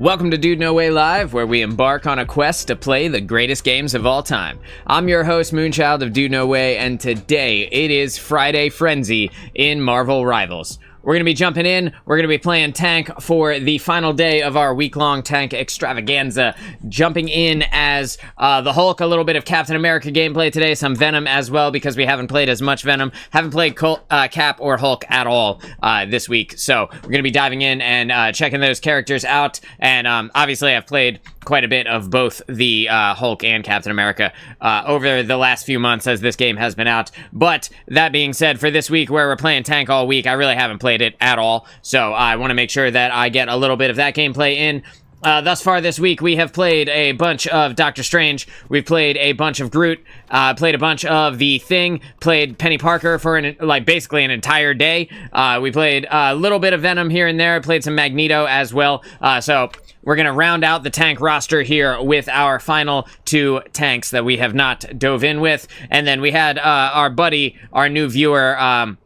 Welcome to Dude No Way Live, where we embark on a quest to play the greatest games of all time. I'm your host, Moonchild of Dude No Way, and today it is Friday Frenzy in Marvel Rivals. We're going to be jumping in, we're going to be playing tank for the final day of our week-long tank extravaganza. Jumping in as the Hulk, a little bit of Captain America gameplay today, some Venom as well, because we haven't played as much Venom. Haven't played Cap or Hulk at all this week, so we're going to be diving in and checking those characters out. And obviously I've played quite a bit of both the Hulk and Captain America over the last few months as this game has been out. But that being said, for this week where we're playing tank all week, I really haven't played it at all, so I want to make sure that I get a little bit of that gameplay in. Thus far this week, we have played a bunch of Doctor Strange, we've played a bunch of Groot, played a bunch of The Thing, played Penny Parker for basically an entire day. We played a little bit of Venom here and there, played some Magneto as well, so we're going to round out the tank roster here with our final two tanks that we have not dove in with. And then we had our buddy, our new viewer,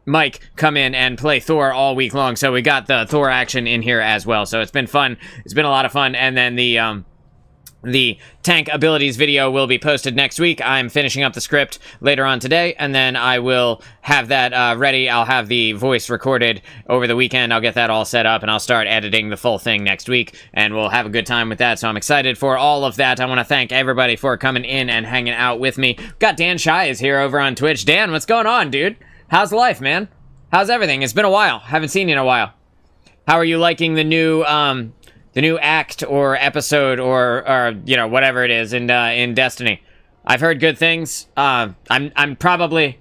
Mike, come in and play Thor all week long. So we got the Thor action in here as well. So it's been fun. It's been a lot of fun. And then the tank abilities video will be posted next week. I'm finishing up the script later on today, and then I will have that ready. I'll have the voice recorded over the weekend. I'll get that all set up, and I'll start editing the full thing next week, and we'll have a good time with that. So I'm excited for all of that. I want to thank everybody for coming in and hanging out with me. Got Dan Shy is here over on Twitch. Dan, what's going on, dude? How's life, man? How's everything? It's been a while. Haven't seen you in a while. How are you liking the new act or episode or you know, whatever it is in Destiny? I've heard good things. I'm probably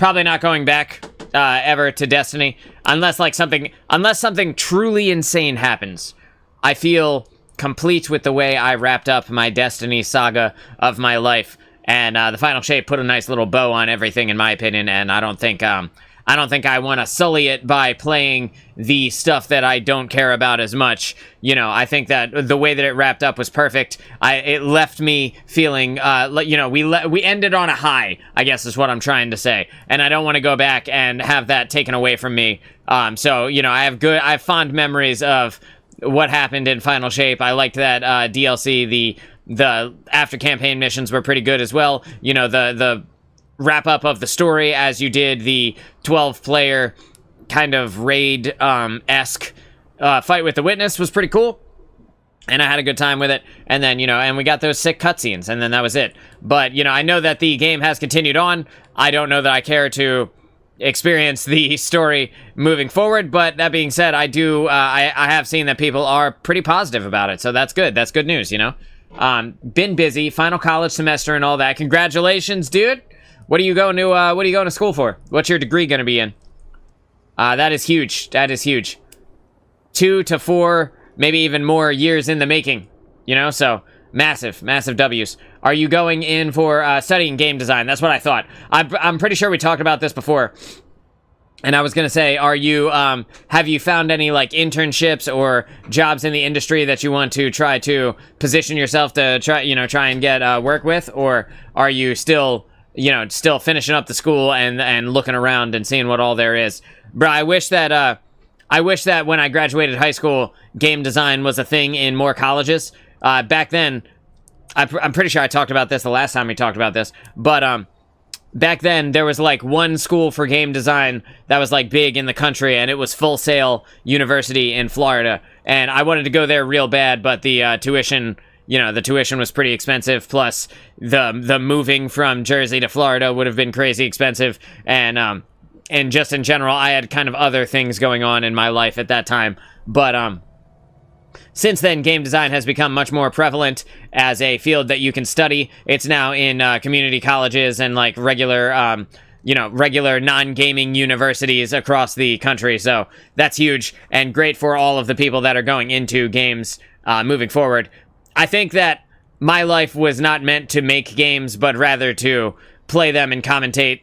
not going back ever to Destiny unless something truly insane happens. I feel complete with the way I wrapped up my Destiny saga of my life, and the Final Shape put a nice little bow on everything, in my opinion. And I don't think I want to sully it by playing the stuff that I don't care about as much. You know, I think that the way that it wrapped up was perfect. It left me feeling, you know, we ended on a high, I guess is what I'm trying to say. And I don't want to go back and have that taken away from me. So, you know, I have fond memories of what happened in Final Shape. I liked that DLC. The after campaign missions were pretty good as well. You know, the wrap up of the story as you did the 12-player kind of raid-esque fight with the Witness was pretty cool, and I had a good time with it. And then, you know, and we got those sick cutscenes, and then that was it. But, you know, I know that the game has continued on. I don't know that I care to experience the story moving forward, but that being said, I have seen that people are pretty positive about it, so that's good. That's good news, you know. Been busy, final college semester and all that. Congratulations, dude. What are you going to school for? What's your degree going to be in? That is huge. That is huge. 2 to 4, maybe even more years in the making. You know, so massive, massive W's. Are you going in for studying game design? That's what I thought. I'm pretty sure we talked about this before. And I was going to say, are you, have you found any, like, internships or jobs in the industry that you want to try to position yourself to try and get work with? Or are you still finishing up the school and looking around and seeing what all there is? Bro, I wish that when I graduated high school, game design was a thing in more colleges. Back then, I'm pretty sure I talked about this the last time we talked about this, but back then there was like one school for game design that was like big in the country, and it was Full Sail University in Florida. And I wanted to go there real bad, but the tuition was pretty expensive, plus the moving from Jersey to Florida would have been crazy expensive, and just in general, I had kind of other things going on in my life at that time. But since then, game design has become much more prevalent as a field that you can study. It's now in community colleges and like regular non-gaming universities across the country. So that's huge and great for all of the people that are going into games moving forward. I think that my life was not meant to make games, but rather to play them and commentate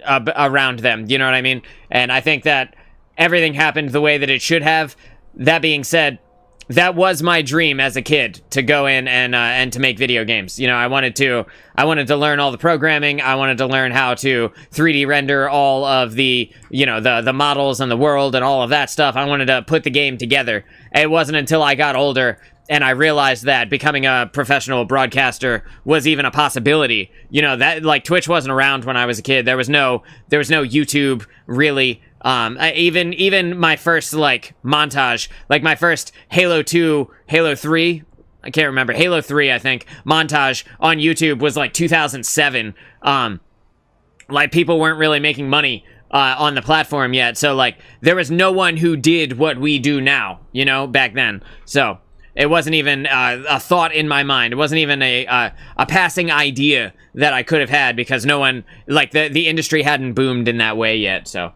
around them. You know what I mean? And I think that everything happened the way that it should have. That being said, that was my dream as a kid, to go in and to make video games. You know, I wanted to learn all the programming. I wanted to learn how to 3D render all of the, you know, the models and the world and all of that stuff. I wanted to put the game together. It wasn't until I got older and I realized that becoming a professional broadcaster was even a possibility. You know, that, like, Twitch wasn't around when I was a kid. There was no YouTube, really. Even my first, like, montage, like my first Halo 2, Halo 3, I can't remember, Halo 3, I think, montage on YouTube was like 2007. Like, people weren't really making money on the platform yet. So, like, there was no one who did what we do now, you know, back then. So it wasn't even a thought in my mind. It wasn't even a passing idea that I could have had, because no one, like, the industry hadn't boomed in that way yet. So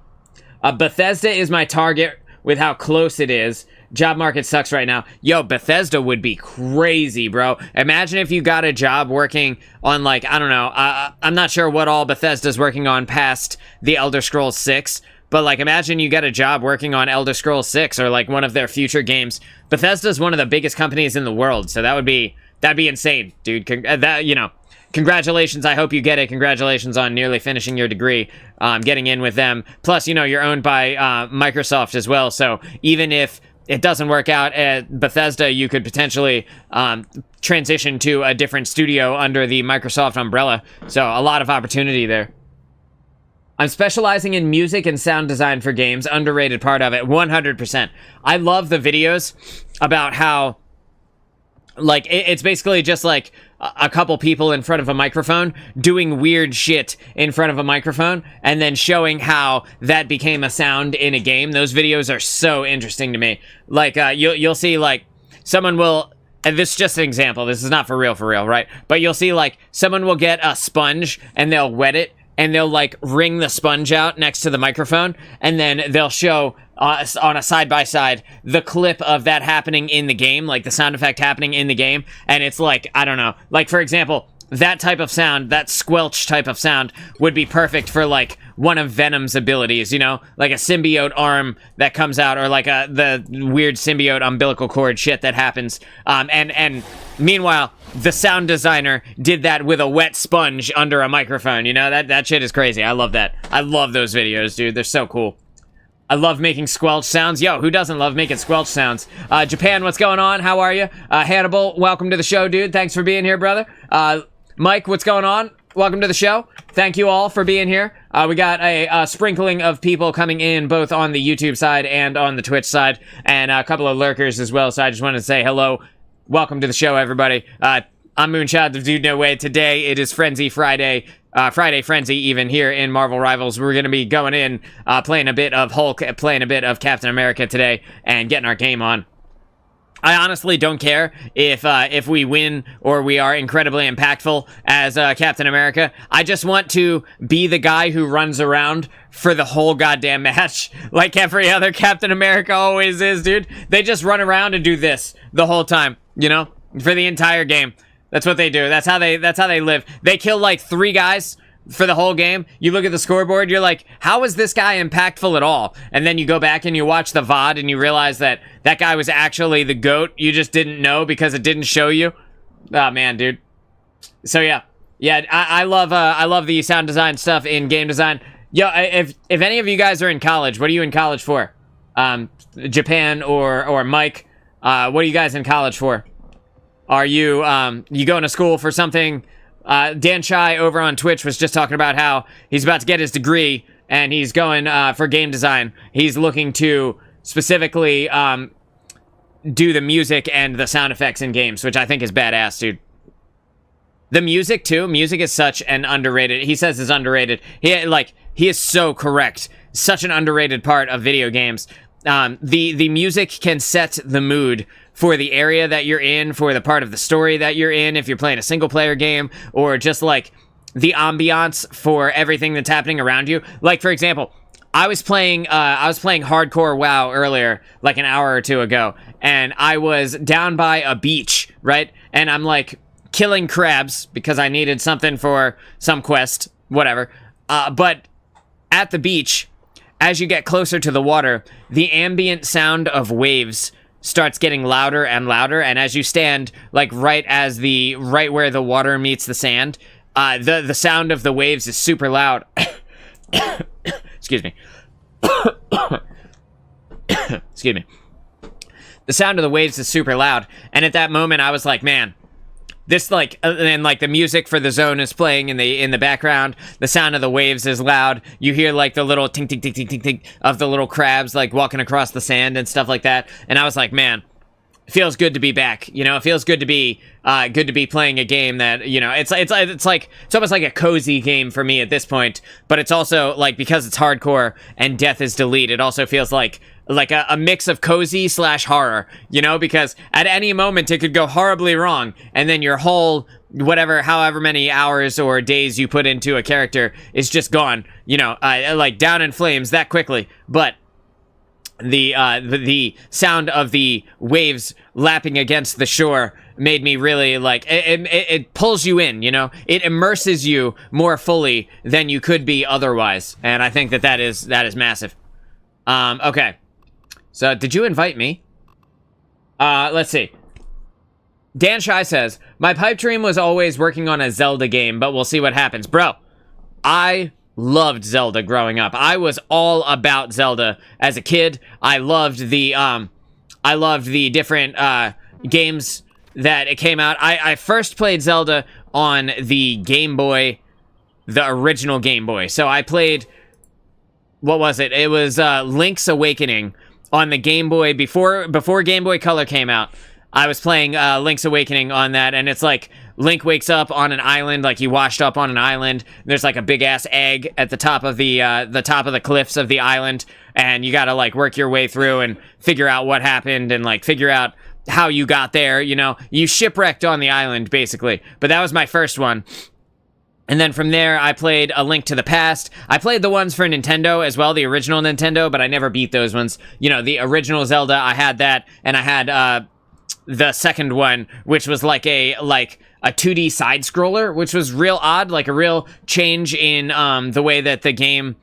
Bethesda is my target with how close it is. Job market sucks right now. Yo, Bethesda would be crazy, bro. Imagine if you got a job working on, like, I don't know, I'm not sure what all Bethesda's working on past the Elder Scrolls 6, but, like, imagine you get a job working on Elder Scrolls 6 or, like, one of their future games. Bethesda's one of the biggest companies in the world, so that'd be insane, dude. That, you know, congratulations. I hope you get it. Congratulations on nearly finishing your degree, getting in with them. Plus, you know, you're owned by Microsoft as well, so even if it doesn't work out at Bethesda, you could potentially transition to a different studio under the Microsoft umbrella. So a lot of opportunity there. I'm specializing in music and sound design for games. Underrated part of it, 100%. I love the videos about how, like, it's basically just like a couple people in front of a microphone doing weird shit in front of a microphone and then showing how that became a sound in a game. Those videos are so interesting to me. Like, you'll see, like, someone will, and this is just an example, this is not for real, right? But you'll see, like, someone will get a sponge and they'll wet it and they'll, like, wring the sponge out next to the microphone, and then they'll show on a side-by-side the clip of that happening in the game, like the sound effect happening in the game, and it's like, I don't know, like, for example, that type of sound, that squelch type of sound, would be perfect for, like, one of Venom's abilities, you know? Like a symbiote arm that comes out, or like the weird symbiote umbilical cord shit that happens. And meanwhile, the sound designer did that with a wet sponge under a microphone, you know? That shit is crazy. I love that. I love those videos, dude. They're so cool. I love making squelch sounds. Yo, who doesn't love making squelch sounds? Japan, what's going on? How are you? Hannibal, welcome to the show, dude. Thanks for being here, brother. Mike, what's going on? Welcome to the show. Thank you all for being here. We got a sprinkling of people coming in, both on the YouTube side and on the Twitch side, and a couple of lurkers as well, so I just wanted to say hello. Welcome to the show, everybody. I'm Moonshot, the Dude No Way. Today, it is Frenzy Friday. Friday Frenzy, even here in Marvel Rivals. We're going to be going in, playing a bit of Hulk, playing a bit of Captain America today, and getting our game on. I honestly don't care if we win or we are incredibly impactful as Captain America. I just want to be the guy who runs around for the whole goddamn match, like every other Captain America always is, dude. They just run around and do this the whole time, you know, for the entire game. That's what they do. That's how they live. They kill like 3 guys for the whole game. You look at the scoreboard, you're like, how is this guy impactful at all? And then you go back and you watch the VOD and you realize that that guy was actually the GOAT. You just didn't know because it didn't show you. Oh man, dude. So yeah, I love the sound design stuff in game design. Yo, if any of you guys are in college, what are you in college for? Japan or Mike, what are you guys in college for? Are you you going to school for something? Dan Chai over on Twitch was just talking about how he's about to get his degree and he's going for game design. He's looking to specifically do the music and the sound effects in games, which I think is badass, dude. The music too. Music is such an underrated. He says is underrated. He is so correct. Such an underrated part of video games. The music can set the mood for the area that you're in, for the part of the story that you're in, if you're playing a single player game, or just like the ambiance for everything that's happening around you. Like, for example, I was playing hardcore WoW earlier, like an hour or two ago, and I was down by a beach, right? And I'm like killing crabs because I needed something for some quest, whatever. But at the beach, as you get closer to the water, the ambient sound of waves starts getting louder and louder, and as you stand like right where the water meets the sand, the sound of the waves is super loud. Excuse me. Excuse me. The sound of the waves is super loud, and at that moment I was like, man, this like, and like the music for the zone is playing in the background. The sound of the waves is loud. You hear like the little tink tink tink tink tink tink of the little crabs like walking across the sand and stuff like that. And I was like, man, it feels good to be back. You know, it feels good to be playing a game that, you know, it's almost like a cozy game for me at this point. But it's also like, because it's hardcore and death is delete, it also feels like a mix of cozy / horror, you know, because at any moment it could go horribly wrong, and then your whole however many hours or days you put into a character is just gone, you know, like down in flames that quickly. But the sound of the waves lapping against the shore made me really like it pulls you in, you know, it immerses you more fully than you could be otherwise, and I think that is massive. Okay. So, did you invite me? Let's see. Dan Shy says, my pipe dream was always working on a Zelda game, but we'll see what happens. Bro, I loved Zelda growing up. I was all about Zelda as a kid. I loved the different games that it came out. I first played Zelda on the Game Boy, the original Game Boy. So I played, what was it? It was Link's Awakening on the Game Boy before Game Boy Color came out. I was playing Link's Awakening on that, and it's like Link wakes up on an island, like he washed up on an island. There's like a big ass egg at the top of the cliffs of the island, and you gotta like work your way through and figure out what happened and like figure out how you got there. You know, you shipwrecked on the island basically. But that was my first one. And then from there, I played A Link to the Past. I played the ones for Nintendo as well, the original Nintendo, but I never beat those ones. You know, the original Zelda, I had that, and I had the second one, which was like a 2D side scroller, which was real odd, like a real change in the way that the game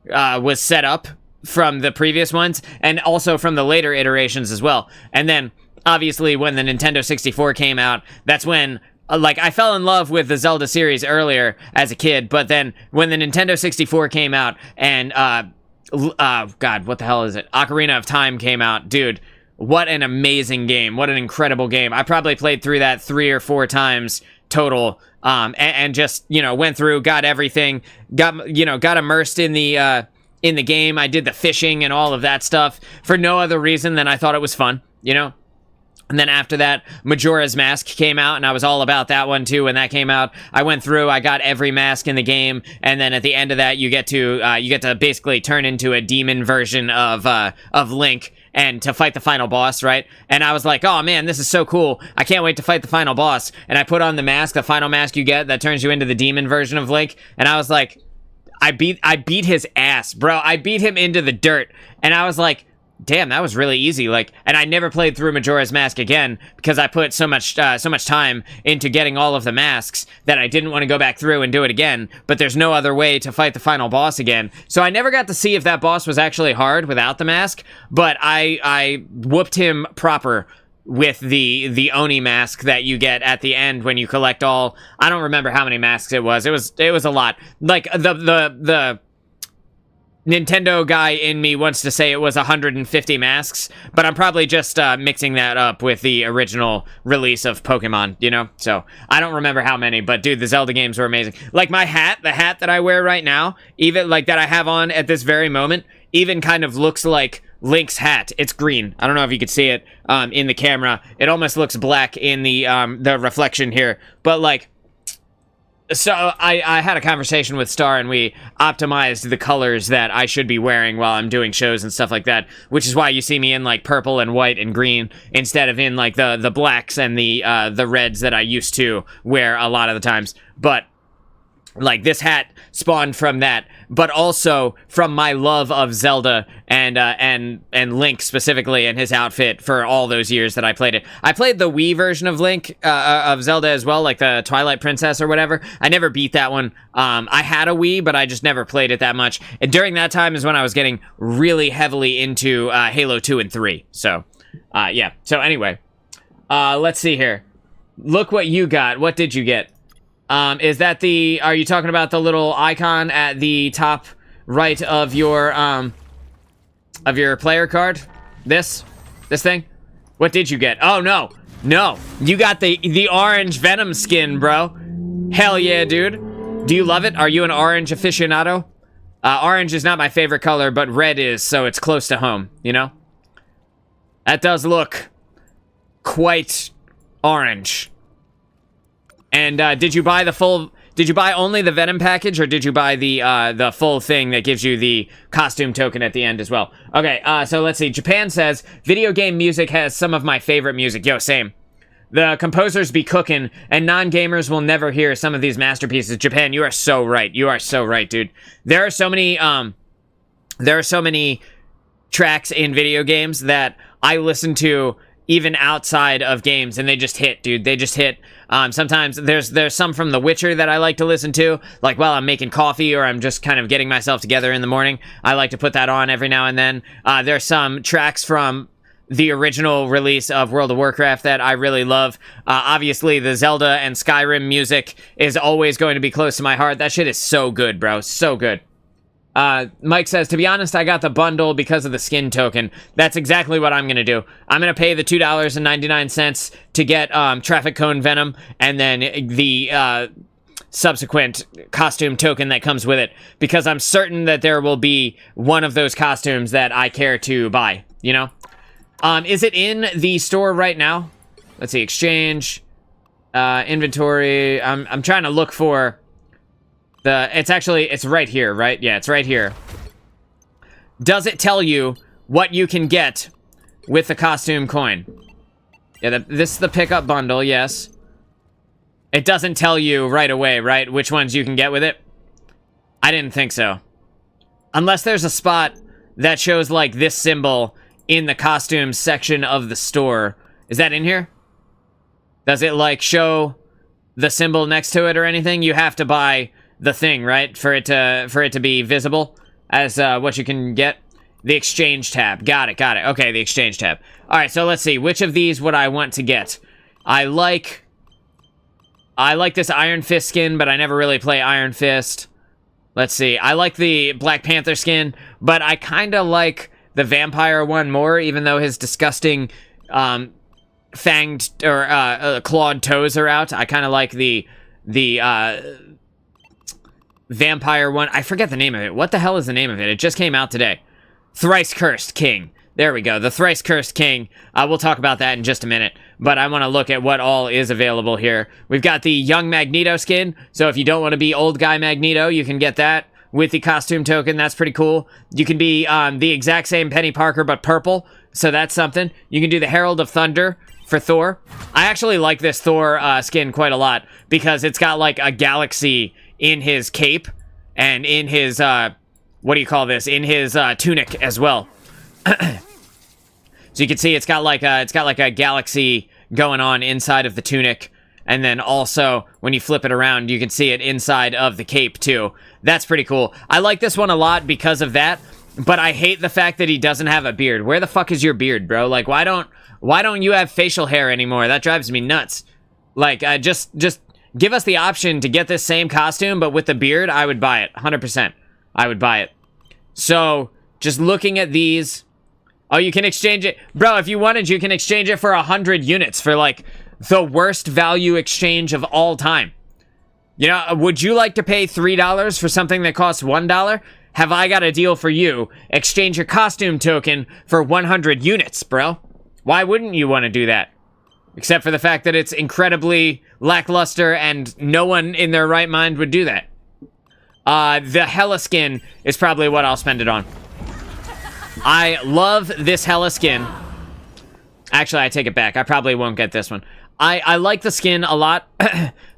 was set up from the previous ones, and also from the later iterations as well. And then, obviously, when the Nintendo 64 came out, that's when like, I fell in love with the Zelda series earlier as a kid, but then when the Nintendo 64 came out and, God, what the hell is it? Ocarina of Time came out, dude, what an amazing game. What an incredible game. I probably played through that 3 or 4 times total, and just, you know, went through, got everything, got immersed in the game. I did the fishing and all of that stuff for no other reason than I thought it was fun, you know? And then after that, Majora's Mask came out, and I was all about that one too. When that came out, I went through, I got every mask in the game, and then at the end of that, you get to basically turn into a demon version of Link, and to fight the final boss, right? And I was like, oh man, this is so cool. I can't wait to fight the final boss. And I put on the mask, the final mask you get that turns you into the demon version of Link, and I was like, I beat his ass, bro. I beat him into the dirt, and I was like, damn, that was really easy. Like, and I never played through Majora's Mask again because I put so much time into getting all of the masks that I didn't want to go back through and do it again. But there's no other way to fight the final boss again. So I never got to see if that boss was actually hard without the mask. But I whooped him proper with the Oni mask that you get at the end when you collect all. I don't remember how many masks it was. It was a lot. Like the Nintendo guy in me wants to say it was 150 masks, but I'm probably just mixing that up with the original release of Pokemon, you know? So, I don't remember how many, but dude, the Zelda games were amazing. Like my hat, the hat that I wear right now, even like that I have on at this very moment, even kind of looks like Link's hat. It's green. I don't know if you could see it in the camera. It almost looks black in the reflection here, but like, so I had a conversation with Star, and we optimized the colors that I should be wearing while I'm doing shows and stuff like that, which is why you see me in like purple and white and green instead of in like the blacks and the reds that I used to wear a lot of the times. But like this hat spawned from that, but also from my love of Zelda and Link specifically, and his outfit for all those years that I played it. I played the Wii version of Link, of Zelda as well, like the Twilight Princess or whatever. I never beat that one. I had a Wii, but I just never played it that much. And during that time is when I was getting really heavily into Halo 2 and 3. So Yeah. So anyway, let's see here. Look what you got. What did you get? Is that are you talking about the little icon at the top right of your player card? This thing? What did you get? Oh, no. No. You got the orange Venom skin, bro. Hell yeah, dude. Do you love it? Are you an orange aficionado? Orange is not my favorite color, but red is, so it's close to home, you know? That does look quite orange. And did you buy only the Venom package, or did you buy the full thing that gives you the costume token at the end as well? Okay, so let's see. Japan says, video game music has some of my favorite music. Yo, same. The composers be cooking, and non-gamers will never hear some of these masterpieces. Japan, you are so right. You are so right, dude. There are so many tracks in video games that I listen to even outside of games, and they just hit, dude. They just hit. Sometimes there's some from The Witcher that I like to listen to, like while I'm making coffee or I'm just kind of getting myself together in the morning. I like to put that on every now and then. There's some tracks from the original release of World of Warcraft that I really love. Obviously, the Zelda and Skyrim music is always going to be close to my heart. That shit is so good, bro. So good. Mike says, to be honest, I got the bundle because of the skin token. That's exactly what I'm going to do. I'm going to pay the $2.99 to get Traffic Cone Venom, and then the subsequent costume token that comes with it, because I'm certain that there will be one of those costumes that I care to buy, you know? Is it in the store right now? Let's see, exchange, inventory. I'm trying to look for it's right here, right? Yeah, it's right here. Does it tell you what you can get with the costume coin? Yeah, this is the pickup bundle, yes. It doesn't tell you right away, right, which ones you can get with it? I didn't think so. Unless there's a spot that shows, like, this symbol in the costumes section of the store. Is that in here? Does it, like, show the symbol next to it or anything? You have to buy the thing, right, for it to be visible as what you can get. The exchange tab. Got it. Okay, the exchange tab. All right, so let's see. Which of these would I want to get? I like this Iron Fist skin, but I never really play Iron Fist. Let's see. I like the Black Panther skin, but I kind of like the vampire one more, even though his disgusting fanged or clawed toes are out. I kind of like the vampire one. I forget the name of it. What the hell is the name of it? It just came out today. Thrice Cursed King. There we go. The Thrice Cursed King. We'll talk about that in just a minute, but I want to look at what all is available here. We've got the Young Magneto skin, so if you don't want to be old guy Magneto, you can get that with the costume token. That's pretty cool. You can be the exact same Penny Parker, but purple, so that's something. You can do the Herald of Thunder for Thor. I actually like this Thor skin quite a lot, because it's got like a galaxy in his cape and in his what do you call this, in his tunic as well. So you can see it's got like a galaxy going on inside of the tunic, and then also when you flip it around you can see it inside of the cape too. That's pretty cool. I like this one a lot because of that, but I hate the fact that he doesn't have a beard. Where the fuck is your beard, bro? Like, why don't you have facial hair anymore? That drives me nuts. Like, just give us the option to get this same costume, but with the beard. I would buy it. 100%. I would buy it. So, just looking at these. Oh, you can exchange it. Bro, if you wanted, you can exchange it for 100 units for, like, the worst value exchange of all time. You know, would you like to pay $3 for something that costs $1? Have I got a deal for you? Exchange your costume token for 100 units, bro. Why wouldn't you want to do that? Except for the fact that it's incredibly lackluster and no one in their right mind would do that. The Hela skin is probably what I'll spend it on. I love this Hela skin. Actually, I take it back. I probably won't get this one. I like the skin a lot,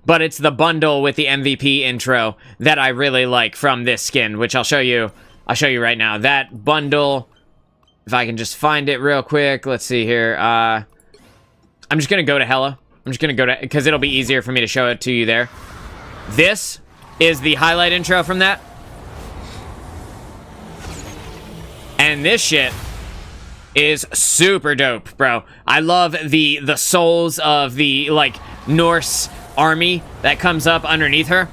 but it's the bundle with the MVP intro that I really like from this skin, which I'll show you right now. That bundle, if I can just find it real quick. Let's see here. I'm just going to go to Hela. I'm just going to go to, because it'll be easier for me to show it to you there. This is the highlight intro from that. And this shit is super dope, bro. I love the souls of the, like, Norse army that comes up underneath her.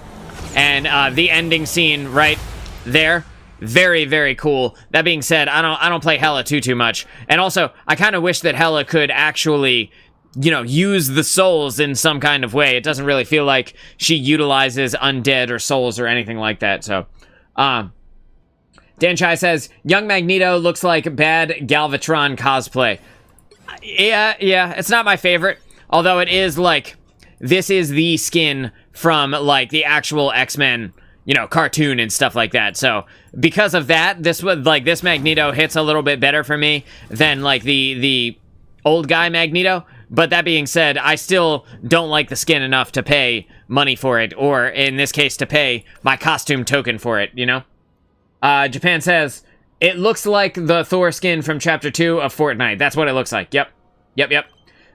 And the ending scene right there, very, very cool. That being said, I don't play Hela too much. And also, I kind of wish that Hela could actually, you know, use the souls in some kind of way. It doesn't really feel like she utilizes undead or souls or anything like that. So, Dan Chai says, young Magneto looks like bad Galvatron cosplay. Yeah, it's not my favorite. Although it is, like, this is the skin from, like, the actual X-Men, you know, cartoon and stuff like that. So, because of that, this Magneto hits a little bit better for me than, like, the old guy Magneto. But that being said, I still don't like the skin enough to pay money for it, or, in this case, to pay my costume token for it, you know? Japan says, it looks like the Thor skin from Chapter 2 of Fortnite. That's what it looks like. Yep.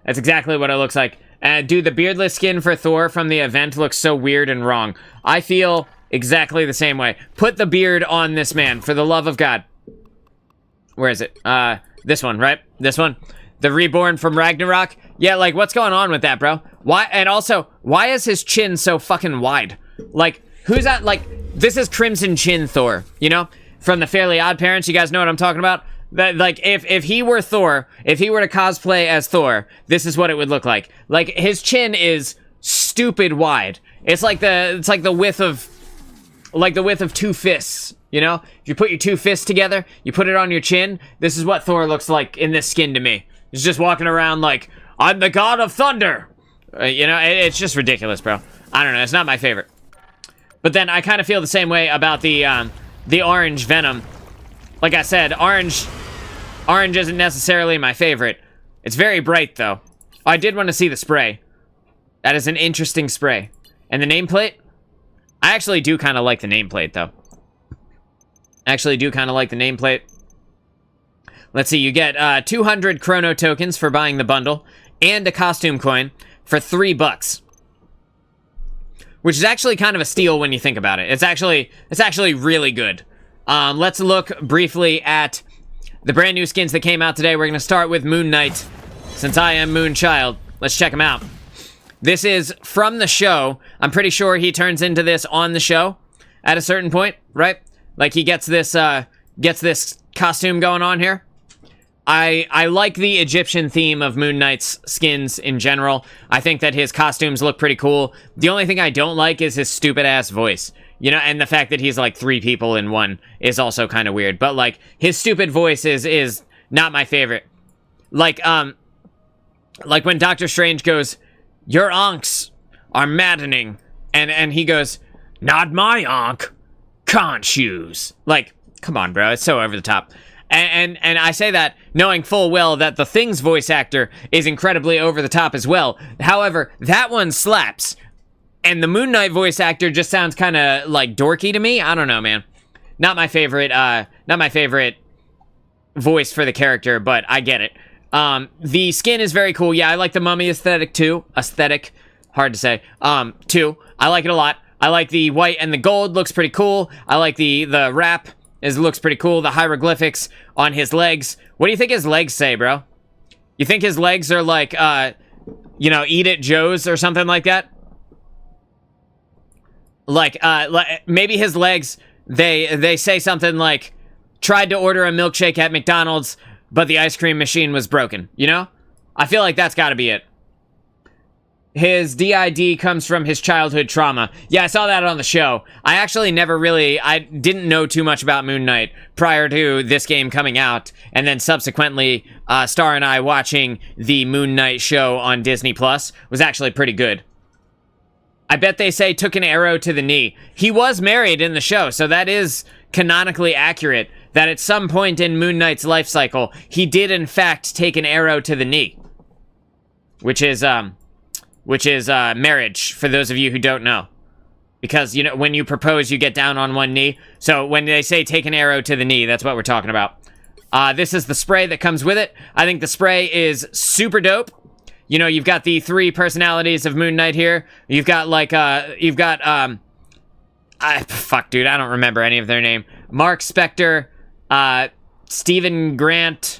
That's exactly what it looks like. Dude, the beardless skin for Thor from the event looks so weird and wrong. I feel exactly the same way. Put the beard on this man, for the love of God. Where is it? This one, right? This one? The Reborn from Ragnarok? Yeah, like, what's going on with that, bro? Why? And also, why is his chin so fucking wide? Like, who's that? Like, this is Crimson Chin Thor, you know? From the Fairly Odd Parents, you guys know what I'm talking about? That, like, if he were Thor, if he were to cosplay as Thor, this is what it would look like. Like, his chin is stupid wide. It's like the width of, like, the width of two fists, you know? If you put your two fists together, you put it on your chin, this is what Thor looks like in this skin to me. He's just walking around like, I'm the god of thunder! You know, it's just ridiculous, bro. I don't know, it's not my favorite. But then I kind of feel the same way about the orange Venom. Like I said, orange isn't necessarily my favorite. It's very bright, though. I did want to see the spray. That is an interesting spray. And the nameplate? I actually do kind of like the nameplate, though. Let's see, you get 200 chrono tokens for buying the bundle, and a costume coin for $3. Which is actually kind of a steal when you think about it. It's actually really good. Let's look briefly at the brand new skins that came out today. We're going to start with Moon Knight, since I am Moonchild. Let's check him out. This is from the show. I'm pretty sure he turns into this on the show at a certain point, right? Like, he gets this costume going on here. I like the Egyptian theme of Moon Knight's skins in general. I think that his costumes look pretty cool. The only thing I don't like is his stupid-ass voice. You know, and the fact that he's, like, 3 people in one is also kind of weird. But, like, his stupid voice is not my favorite. Like when Doctor Strange goes, your onks are maddening. And he goes, not my onk. Can't shoes. Like, come on, bro. It's so over the top. And I say that knowing full well that the Thing's voice actor is incredibly over the top as well. However, that one slaps. And the Moon Knight voice actor just sounds kind of, like, dorky to me. I don't know, man. Not my favorite voice for the character, but I get it. The skin is very cool. Yeah, I like the mummy aesthetic, too. Hard to say. Too. I like it a lot. I like the white and the gold. Looks pretty cool. I like the wrap. Looks pretty cool. The hieroglyphics on his legs. What do you think his legs say, bro? You think his legs are like, you know, Eat It Joe's or something like that? Like maybe his legs, they say something like, tried to order a milkshake at McDonald's, but the ice cream machine was broken, you know? I feel like that's gotta be it. His DID comes from his childhood trauma. Yeah, I saw that on the show. I actually I didn't know too much about Moon Knight prior to this game coming out, and then subsequently, Star and I watching the Moon Knight show on Disney Plus was actually pretty good. I bet they say took an arrow to the knee. He was married in the show, so that is canonically accurate, that at some point in Moon Knight's life cycle, he did in fact take an arrow to the knee. Which is marriage, for those of you who don't know. Because, you know, when you propose, you get down on one knee. So when they say take an arrow to the knee, that's what we're talking about. This is the spray that comes with it. I think the spray is super dope. You know, you've got the 3 personalities of Moon Knight here. You've got, like, fuck, dude, I don't remember any of their name. Mark Spector, Stephen Grant,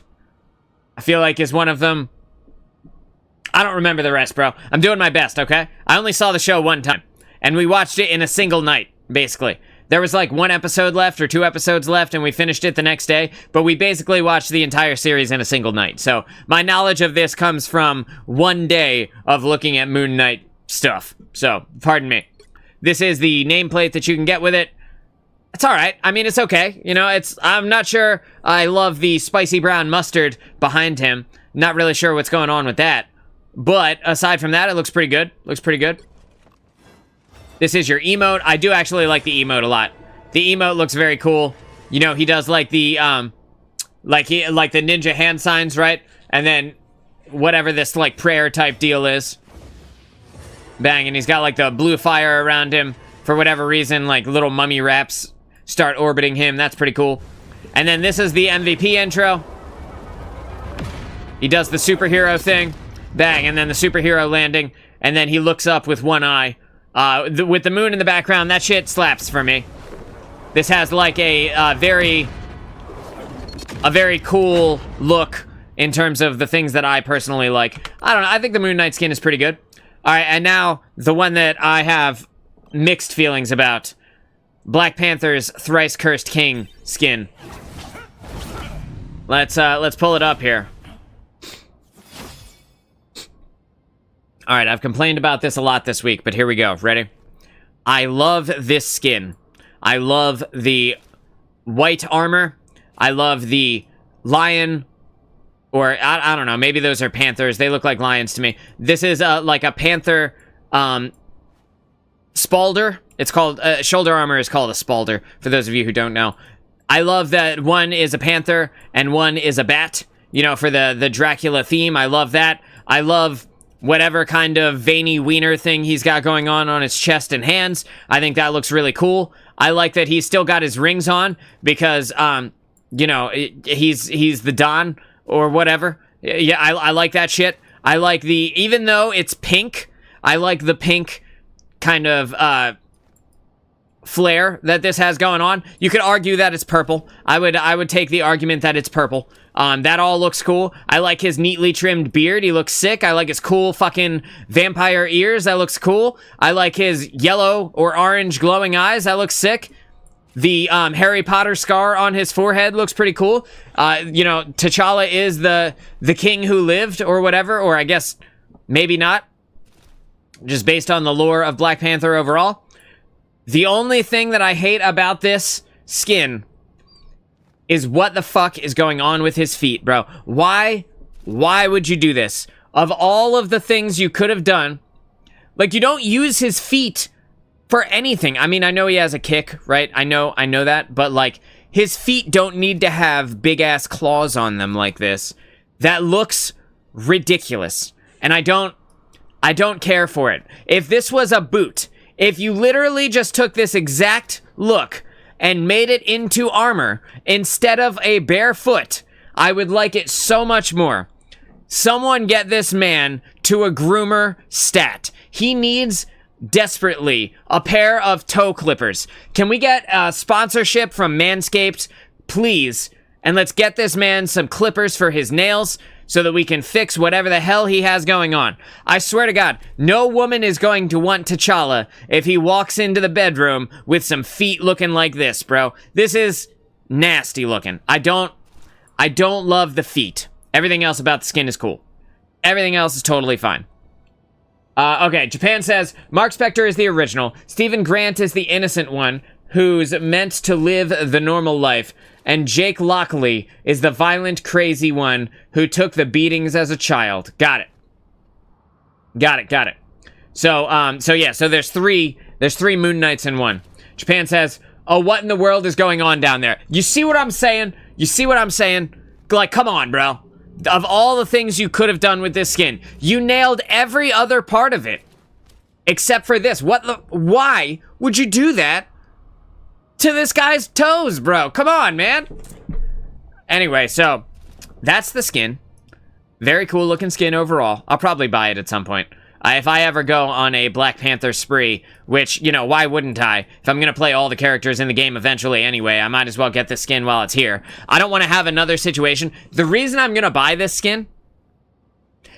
I feel like is one of them. I don't remember the rest, bro. I'm doing my best, okay? I only saw the show one time, and we watched it in a single night, basically. There was like 1 episode left or 2 episodes left, and we finished it the next day, but we basically watched the entire series in a single night. So my knowledge of this comes from 1 day of looking at Moon Knight stuff. So, pardon me. This is the nameplate that you can get with it. It's alright. I mean, it's okay. You know, I'm not sure I love the spicy brown mustard behind him. Not really sure what's going on with that. But aside from that, it looks pretty good. Looks pretty good. This is your emote. I do actually like the emote a lot. The emote looks very cool. You know, he does like the like the ninja hand signs, right? And then whatever this like prayer type deal is. Bang, and he's got like the blue fire around him. For whatever reason, like little mummy wraps start orbiting him. That's pretty cool. And then this is the MVP intro. He does the superhero thing. Bang, and then the superhero landing. And then he looks up with one eye. With the moon in the background, that shit slaps for me. This has like a very cool look in terms of the things that I personally like. I don't know, I think the Moon Knight skin is pretty good. Alright, and now the one that I have mixed feelings about. Black Panther's Thrice Cursed King skin. Let's pull it up here. Alright, I've complained about this a lot this week, but here we go. Ready? I love this skin. I love the white armor. I love the lion, or I don't know, maybe those are panthers. They look like lions to me. This is like a panther spalder. It's called, shoulder armor is called a spalder, for those of you who don't know. I love that one is a panther and one is a bat, you know, for the Dracula theme. I love that. I love whatever kind of veiny wiener thing he's got going on his chest and hands. I think that looks really cool. I like that he's still got his rings on because, you know, he's the Don or whatever. Yeah, I like that shit. I like even though it's pink, I like the pink kind of, flare that this has going on. You could argue that it's purple. I would take the argument that it's purple. That all looks cool. I like his neatly trimmed beard. He looks sick. I like his cool fucking vampire ears. That looks cool. I like his yellow or orange glowing eyes. That looks sick. The Harry Potter scar on his forehead looks pretty cool. You know, T'Challa is the king who lived or whatever, or I guess maybe not. Just based on the lore of Black Panther overall. The only thing that I hate about this skin is what the fuck is going on with his feet, bro. Why would you do this? Of all of the things you could have done, like, you don't use his feet for anything. I mean, I know he has a kick, right? I know that, but like, his feet don't need to have big ass claws on them like this. That looks ridiculous. And I don't care for it. If this was a boot, if you literally just took this exact look and made it into armor instead of a bare foot, I would like it so much more. Someone get this man to a groomer stat. He needs desperately a pair of toe clippers. Can we get a sponsorship from Manscaped, please? And let's get this man some clippers for his nails so that we can fix whatever the hell he has going on. I swear to God, no woman is going to want T'Challa if he walks into the bedroom with some feet looking like this, bro. This is nasty looking. I don't love the feet. Everything else about the skin is cool. Everything else is totally fine. Okay, Japan says, Mark Spector is the original. Stephen Grant is the innocent one who's meant to live the normal life. And Jake Lockley is the violent, crazy one who took the beatings as a child. Got it. So yeah, so there's three Moon Knights in one. Japan says, oh, what in the world is going on down there? You see what I'm saying? Like, come on, bro. Of all the things you could have done with this skin, you nailed every other part of it. Except for this. Why would you do that to this guy's toes, bro? Come on, man. Anyway, so that's the skin. Very cool looking skin overall. I'll probably buy it at some point. If I ever go on a Black Panther spree, which, you know, why wouldn't I? If I'm going to play all the characters in the game eventually anyway, I might as well get this skin while it's here. I don't want to have another situation. The reason I'm going to buy this skin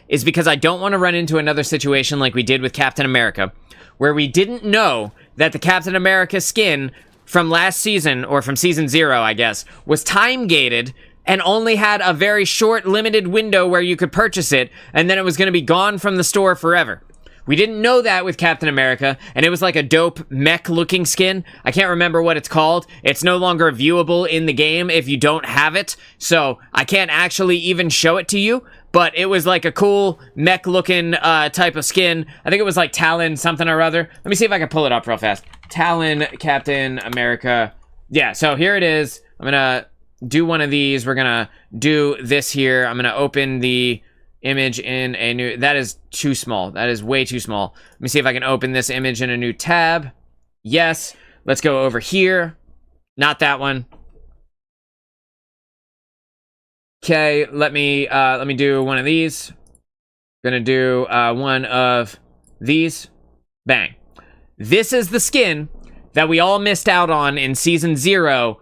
is because I don't want to run into another situation like we did with Captain America, where we didn't know that the Captain America skin from last season, or from season 0, I guess, was time-gated and only had a very short, limited window where you could purchase it, and then it was going to be gone from the store forever. We didn't know that with Captain America, and it was like a dope mech-looking skin. I can't remember what it's called. It's no longer viewable in the game if you don't have it, so I can't actually even show it to you, but it was like a cool mech-looking type of skin. I think it was like Talon something or other. Let me see if I can pull it up real fast. Talon, Captain America. Yeah, so here it is. I'm gonna do one of these. We're gonna do this here. I'm gonna open the image in a new... That is too small. That is way too small. Let me see if I can open this image in a new tab. Yes. Let's go over here. Not that one. Okay, let me do one of these. Gonna do one of these. Bang. This is the skin that we all missed out on in Season 0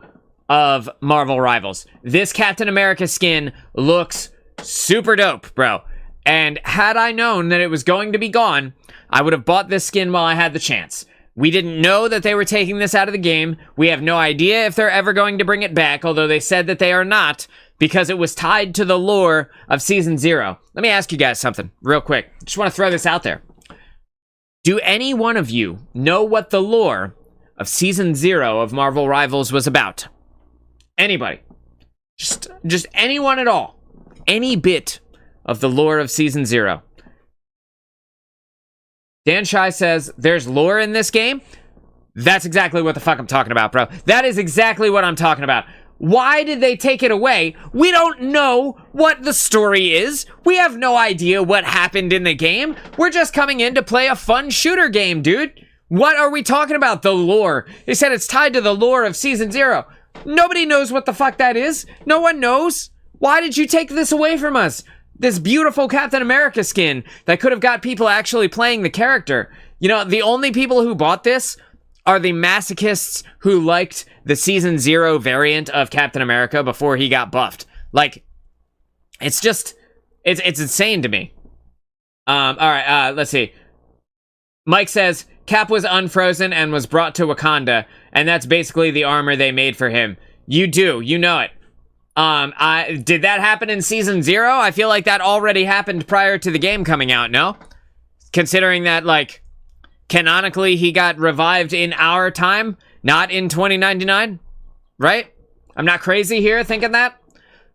of Marvel Rivals. This Captain America skin looks super dope, bro. And had I known that it was going to be gone, I would have bought this skin while I had the chance. We didn't know that they were taking this out of the game. We have no idea if they're ever going to bring it back, although they said that they are not, because it was tied to the lore of Season 0. Let me ask you guys something real quick. Just want to throw this out there. Do any one of you know what the lore of Season 0 of Marvel Rivals was about? Anybody? Just anyone at all. Any bit of the lore of Season 0. Dan Shai says, there's lore in this game? That's exactly what the fuck I'm talking about, bro. That is exactly what I'm talking about. Why did they take it away? We don't know what the story is. We have no idea what happened in the game. We're just coming in to play a fun shooter game, dude. What are we talking about? The lore. They said it's tied to the lore of Season 0. Nobody knows what the fuck that is. No one knows. Why did you take this away from us? This beautiful Captain America skin that could have got people actually playing the character. You know, the only people who bought this are the masochists who liked the Season 0 variant of Captain America before he got buffed. Like, it's just, it's insane to me. All right, let's see. Mike says, Cap was unfrozen and was brought to Wakanda, and that's basically the armor they made for him. You do, you know it. Did that happen in Season 0? I feel like that already happened prior to the game coming out, no? Considering that, like, canonically he got revived in our time, not in 2099, right? I'm not crazy here thinking that.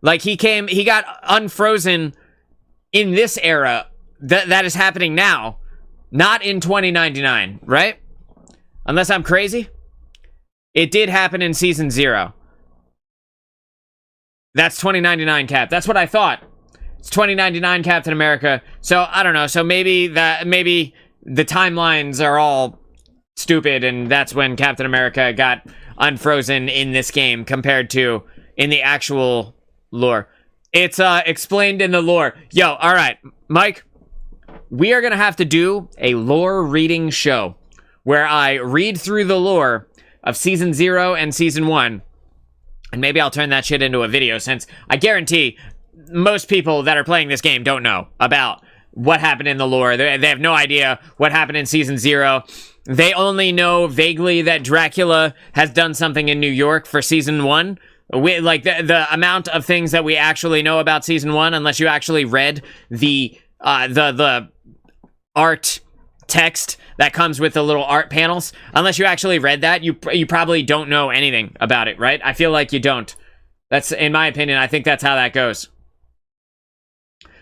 Like, he got unfrozen in this era that is happening now, not in 2099, right? Unless I'm crazy. It did happen in Season 0. That's 2099 Cap. That's what I thought. It's 2099 Captain America. So, I don't know. So maybe the timelines are all stupid, and that's when Captain America got unfrozen in this game compared to in the actual lore. It's explained in the lore. Yo, all right, Mike, we are going to have to do a lore reading show where I read through the lore of Season 0 and Season 1. And maybe I'll turn that shit into a video, since I guarantee most people that are playing this game don't know about what happened in the lore. They have no idea what happened in Season 0. They only know vaguely that Dracula has done something in New York for Season 1. Like, the amount of things that we actually know about Season 1, unless you actually read the art text that comes with the little art panels. Unless you actually read that, you probably don't know anything about it, right? I feel like you don't. That's, in my opinion, I think that's how that goes.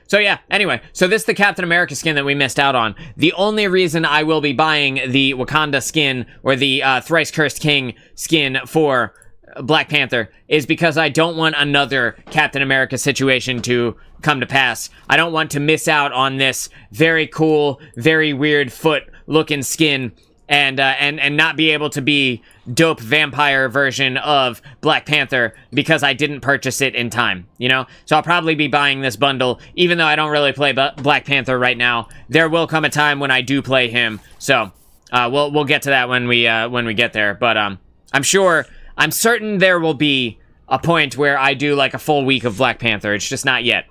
So yeah, anyway, so this is the Captain America skin that we missed out on. The only reason I will be buying the Wakanda skin, or the Thrice Cursed King skin for Black Panther, is because I don't want another Captain America situation to come to pass. I don't want to miss out on this very cool, very weird foot looking skin and not be able to be dope vampire version of Black Panther because I didn't purchase it in time, you know? So I'll probably be buying this bundle, even though I don't really play Black Panther right now. There will come a time when I do play him, so we'll get to that when we get there. But I'm certain there will be a point where I do like a full week of Black Panther. It's just not yet.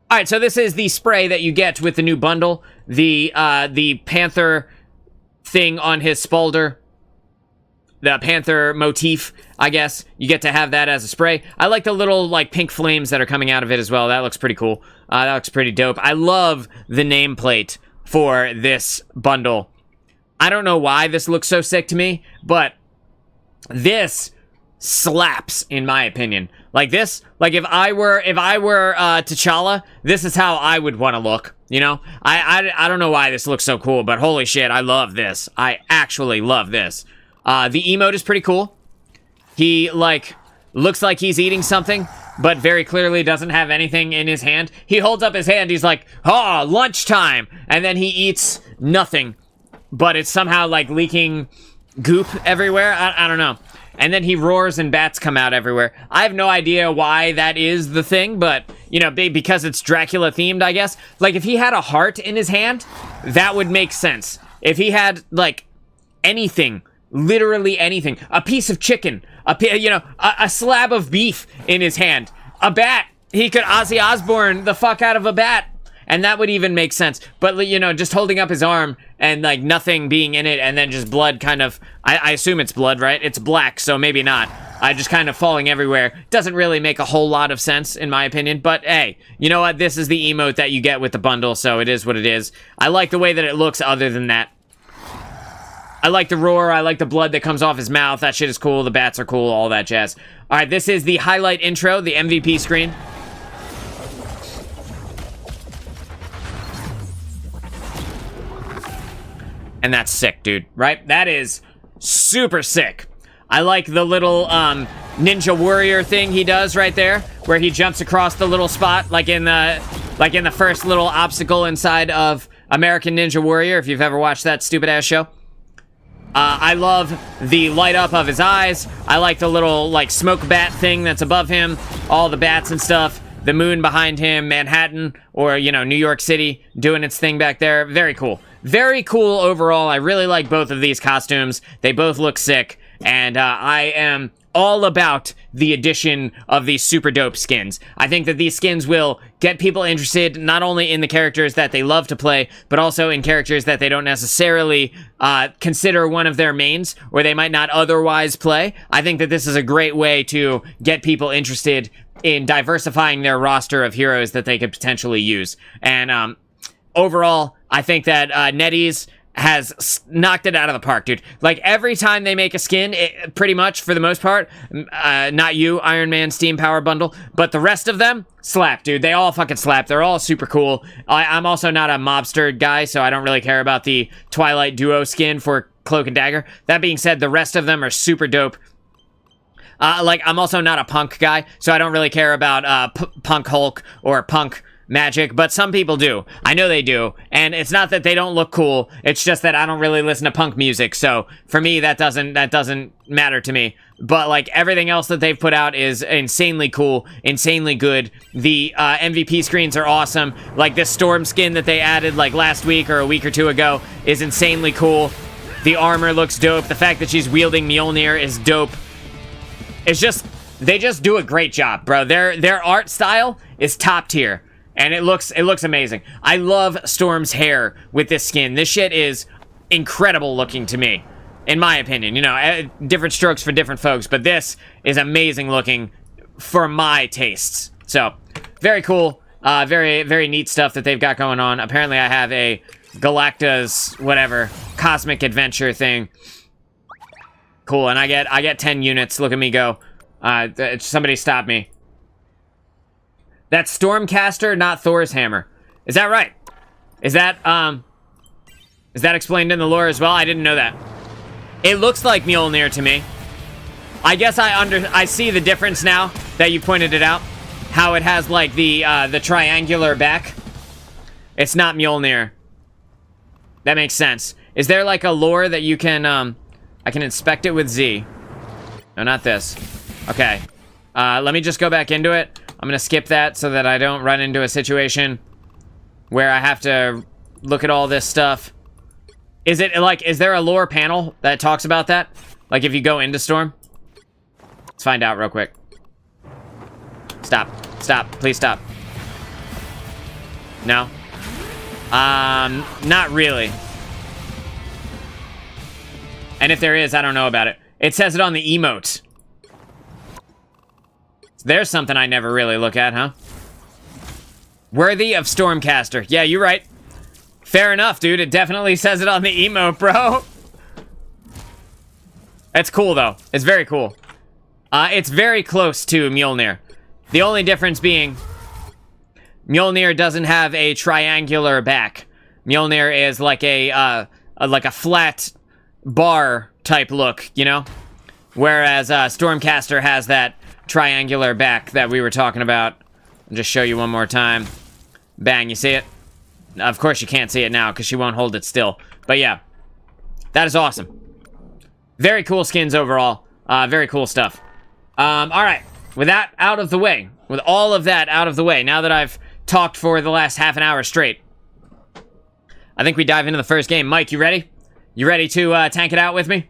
All right, so this is the spray that you get with the new bundle. The Panther thing on his spalder. The Panther motif, I guess. You get to have that as a spray. I like the little, like, pink flames that are coming out of it as well. That looks pretty cool. That looks pretty dope. I love the nameplate for this bundle. I don't know why this looks so sick to me, but this slaps, in my opinion. Like this, like if I were T'Challa, this is how I would want to look, you know? I don't know why this looks so cool, but holy shit, I love this. I actually love this. The emote is pretty cool. He, like, looks like he's eating something, but very clearly doesn't have anything in his hand. He holds up his hand, he's like, oh, lunchtime! And then he eats nothing, but it's somehow, like, leaking goop everywhere. I don't know. And then he roars and bats come out everywhere. I have no idea why that is the thing, but, you know, because it's Dracula themed, I guess. Like, if he had a heart in his hand, that would make sense. If he had, like, anything, literally anything, a piece of chicken, a slab of beef in his hand, a bat, he could Ozzy Osbourne the fuck out of a bat. And that would even make sense. But, you know, just holding up his arm and, like, nothing being in it and then just blood kind of... I assume it's blood, right? It's black, so maybe not. Just kind of falling everywhere. Doesn't really make a whole lot of sense, in my opinion. But, hey, you know what? This is the emote that you get with the bundle, so it is what it is. I like the way that it looks other than that. I like the roar. I like the blood that comes off his mouth. That shit is cool. The bats are cool. All that jazz. All right, this is the highlight intro, the MVP screen. And that's sick, dude, right? That is super sick. I like the little ninja warrior thing he does right there, where he jumps across the little spot, like in the first little obstacle inside of American Ninja Warrior, if you've ever watched that stupid-ass show. I love the light up of his eyes. I like the little, like, smoke bat thing that's above him, all the bats and stuff. The moon behind him, Manhattan, or, you know, New York City doing its thing back there. Very cool. Very cool overall. I really like both of these costumes. They both look sick. And I am all about the addition of these super dope skins. I think that these skins will get people interested not only in the characters that they love to play, but also in characters that they don't necessarily consider one of their mains, or they might not otherwise play. I think that this is a great way to get people interested in diversifying their roster of heroes that they could potentially use. And overall, I think that NetEase has knocked it out of the park, dude. Like, every time they make a skin, pretty much, for the most part, not you, Iron Man Steam Power Bundle, but the rest of them, slap, dude. They all fucking slap. They're all super cool. I'm also not a mobster guy, so I don't really care about the Twilight Duo skin for Cloak and Dagger. That being said, the rest of them are super dope. Like, I'm also not a punk guy, so I don't really care about Punk Hulk or Punk Magic, but some people do. I know they do, and it's not that they don't look cool, it's just that I don't really listen to punk music, so for me, that doesn't matter to me. But, like, everything else that they've put out is insanely cool, insanely good. The MVP screens are awesome. Like, this Storm skin that they added, like, last week or a week or two ago is insanely cool. The armor looks dope. The fact that she's wielding Mjolnir is dope. It's just, they just do a great job, bro. Their art style is top tier. And it looks amazing. I love Storm's hair with this skin. This shit is incredible looking to me, in my opinion. You know, different strokes for different folks, but this is amazing looking for my tastes. So, very cool. Very, very neat stuff that they've got going on. Apparently, I have a Galacta's, whatever, cosmic adventure thing. Cool, and I get 10 units. Look at me go. Somebody stop me. That's Stormcaster, not Thor's hammer. Is that right? Is that explained in the lore as well? I didn't know that. It looks like Mjolnir to me. I guess I see the difference now that you pointed it out. How it has, like, the triangular back. It's not Mjolnir. That makes sense. Is there like a lore that you can, I can inspect it with Z. No, not this. Okay. Let me just go back into it. I'm gonna skip that so that I don't run into a situation where I have to look at all this stuff. Is it like, is there a lore panel that talks about that? Like if you go into Storm? Let's find out real quick. Stop. Stop. Please stop. No? Not really. And if there is, I don't know about it. It says it on the emotes. There's something I never really look at, huh? Worthy of Stormcaster. Yeah, you're right. Fair enough, dude. It definitely says it on the emote, bro. It's cool, though. It's very cool. It's very close to Mjolnir. The only difference being, Mjolnir doesn't have a triangular back. Mjolnir is like a flat bar type look, you know? Whereas Stormcaster has that triangular back that we were talking about. I'll just show you one more time. Bang, you see it? Of course you can't see it now because she won't hold it still. But yeah, that is awesome. Very cool skins overall. Very cool stuff. All right, with that out of the way, with all of that out of the way, now that I've talked for the last half an hour straight, I think we dive into the first game. Mike, you ready? You ready to tank it out with me?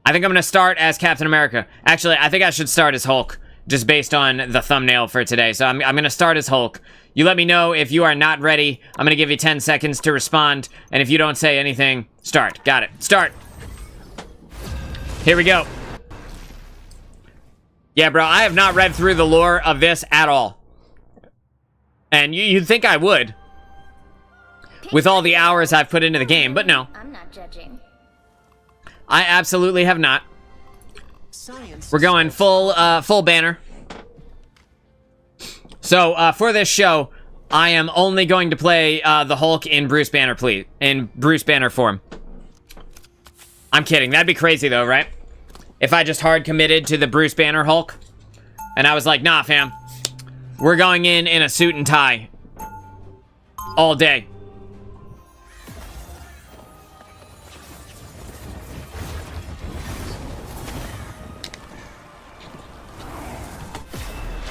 I think I'm going to start as Captain America. Actually, I think I should start as Hulk, just based on the thumbnail for today. So I'm going to start as Hulk. You let me know if you are not ready. I'm going to give you 10 seconds to respond. And if you don't say anything, start. Got it. Start. Here we go. Yeah, bro, I have not read through the lore of this at all. And you'd think I would, with all the hours I've put into the game, but no. I'm not judging. I absolutely have not. We're going full banner. So, for this show, I am only going to play the Hulk in Bruce Banner form. I'm kidding. That'd be crazy, though, right? If I just hard committed to the Bruce Banner Hulk, and I was like, nah, fam. We're going in a suit and tie. All day.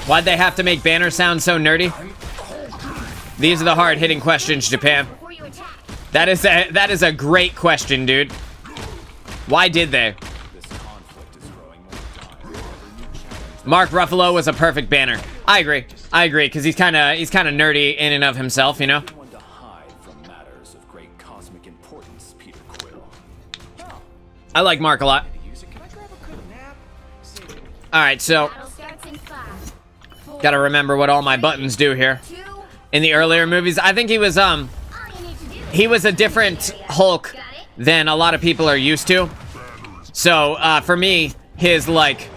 Why'd they have to make Banner sound so nerdy? These are the hard-hitting questions, Japan. That is a great question, dude. Why did they? Mark Ruffalo was a perfect Banner. I agree, because he's kind of nerdy in and of himself, you know? I like Mark a lot. Alright, so gotta remember what all my buttons do here. In the earlier movies, I think he was a different Hulk than a lot of people are used to. So, for me, his smart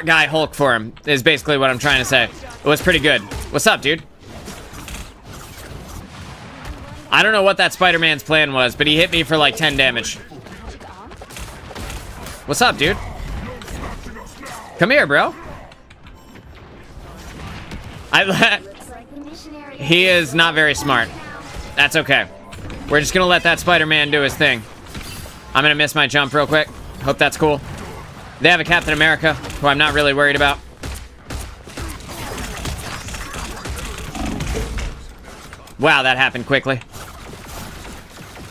guy Hulk for him is basically what I'm trying to say. It was pretty good. What's up, dude? I don't know what that Spider-Man's plan was, but he hit me for like 10 damage. What's up, dude? Come here, bro. He is not very smart. That's okay. We're just gonna let that Spider-Man do his thing. I'm gonna miss my jump real quick. Hope that's cool. They have a Captain America, who I'm not really worried about. Wow, that happened quickly.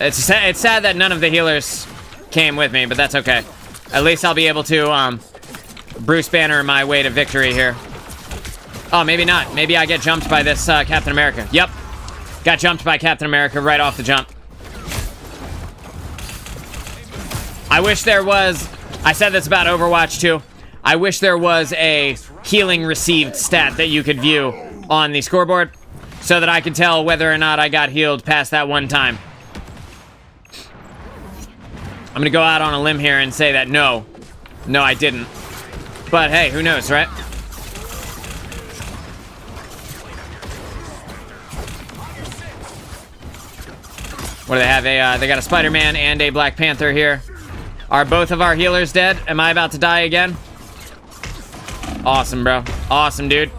It's sad that none of the healers came with me, but that's okay. At least I'll be able to Bruce Banner my way to victory here. Oh, maybe not. Maybe I get jumped by this Captain America. Yep. Got jumped by Captain America right off the jump. I wish there was... I said this about Overwatch 2. I wish there was a healing received stat that you could view on the scoreboard so that I could tell whether or not I got healed past that one time. I'm gonna go out on a limb here and say that no, I didn't. But hey, who knows, right? What do they have? They got a Spider-Man and a Black Panther here. Are both of our healers dead? Am I about to die again? Awesome, bro. Awesome, dude.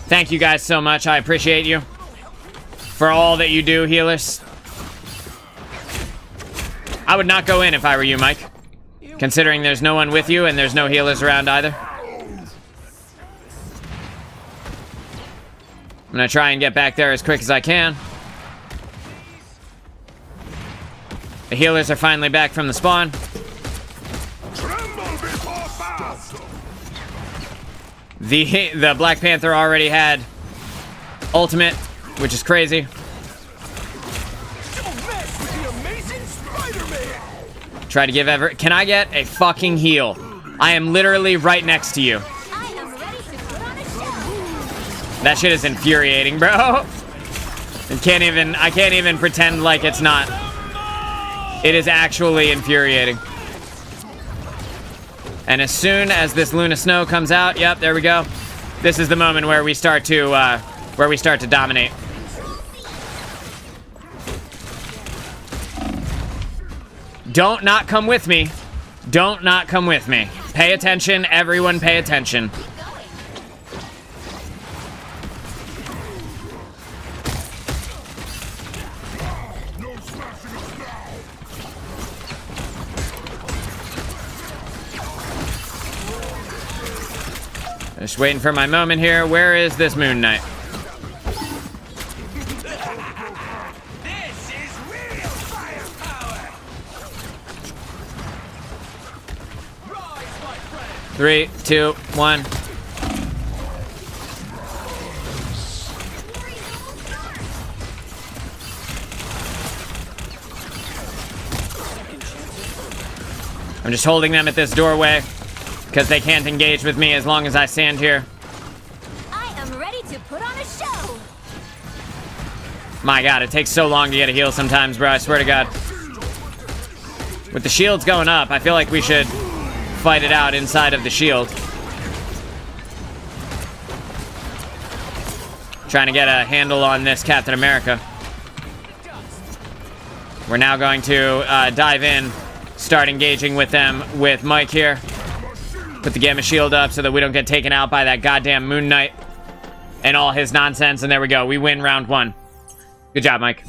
Thank you guys so much. I appreciate you. for all that you do, healers. I would not go in if I were you, Mike. Considering there's no one with you and there's no healers around either. I'm gonna try and get back there as quick as I can. The healers are finally back from the spawn. The Black Panther already had ultimate, which is crazy. Try to give Can I get a fucking heal? I am literally right next to you. That shit is infuriating, bro. I can't even pretend like it's not. It is actually infuriating. And as soon as this Luna Snow comes out, yep, there we go. This is the moment where we start to dominate. Don't not come with me. Don't not come with me. Pay attention, everyone pay attention. Just waiting for my moment here. Where is this Moon Knight? This is real firepower. 3, 2, 1. I'm just holding them at this doorway because they can't engage with me as long as I stand here. I am ready to put on a show. My god, it takes so long to get a heal sometimes, bro. I swear to god. With the shields going up, I feel like we should fight it out inside of the shield. Trying to get a handle on this Captain America. We're now going to dive in, start engaging with them with Mike here. Put the Gamma Shield up so that we don't get taken out by that goddamn Moon Knight and all his nonsense. And there we go. We win round 1. Good job, Mike.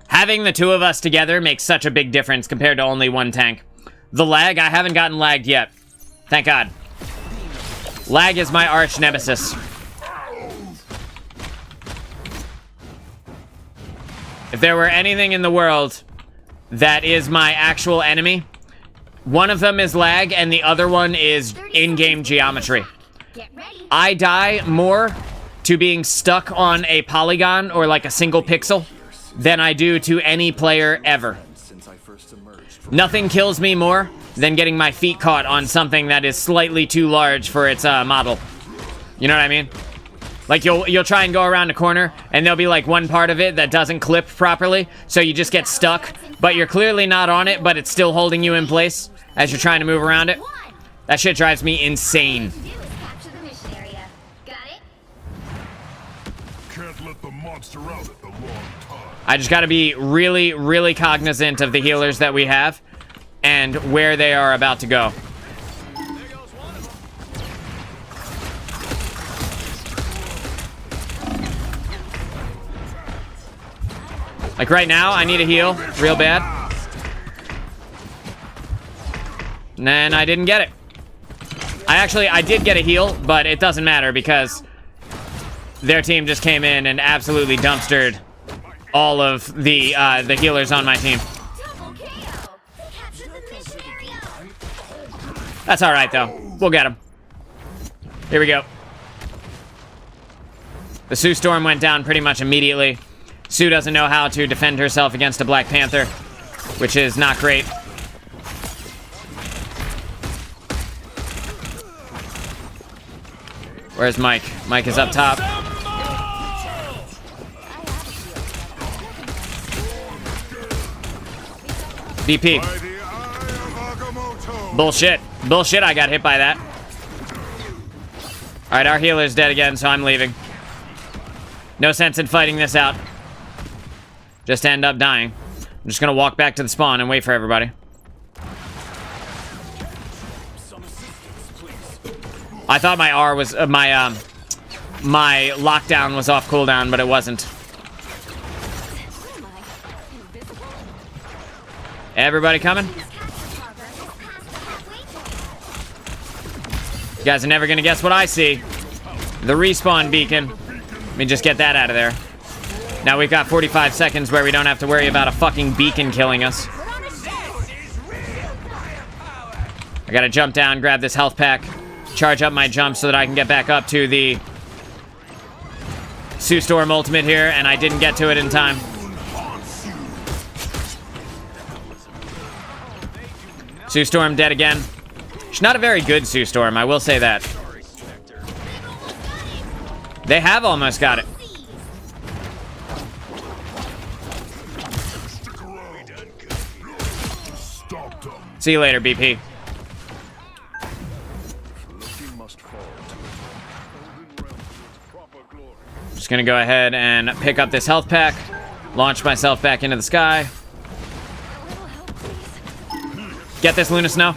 Having the two of us together makes such a big difference compared to only one tank. The lag, I haven't gotten lagged yet. Thank God. Lag is my arch nemesis. If there were anything in the world that is my actual enemy, one of them is lag and the other one is in-game geometry. I die more to being stuck on a polygon or like a single pixel than I do to any player ever. Nothing kills me more than getting my feet caught on something that is slightly too large for its model. You know what I mean? Like you'll try and go around a corner and there'll be like one part of it that doesn't clip properly, so you just get stuck, but you're clearly not on it, but it's still holding you in place as you're trying to move around it. That shit drives me insane. Can't let the monster out at the wrong time. I just gotta be really, really cognizant of the healers that we have and where they are about to go. Like right now, I need a heal real bad. And then I didn't get it. I did get a heal, but it doesn't matter because their team just came in and absolutely dumpstered all of the healers on my team. That's all right, though. We'll get them. Here we go. The Sue Storm went down pretty much immediately. Sue doesn't know how to defend herself against a Black Panther, which is not great. Where's Mike? Mike is up top. DP. Bullshit. Bullshit, I got hit by that. Alright, our healer's dead again, so I'm leaving. No sense in fighting this out. Just end up dying. I'm just gonna walk back to the spawn and wait for everybody. I thought my R was my lockdown was off cooldown, but it wasn't. Everybody coming? You guys are never gonna guess what I see. The respawn beacon. Let me just get that out of there. Now we've got 45 seconds where we don't have to worry about a fucking beacon killing us. I gotta jump down, grab this health pack, charge up my jump so that I can get back up to the Sue Storm ultimate here, and I didn't get to it in time. Sue Storm dead again. She's not a very good Sue Storm, I will say that. They have almost got it. See you later, BP. Just gonna go ahead and pick up this health pack, launch myself back into the sky. Get this, Luna Snow.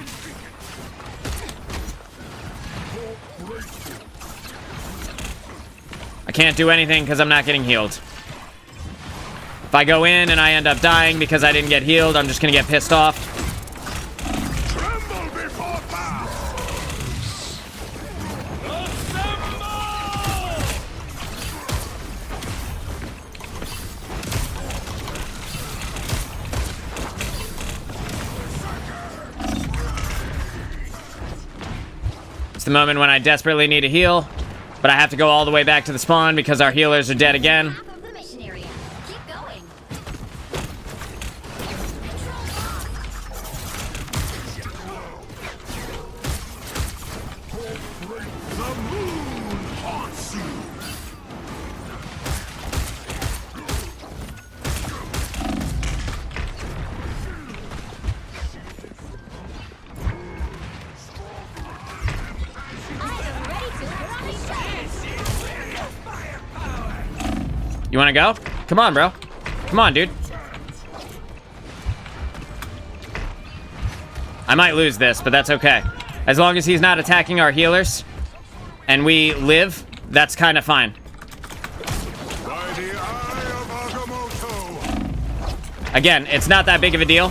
I can't do anything because I'm not getting healed. If I go in and I end up dying because I didn't get healed, I'm just gonna get pissed off. Tremble before power. It's the moment when I desperately need a heal, but I have to go all the way back to the spawn because our healers are dead again. Half of the mission area. Keep going. The moon haunts you. I am ready to put on a show. You wanna go? Come on, bro. Come on, dude. I might lose this, but that's okay. As long as he's not attacking our healers and we live, that's kind of fine. By the eye of Agamotto. Again, it's not that big of a deal.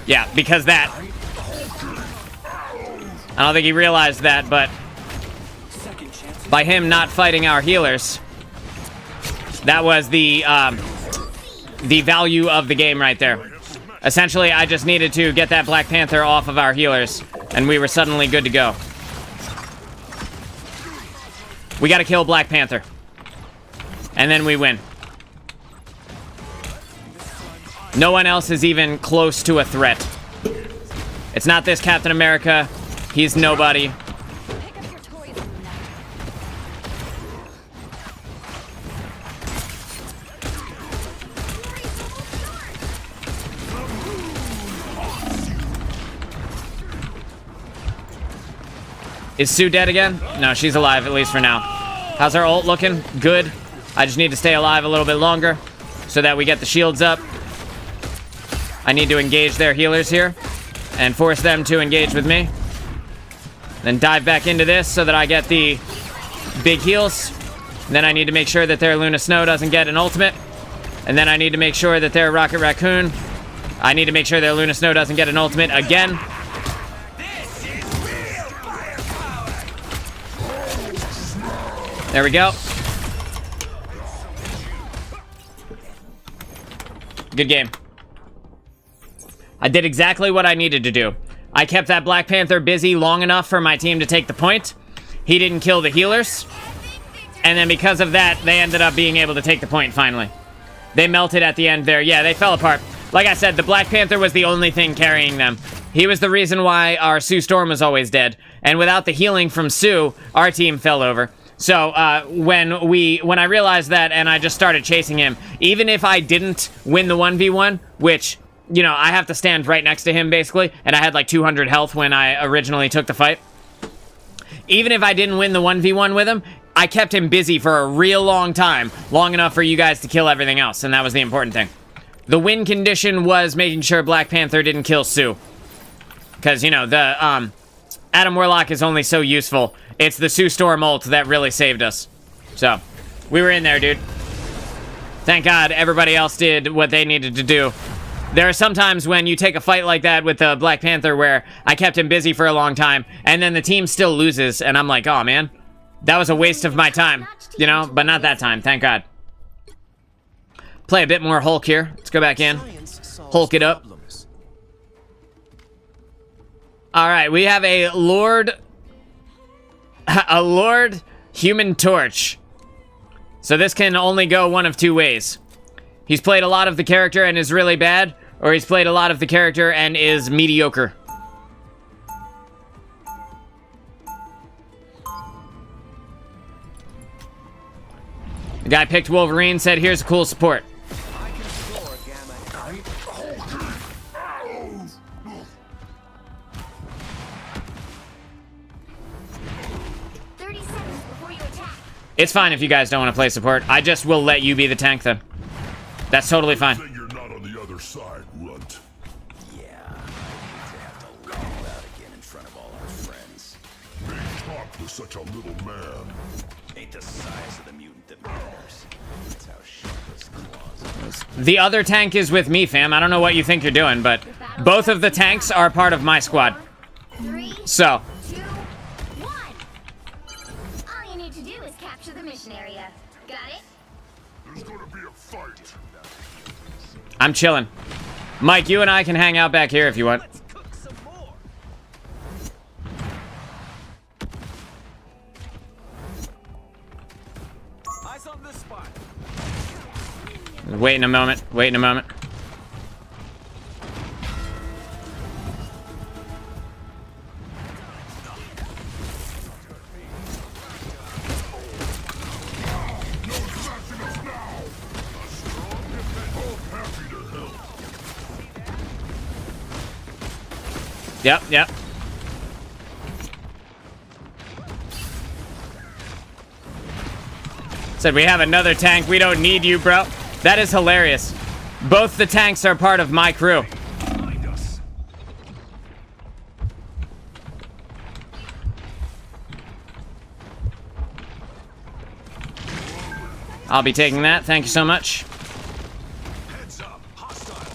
Yeah, because that. I don't think he realized that, but by him not fighting our healers, that was the value of the game right there. Essentially, I just needed to get that Black Panther off of our healers, and we were suddenly good to go. We gotta kill Black Panther. And then we win. No one else is even close to a threat. It's not this Captain America. He's nobody. Pick up your toys, Luna. Is Sue dead again? No, she's alive, at least for now. How's our ult looking? Good. I just need to stay alive a little bit longer so that we get the shields up. I need to engage their healers here and force them to engage with me. Then dive back into this so that I get the big heals. And then I need to make sure that their Luna Snow doesn't get an ultimate. And then I need to make sure that their Rocket Raccoon... I need to make sure their Luna Snow doesn't get an ultimate again. This is real firepower. There we go. Good game. I did exactly what I needed to do. I kept that Black Panther busy long enough for my team to take the point. He didn't kill the healers. And then because of that, they ended up being able to take the point finally. They melted at the end there. Yeah, they fell apart. Like I said, the Black Panther was the only thing carrying them. He was the reason why our Sue Storm was always dead. And without the healing from Sue, our team fell over. So when I realized that and I just started chasing him, even if I didn't win the 1v1, which... you know, I have to stand right next to him, basically, and I had like 200 health when I originally took the fight. Even if I didn't win the 1v1 with him, I kept him busy for a real long time, long enough for you guys to kill everything else, and that was the important thing. The win condition was making sure Black Panther didn't kill Sue. Because, you know, the Adam Warlock is only so useful. It's the Sue Storm ult that really saved us. So, we were in there, dude. Thank God everybody else did what they needed to do. There are some times when you take a fight like that with the Black Panther where I kept him busy for a long time, and then the team still loses, and I'm like, oh man, that was a waste of my time, you know? But not that time, thank God. Play a bit more Hulk here. Let's go back in. Hulk it up. All right, we have a Lord Human Torch. So this can only go one of two ways. He's played a lot of the character and is really bad, or he's played a lot of the character and is mediocre. The guy picked Wolverine, said, here's a cool support. I can score, Gamma. 30 seconds before you attack. It's fine if you guys don't want to play support. I just will let you be the tank then. That's totally fine. Say you're not on the other side, runt. Yeah, I hate to have to call out again in front of all our friends. They talk to such a little man. Ain't the size of the mutant that matters. That's how sharp his claws are. The other tank is with me, fam. I don't know what you think you're doing, but both of the tanks are part of my squad. 3, So, 2, 1. All you need to do is capture the mission area. Got it? There's gonna be a fight. I'm chilling. Mike, you and I can hang out back here if you want. Let's cook some more. Eyes on this spot. Wait in a moment. Wait in a moment. Yep. Said we have another tank. We don't need you, bro. That is hilarious. Both the tanks are part of my crew. Find us. I'll be taking that. Thank you so much. Heads up. Hostiles.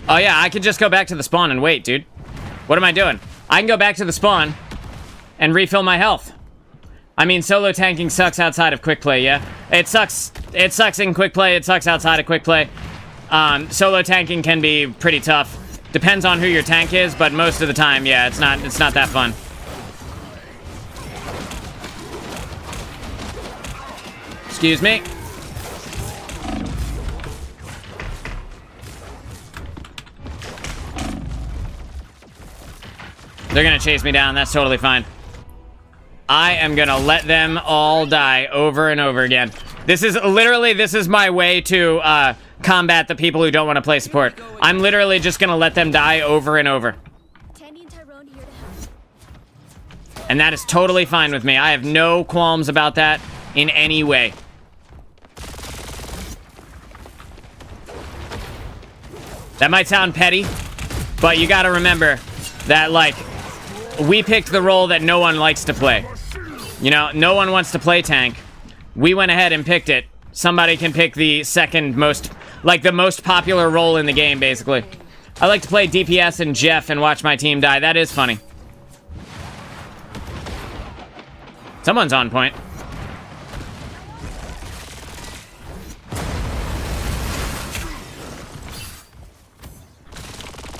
Oh yeah, I could just go back to the spawn and wait, dude. What am I doing? I can go back to the spawn and refill my health. I mean, solo tanking sucks outside of quick play, yeah? It sucks in quick play, it sucks outside of quick play. Solo tanking can be pretty tough. Depends on who your tank is, but most of the time, yeah, it's not that fun. Excuse me. They're gonna chase me down, that's totally fine. I am gonna let them all die over and over again. This is my way to combat the people who don't want to play support. I'm literally just gonna let them die over and over. Tandy and Tyrone here to help. And that is totally fine with me. I have no qualms about that in any way. That might sound petty, but you gotta remember that, like, we picked the role that no one likes to play. You know, no one wants to play tank. We went ahead and picked it. Somebody can pick the second most, like, the most popular role in the game, basically. I like to play DPS and Jeff and watch my team die. That is funny. Someone's on point.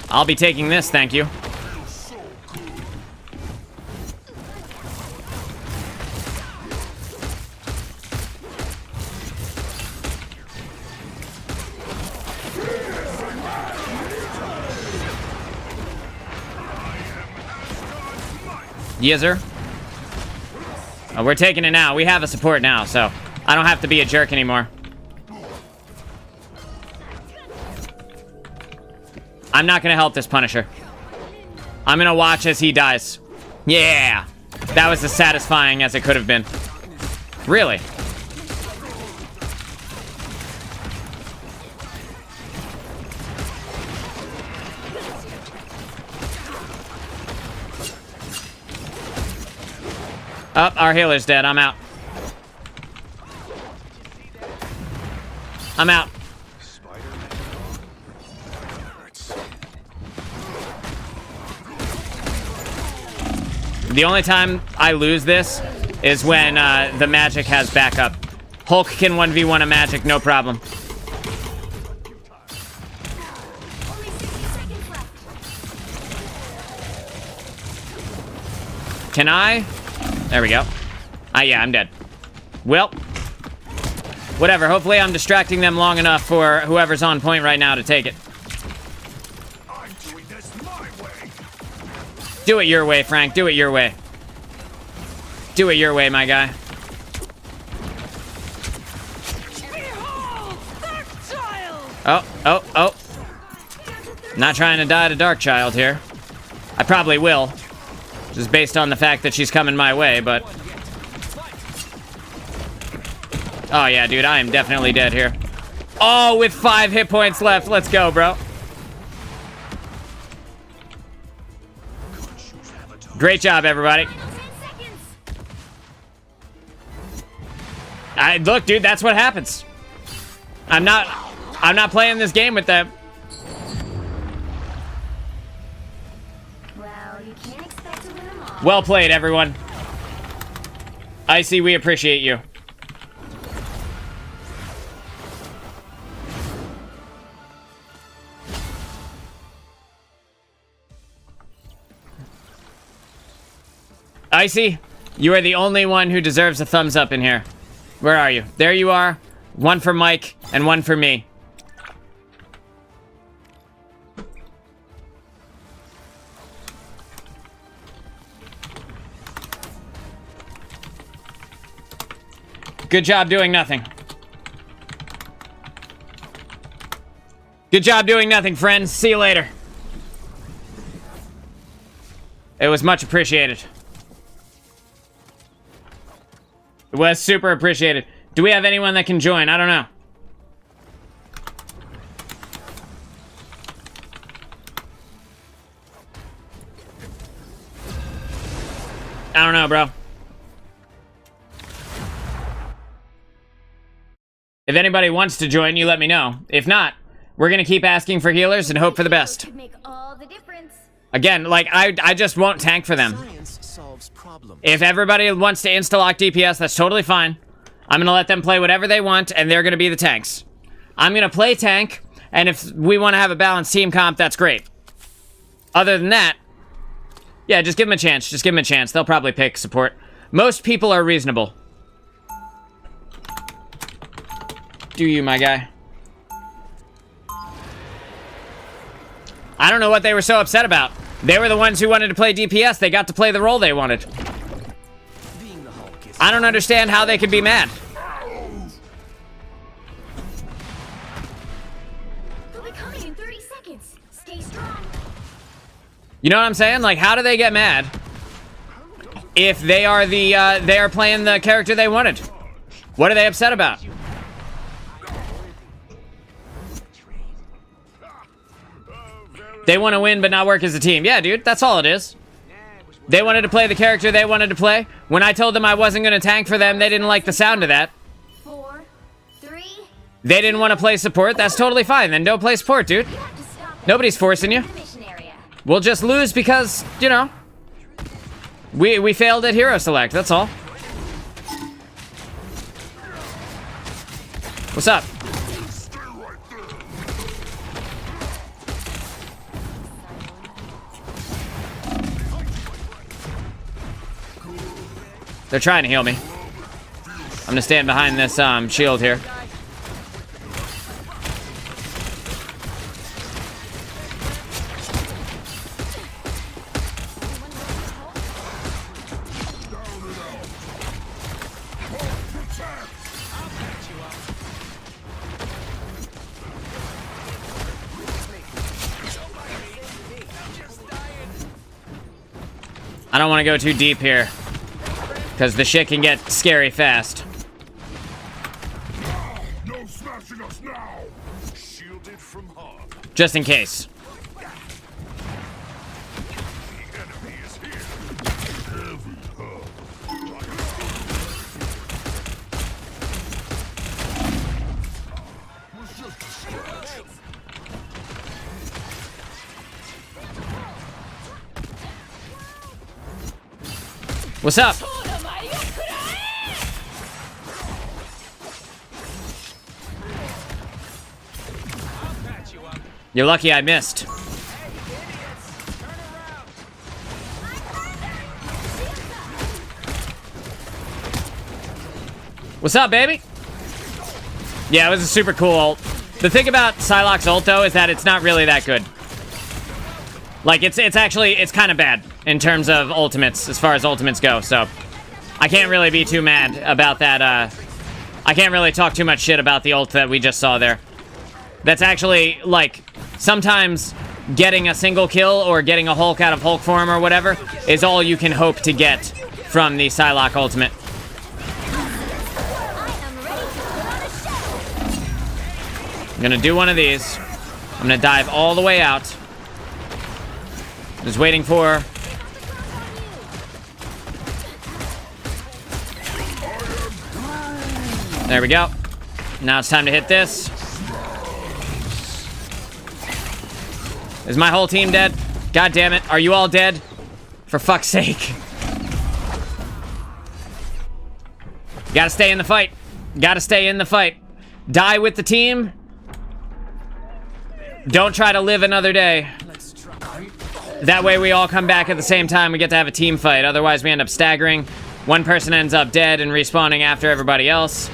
I'll be taking this, thank you. Yes, sir. Oh, we're taking it now. We have a support now, so I don't have to be a jerk anymore. I'm not gonna help this Punisher. I'm gonna watch as he dies. Yeah! That was as satisfying as it could have been. Really? Oh, our healer's dead. I'm out. I'm out. The only time I lose this is when the magic has backup. Hulk can 1v1 a magic, no problem. Only 60 seconds left. Can I? There we go. Yeah, I'm dead. Well, whatever. Hopefully I'm distracting them long enough for whoever's on point right now to take it. I'm doing this my way. Do it your way, Frank. Do it your way. Do it your way, my guy. Oh. Not trying to die to Darkchild here. I probably will. Just based on the fact that she's coming my way, but... Oh, yeah, dude, I am definitely dead here. Oh, with 5 hit points left. Let's go, bro. Great job, everybody. Final 10 seconds. Look, dude, that's what happens. I'm not playing this game with them. Well, you can't expect to win them all. Well played, everyone. Icy, we appreciate you. Icy, you are the only one who deserves a thumbs up in here. Where are you? There you are. One for Mike and one for me. Good job doing nothing. Good job doing nothing, friends. See you later. It was much appreciated. It was super appreciated. Do we have anyone that can join? I don't know. I don't know, bro. If anybody wants to join, you let me know. If not, we're gonna keep asking for healers and hope for the best. Could make all the difference. Again, like, I just won't tank for them. Science solves problems. If everybody wants to insta-lock DPS, that's totally fine. I'm gonna let them play whatever they want, and they're gonna be the tanks. I'm gonna play tank, and if we want to have a balanced team comp, that's great. Other than that, yeah, just give them a chance. Just give them a chance. They'll probably pick support. Most people are reasonable. Do you, my guy? I don't know what they were so upset about. They were the ones who wanted to play DPS. They got to play the role they wanted. Being the Hulk is I don't understand how they could be mad. They'll be coming in 30 seconds. Stay strong. You know what I'm saying? Like, how do they get mad if they are they are playing the character they wanted? What are they upset about? They want to win but not work as a team. Yeah, dude, that's all it is. They wanted to play the character they wanted to play. When I told them I wasn't going to tank for them, they didn't like the sound of that. 4, 3. They didn't want to play support. That's totally fine. Then don't play support, dude. You have to stop. Nobody's forcing you. The mission area. We'll just lose because, you know, we failed at hero select. That's all. What's up? Stay right there. They're trying to heal me. I'm gonna stand behind this shield here. I don't want to go too deep here, because the shit can get scary fast. No smashing us now. Shielded from harm. Just in case. The enemy is here. Heavy hug. What's up? You're lucky I missed. What's up, baby? Yeah, it was a super cool ult. The thing about Psylocke's ult, though, is that it's not really that good. Like, it's kind of bad in terms of ultimates, as far as ultimates go, so I can't really be too mad about that. I can't really talk too much shit about the ult that we just saw there. That's actually, like, sometimes getting a single kill or getting a Hulk out of Hulk form or whatever is all you can hope to get from the Psylocke ultimate. I'm gonna do one of these. I'm gonna dive all the way out. Just waiting for... There we go. Now it's time to hit this. Is my whole team dead? God damn it. Are you all dead? For fuck's sake. Gotta stay in the fight. Gotta stay in the fight. Die with the team. Don't try to live another day. That way we all come back at the same time. We get to have a team fight. Otherwise we end up staggering. One person ends up dead and respawning after everybody else.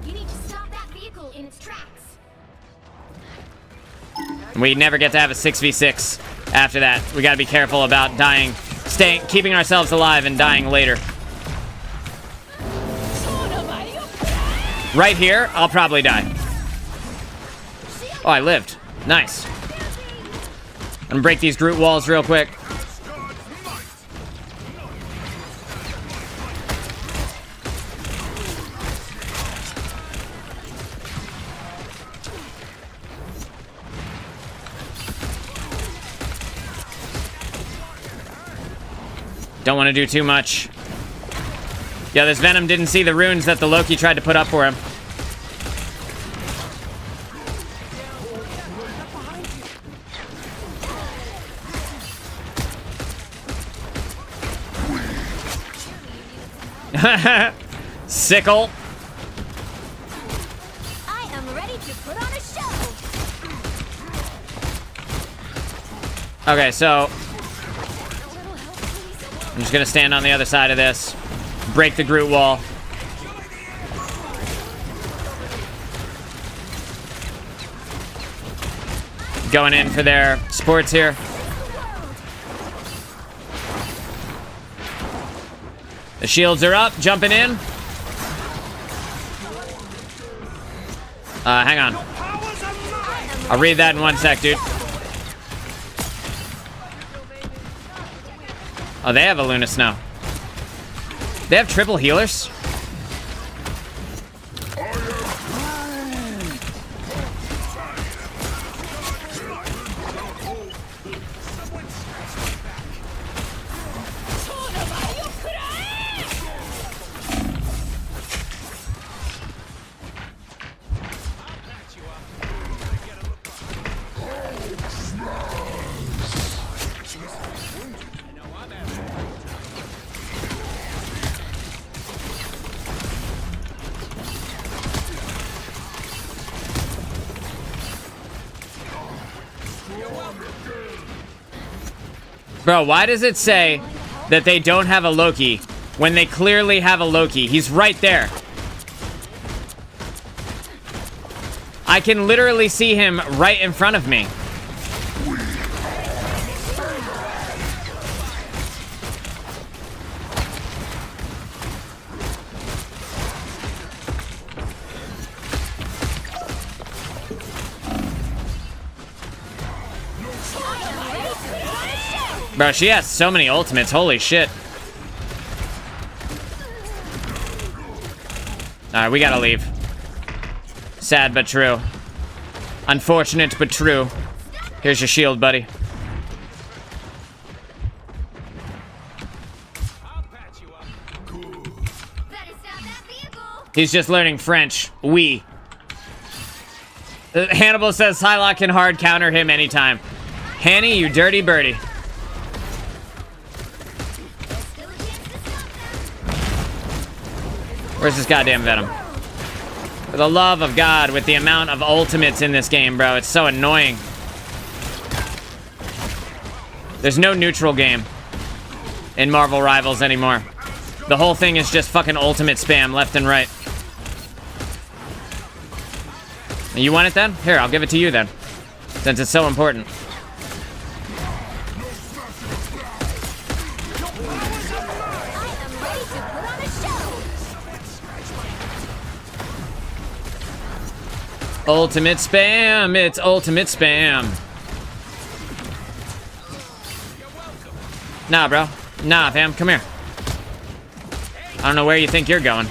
You need to stop that vehicle in its tracks. We never get to have a 6v6 after that. We gotta be careful about dying, keeping ourselves alive and dying later. Right here, I'll probably die. Oh, I lived. Nice. I'm gonna break these Groot walls real quick. Don't want to do too much. Yeah, this Venom didn't see the runes that the Loki tried to put up for him. Sickle. I am ready to put on a show. Okay, so I'm just gonna stand on the other side of this, break the Groot wall. Going in for their sports here. The shields are up, jumping in. Hang on. I'll read that in one sec, dude. Oh, they have a Lunas now. They have triple healers? Bro, why does it say that they don't have a Loki when they clearly have a Loki? He's right there. I can literally see him right in front of me. Bro, she has so many ultimates. Holy shit. Alright, we gotta leave. Sad but true. Unfortunate but true. Here's your shield, buddy. Better stop that vehicle. He's just learning French. Oui. Hannibal says Psylocke can hard counter him anytime. Hanny, you dirty birdie. Where's this goddamn Venom? For the love of God, with the amount of ultimates in this game, bro, it's so annoying. There's no neutral game in Marvel Rivals anymore. The whole thing is just fucking ultimate spam left and right. You want it then? Here, I'll give it to you then, since it's so important. Ultimate spam, it's ultimate spam. Nah, bro. Nah, fam, come here. I don't know where you think you're going.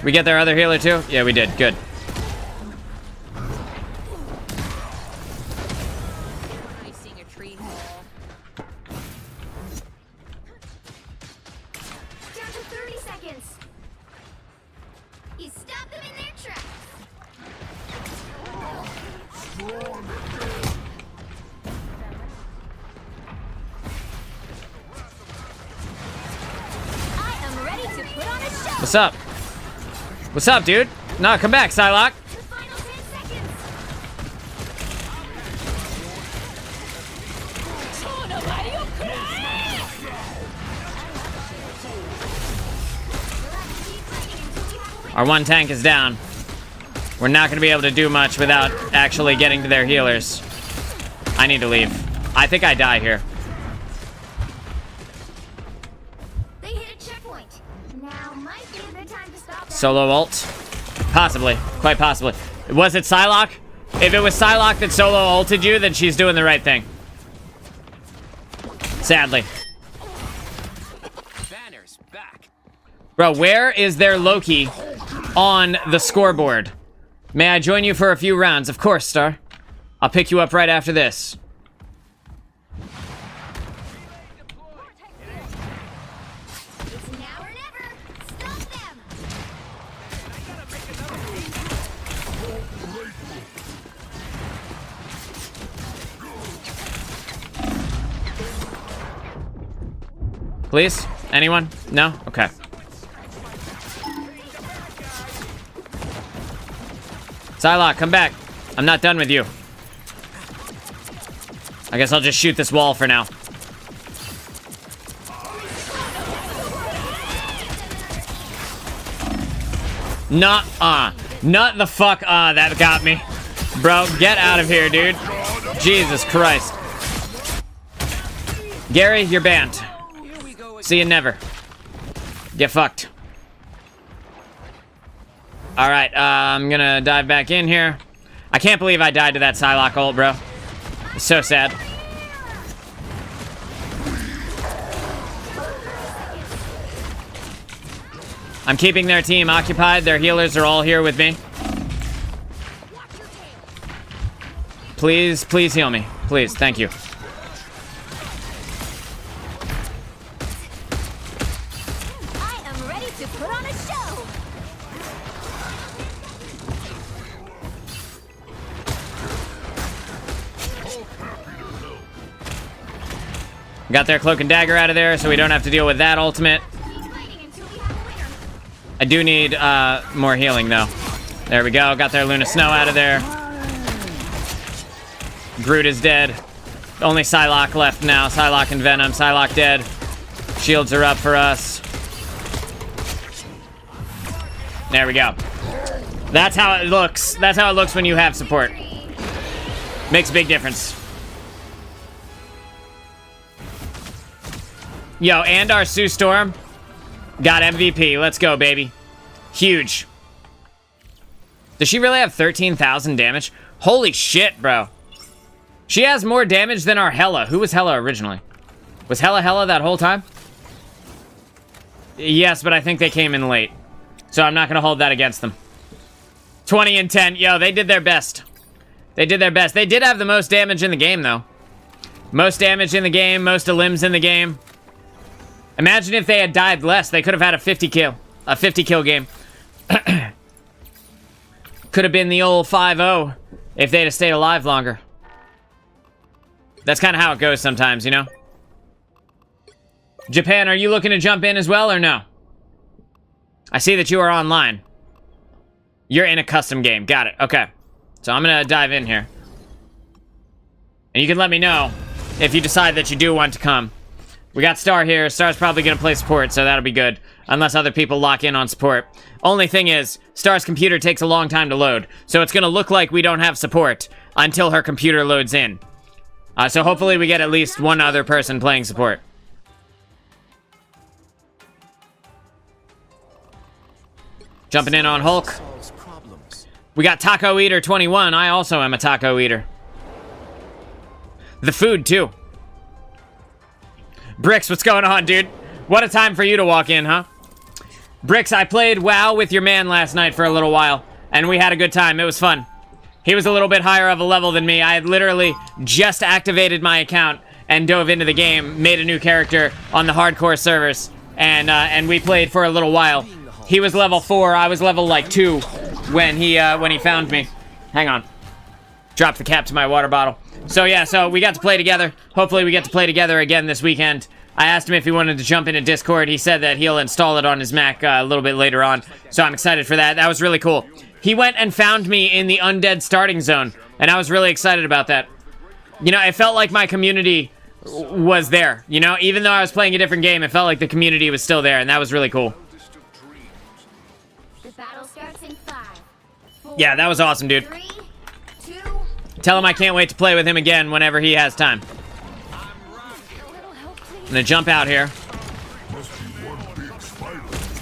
We get their other healer too? Yeah, we did. Good. Down to 30 seconds. You stop them in their tracks. I am ready to put on a show. What's up? What's up, dude? Nah, come back, Psylocke. The final 10 seconds. Our one tank is down. We're not going to be able to do much without actually getting to their healers. I need to leave. I think I die here. They hit a checkpoint. Now might be a good time to stop them. Solo ult? Possibly. Quite possibly. Was it Psylocke? If it was Psylocke that solo ulted you, then she's doing the right thing. Sadly. Banner's back. Bro, where is their Loki on the scoreboard? May I join you for a few rounds? Of course, Star. I'll pick you up right after this. It's now or never. Stop them. Please? Anyone? No? Okay. Psylocke, come back. I'm not done with you. I guess I'll just shoot this wall for now. Not the fuck that got me. Bro, get out of here, dude. Jesus Christ. Gary, you're banned. See you never. Get fucked. Alright, I'm gonna dive back in here. I can't believe I died to that Psylocke ult, bro. It's so sad. I'm keeping their team occupied. Their healers are all here with me. Please, please heal me. Please, thank you. I am ready to put on a show. Got their cloak and dagger out of there, so we don't have to deal with that ultimate. Keep fighting until we have a winner. I do need more healing, though. There we go. Got their Luna Snow out of there. Groot is dead. Only Psylocke left now. Psylocke and Venom. Psylocke dead. Shields are up for us. There we go. That's how it looks. That's how it looks when you have support. Makes a big difference. Yo, and our Sue Storm got MVP. Let's go, baby. Huge. Does she really have 13,000 damage? Holy shit, bro. She has more damage than our Hela. Who was Hela originally? Was Hela that whole time? Yes, but I think they came in late. So I'm not going to hold that against them. 20 and 10. Yo, they did their best. They did their best. They did have the most damage in the game, though. Most damage in the game. Most limbs in the game. Imagine if they had died less. They could have had a 50 kill game. Could have been the old 5-0 if they'd have stayed alive longer. That's kind of how it goes sometimes, you know? Japan, are you looking to jump in as well or no? I see that you are online. You're in a custom game. Got it. Okay. So I'm going to dive in here. And you can let me know if you decide that you do want to come. We got Star here. Star's probably going to play support, so that'll be good. Unless other people lock in on support. Only thing is, Star's computer takes a long time to load. So it's going to look like we don't have support until her computer loads in. So hopefully we get at least one other person playing support. Jumping in on Hulk. We got Taco Eater 21. I also am a taco eater. The food, too. Bricks, what's going on, dude? What a time for you to walk in, huh? Bricks, I played WoW with your man last night for a little while, and we had a good time. It was fun. He was a little bit higher of a level than me. I had literally just activated my account and dove into the game, made a new character on the hardcore servers, and we played for a little while. He was level 4. I was level like 2 when he found me. Hang on. Dropped the cap to my water bottle. So yeah, so we got to play together. Hopefully we get to play together again this weekend. I asked him if he wanted to jump into Discord. He said that he'll install it on his Mac a little bit later on. So I'm excited for that. That was really cool. He went and found me in the undead starting zone, and I was really excited about that. You know, it felt like my community was there. You know, even though I was playing a different game, it felt like the community was still there, and that was really cool. The battle starts in 5, 4, Yeah, that was awesome, dude. 3, 2. Tell him I can't wait to play with him again whenever he has time. A little help, please. I'm gonna jump out here. Must be one big spider. Let's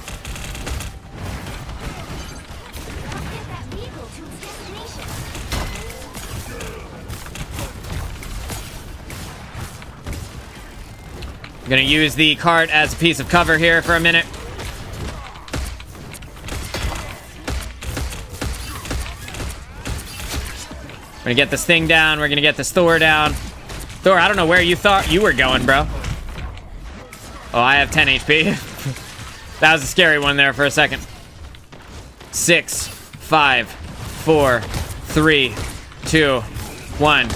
get that vehicle to its destination. I'm gonna use the cart as a piece of cover here for a minute. We're gonna get this thing down. We're gonna get this Thor down. Thor, I don't know where you thought you were going, bro. Oh, I have 10 HP. That was a scary one there for a second. 6, 5, 4, 3, 2, 1.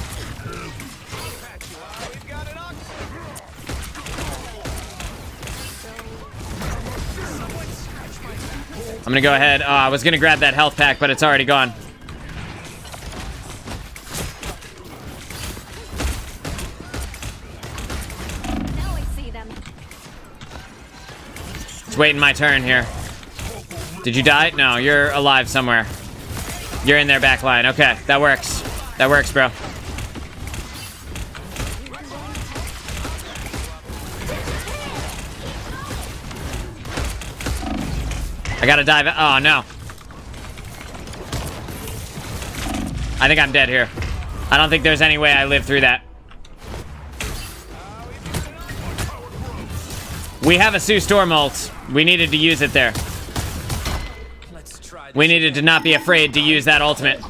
I'm gonna go ahead. I was gonna grab that health pack, but it's already gone. Now I see them. It's waiting my turn here. Did you die? No, you're alive somewhere. You're in their back line. Okay, that works. That works, bro. I gotta dive. Oh, no. I think I'm dead here. I don't think there's any way I live through that. We have a Sue Storm ult. We needed to use it there. We needed to not be afraid to use that ultimate.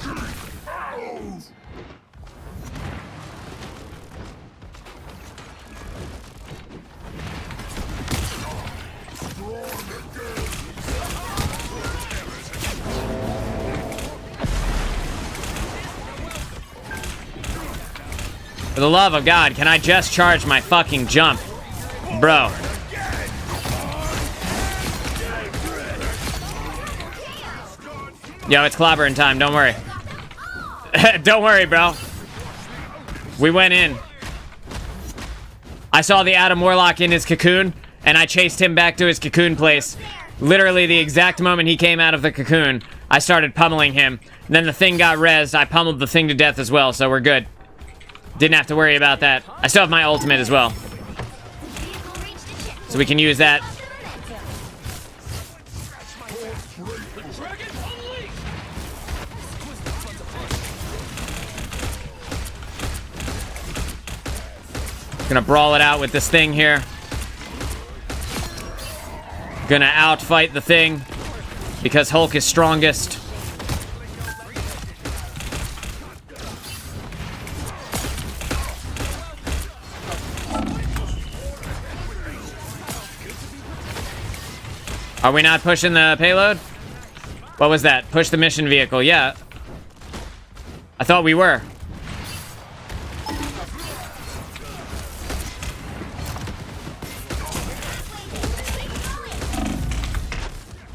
For the love of God, can I just charge my fucking jump? Bro. Yo, it's clobbering time, don't worry. Don't worry, bro. We went in. I saw the Adam Warlock in his cocoon, and I chased him back to his cocoon place. Literally the exact moment he came out of the cocoon, I started pummeling him. And then the thing got rezzed. I pummeled the thing to death as well, so we're good. Didn't have to worry about that. I still have my ultimate as well. So we can use that. Gonna brawl it out with this thing here. Gonna outfight the thing because Hulk is strongest. Are we not pushing the payload? What was that? Push the mission vehicle. Yeah. I thought we were.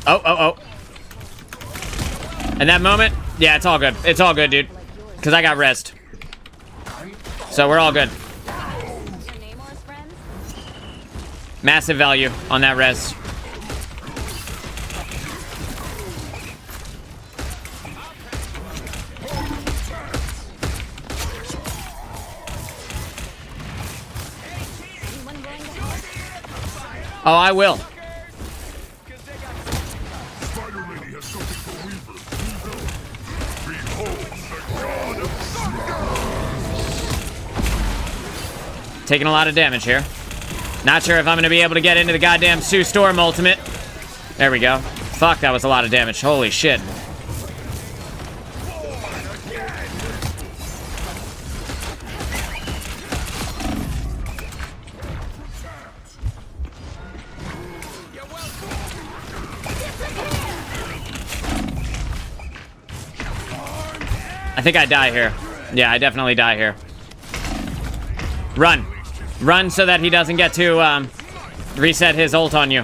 Oh. In that moment, yeah, it's all good. It's all good, dude. Because I got rest. So we're all good. Massive value on that res. Oh, I will. Taking a lot of damage here. Not sure if I'm going to be able to get into the goddamn Sue Storm ultimate. There we go. Fuck, that was a lot of damage. Holy shit. I think I die here. Yeah, I definitely die here. Run. Run so that he doesn't get to reset his ult on you.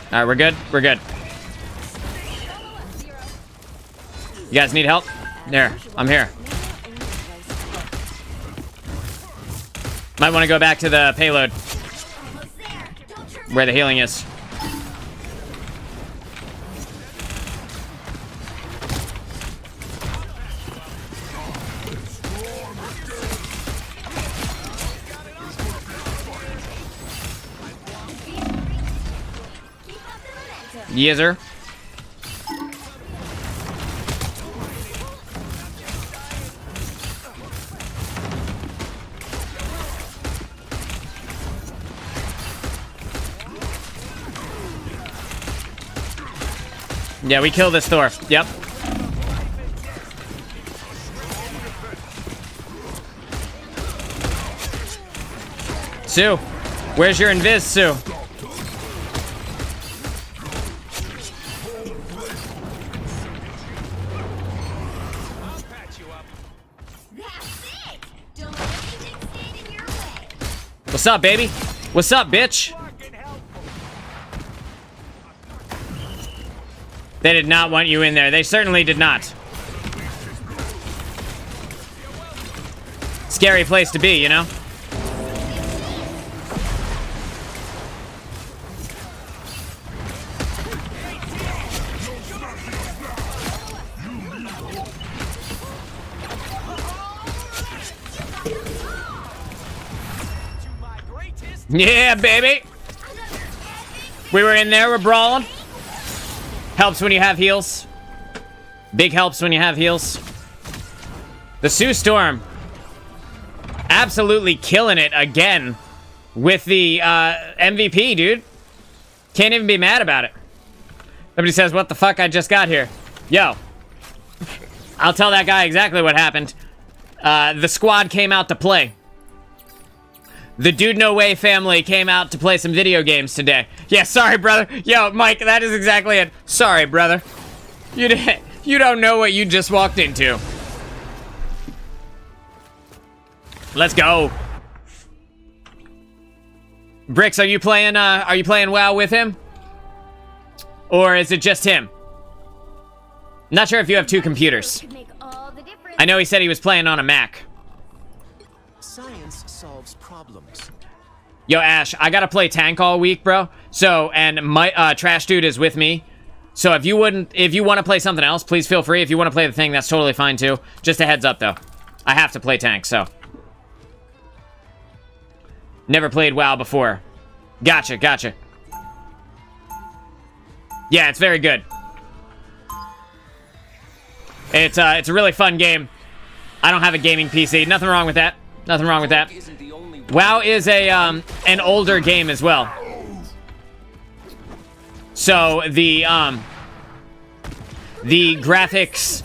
Alright, we're good? We're good. You guys need help? There, I'm here. Might want to go back to the payload. Where the healing is. Yeezer. Yeah, we kill this Thor. Yep. Sue, where's your invis, Sue? What's up, baby? What's up, bitch? They did not want you in there. They certainly did not. Scary place to be, you know? Yeah, baby. We were in there, we're brawling. Helps when you have heals. Big helps when you have heals. The Sue Storm. Absolutely killing it again with the MVP, dude. Can't even be mad about it. Somebody says, what the fuck, I just got here. Yo. I'll tell that guy exactly what happened. The squad came out to play. The Dude No Way family came out to play some video games today. Yeah, sorry, brother. Yo, Mike, that is exactly it. Sorry, brother. You don't know what you just walked into. Let's go. Bricks, are you playing WoW with him? Or is it just him? Not sure if you have two computers. I know he said he was playing on a Mac. Science solves problems. Yo, Ash, I gotta play tank all week, bro. So, and my Trash Dude is with me. So if you want to play something else, please feel free. If you want to play the thing, that's totally fine too. Just a heads up, though. I have to play tank, so. Never played WoW before. Gotcha, gotcha. Yeah, it's very good. It's a really fun game. I don't have a gaming PC. Nothing wrong with that. Nothing wrong with that. WoW is an older game as well. So the graphics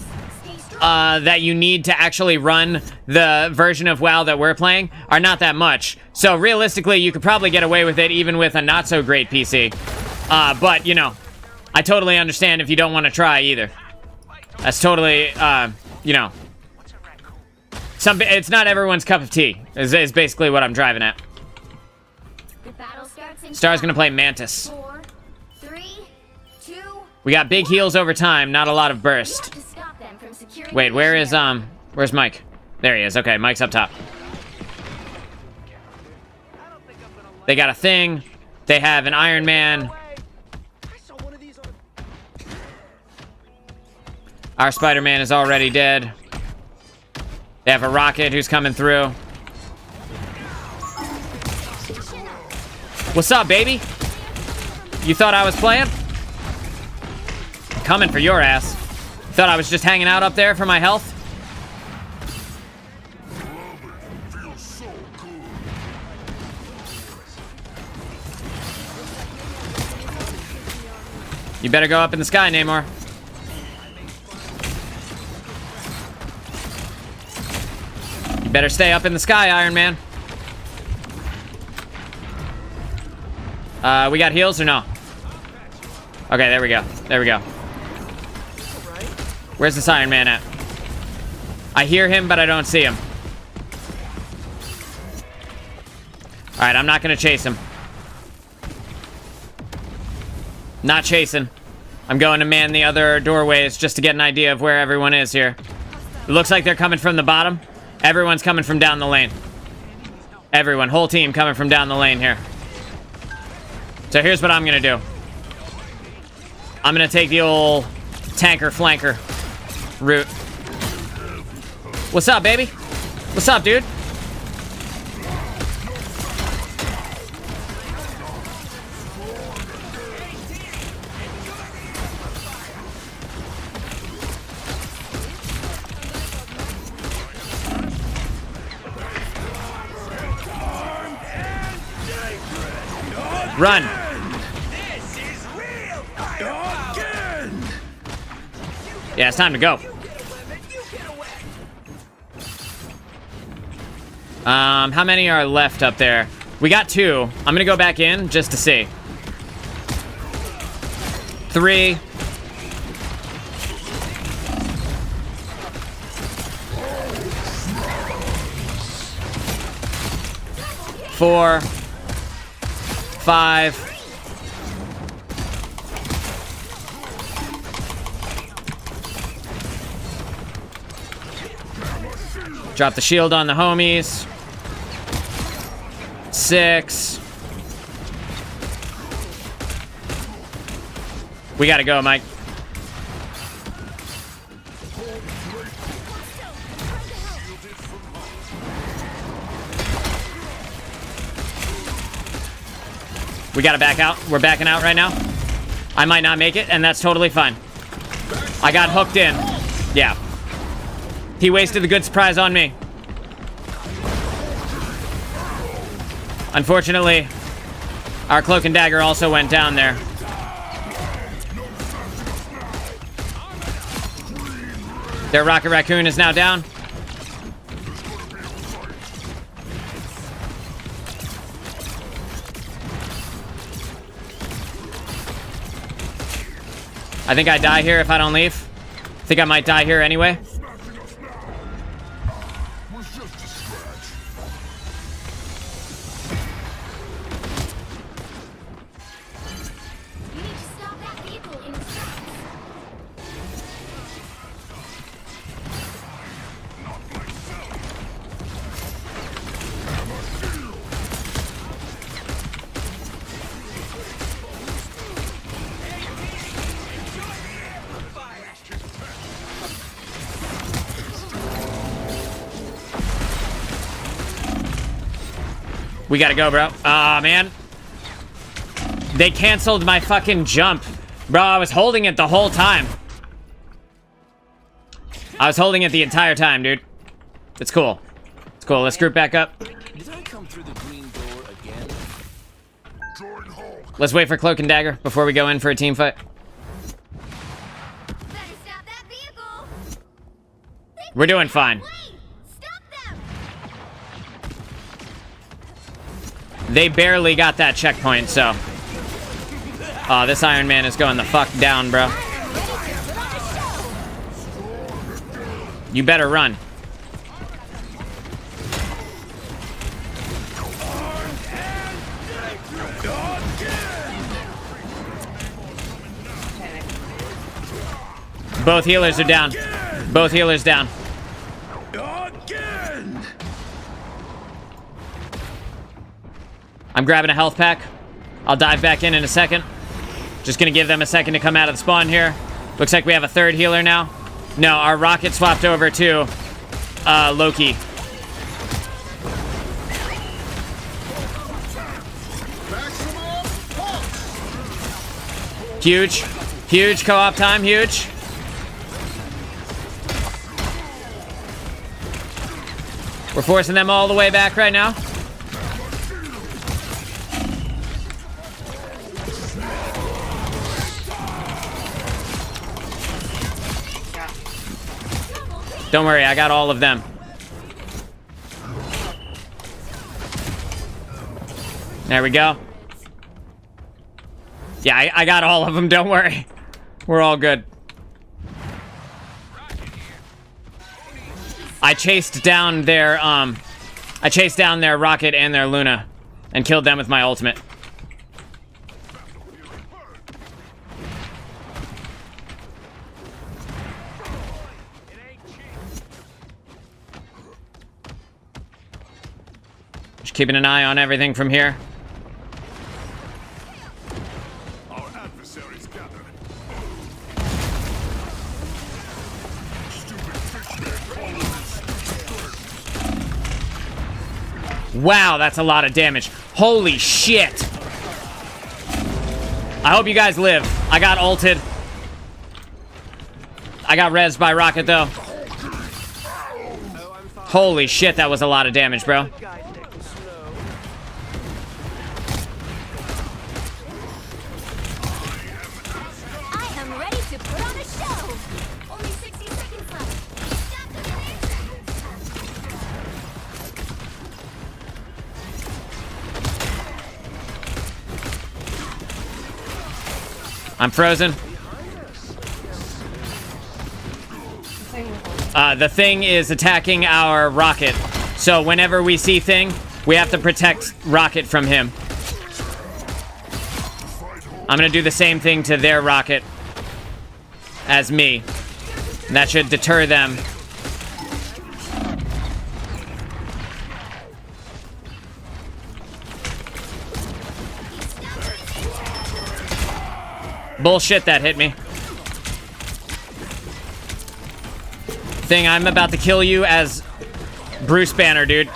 that you need to actually run the version of WoW that we're playing are not that much. So realistically, you could probably get away with it even with a not so great PC. But you know, I totally understand if you don't want to try either. That's totally, you know, it's not everyone's cup of tea, is basically what I'm driving at. The battle starts in Star's gonna 5, play Mantis. 4, 3, 2. We got big heals over time, not a lot of You burst. have to stop them from securing Wait, the where is, missionary. where's Mike? There he is. Okay, Mike's up top. They got a thing. They have an Iron Man. Our Spider-Man is already dead. They have a rocket who's coming through. What's up, baby? You thought I was playing? Coming for your ass. Thought I was just hanging out up there for my health? Feels so good. You better go up in the sky, Namor. You better stay up in the sky, Iron Man. We got heals or no? Okay, there we go. There we go. Where's this Iron Man at? I hear him, but I don't see him. Alright, I'm not gonna chase him. Not chasing. I'm going to man the other doorways just to get an idea of where everyone is here. It looks like they're coming from the bottom. Everyone's coming from down the lane. Everyone, whole team coming from down the lane here. So here's what I'm gonna do. I'm gonna take the old tanker flanker route. What's up, baby? What's up, dude? Run. Yeah, it's time to go. How many are left up there? We got 2. I'm gonna go back in just to see. 3. 4. 5. Drop the shield on the homies. 6. We gotta go, Mike. We gotta back out. We're backing out right now. I might not make it, and that's totally fine. I got hooked in. Yeah. He wasted the good surprise on me. Unfortunately, our cloak and dagger also went down there. Their Rocket Raccoon is now down. I think I die here if I don't leave. I think I might die here anyway. Smashing us now. Was just a scratch. You need to stop that vehicle in its tracks. We gotta go, bro. Aw, man. They canceled my fucking jump. Bro, I was holding it the whole time. I was holding it the entire time, dude. It's cool. It's cool. Let's group back up. Did I come through the green door again? Join Hulk. Let's wait for Cloak and Dagger before we go in for a team fight. Better stop that vehicle. We're doing fine. Wait! Stop them! They barely got that checkpoint, so. Oh, this Iron Man is going the fuck down, bro. You better run. Both healers are down. Both healers down. Again. I'm grabbing a health pack. I'll dive back in a second. Just gonna give them a second to come out of the spawn here. Looks like we have a third healer now. No, our rocket swapped over to Loki. Huge. Huge co-op time, huge. We're forcing them all the way back right now. Don't worry, I got all of them. There we go. Yeah, I got all of them, don't worry. We're all good. I chased down their rocket and their Luna and killed them with my ultimate. Just keeping an eye on everything from here. Our adversaries gather. Wow, that's a lot of damage. Holy shit. I hope you guys live. I got ulted. I got rezzed by rocket though. Holy shit, that was a lot of damage, bro. I am ready to put on a show! Only 60 seconds left. Stop the I'm frozen. The thing is attacking our rocket. So whenever we see thing, we have to protect rocket from him. I'm gonna do the same thing to their rocket as me. That should deter them. Bullshit, that hit me. Thing, I'm about to kill you as Bruce Banner, dude.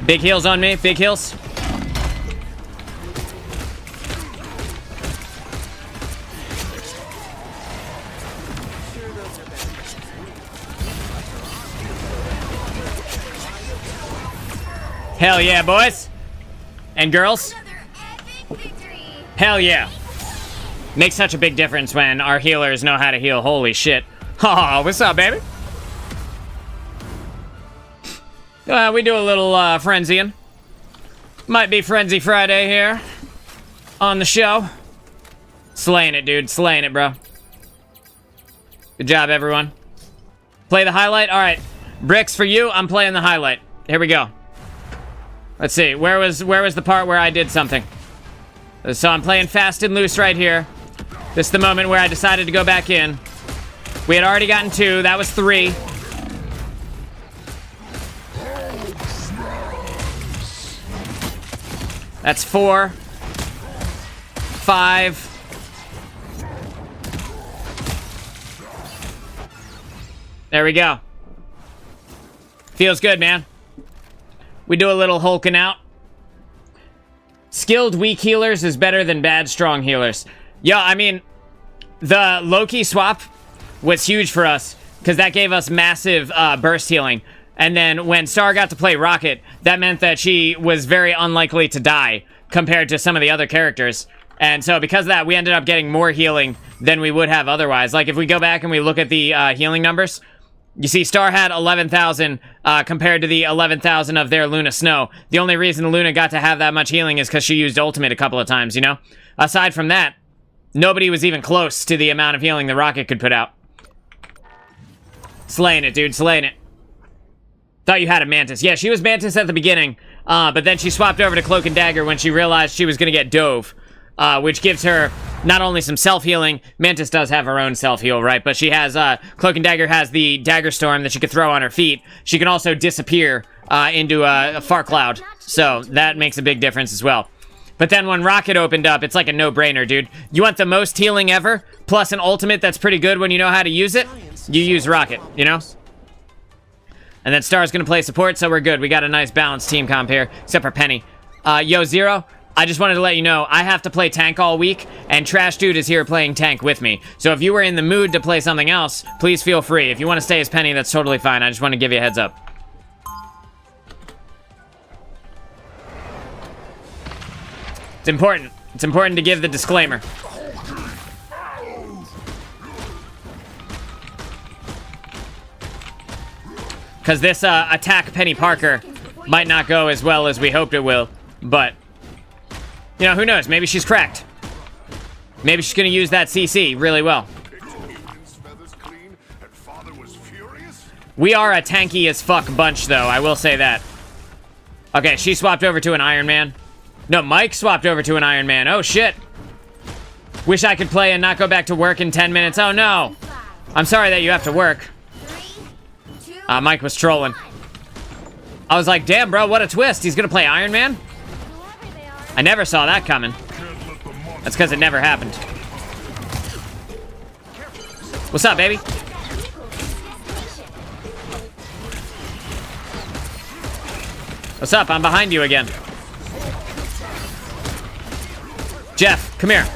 Big heals on me, big heals. Hell yeah, boys. And girls. Another epic victory! Hell yeah. Makes such a big difference when our healers know how to heal. Holy shit. Oh, what's up, baby? We do a little frenzying. Might be Frenzy Friday here on the show. Slaying it, dude. Slaying it, bro. Good job, everyone. Play the highlight? All right. Bricks for you. I'm playing the highlight. Here we go. Let's see. Where was the part where I did something? So I'm playing fast and loose right here. This is the moment where I decided to go back in. We had already gotten 2. That was 3. That's 4. 5. There we go. Feels good, man. We do a little hulking out. Skilled weak healers is better than bad strong healers. Yeah, I mean, the Loki swap was huge for us because that gave us massive burst healing. And then when Star got to play Rocket, that meant that she was very unlikely to die compared to some of the other characters. And so because of that, we ended up getting more healing than we would have otherwise. Like if we go back and we look at the healing numbers, you see Star had 11,000 compared to the 11,000 of their Luna Snow. The only reason Luna got to have that much healing is because she used ultimate a couple of times, you know? Aside from that, nobody was even close to the amount of healing the Rocket could put out. Slaying it, dude, slaying it. Thought you had a Mantis. Yeah, she was Mantis at the beginning, but then she swapped over to Cloak and Dagger when she realized she was going to get Dove, which gives her not only some self-healing. Mantis does have her own self-heal, right? But she has, Cloak and Dagger has the Dagger Storm that she could throw on her feet. She can also disappear into a far cloud, so that makes a big difference as well. But then when Rocket opened up, it's like a no-brainer, dude. You want the most healing ever, plus an ultimate that's pretty good when you know how to use it? You use Rocket, you know? And then Star's gonna play support, so we're good. We got a nice balanced team comp here, except for Penny. Yo, Zero, I just wanted to let you know, I have to play tank all week, and Trash Dude is here playing tank with me. So if you were in the mood to play something else, please feel free. If you want to stay as Penny, that's totally fine. I just want to give you a heads up. It's important. It's important to give the disclaimer. Because this attack Penny Parker might not go as well as we hoped it will. But, you know, who knows? Maybe she's cracked. Maybe she's going to use that CC really well. We are a tanky as fuck bunch, though. I will say that. Okay, she swapped over to an Iron Man. No, Mike swapped over to an Iron Man. Oh, shit. Wish I could play and not go back to work in 10 minutes. Oh, no. I'm sorry that you have to work. Mike was trolling. I was like, damn, bro, what a twist. He's gonna play Iron Man? I never saw that coming. That's because it never happened. What's up, baby? What's up? I'm behind you again. Jeff, come here.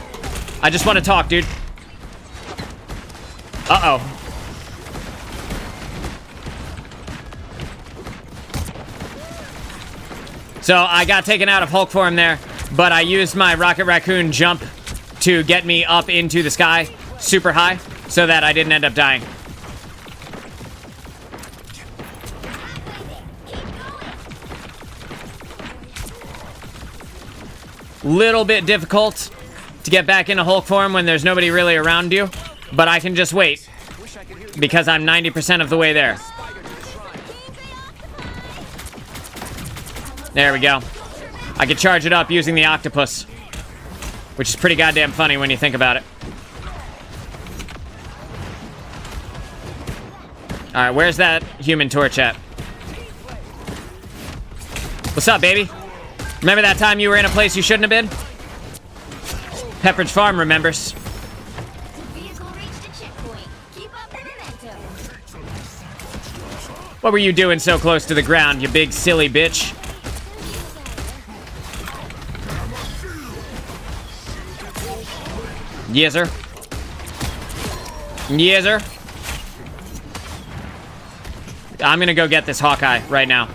I just want to talk, dude. Uh-oh. So I got taken out of Hulk form there, but I used my Rocket Raccoon jump to get me up into the sky super high so that I didn't end up dying. Little bit difficult to get back into Hulk form when there's nobody really around you, but I can just wait because I'm 90% of the way there. There we go. I could charge it up using the octopus, which is pretty goddamn funny when you think about it. Alright, where's that human torch at? What's up, baby? Remember that time you were in a place you shouldn't have been? Pepperidge Farm remembers. What were you doing so close to the ground, you big silly bitch? Yes, sir. Yes, sir. I'm gonna go get this Hawkeye right now.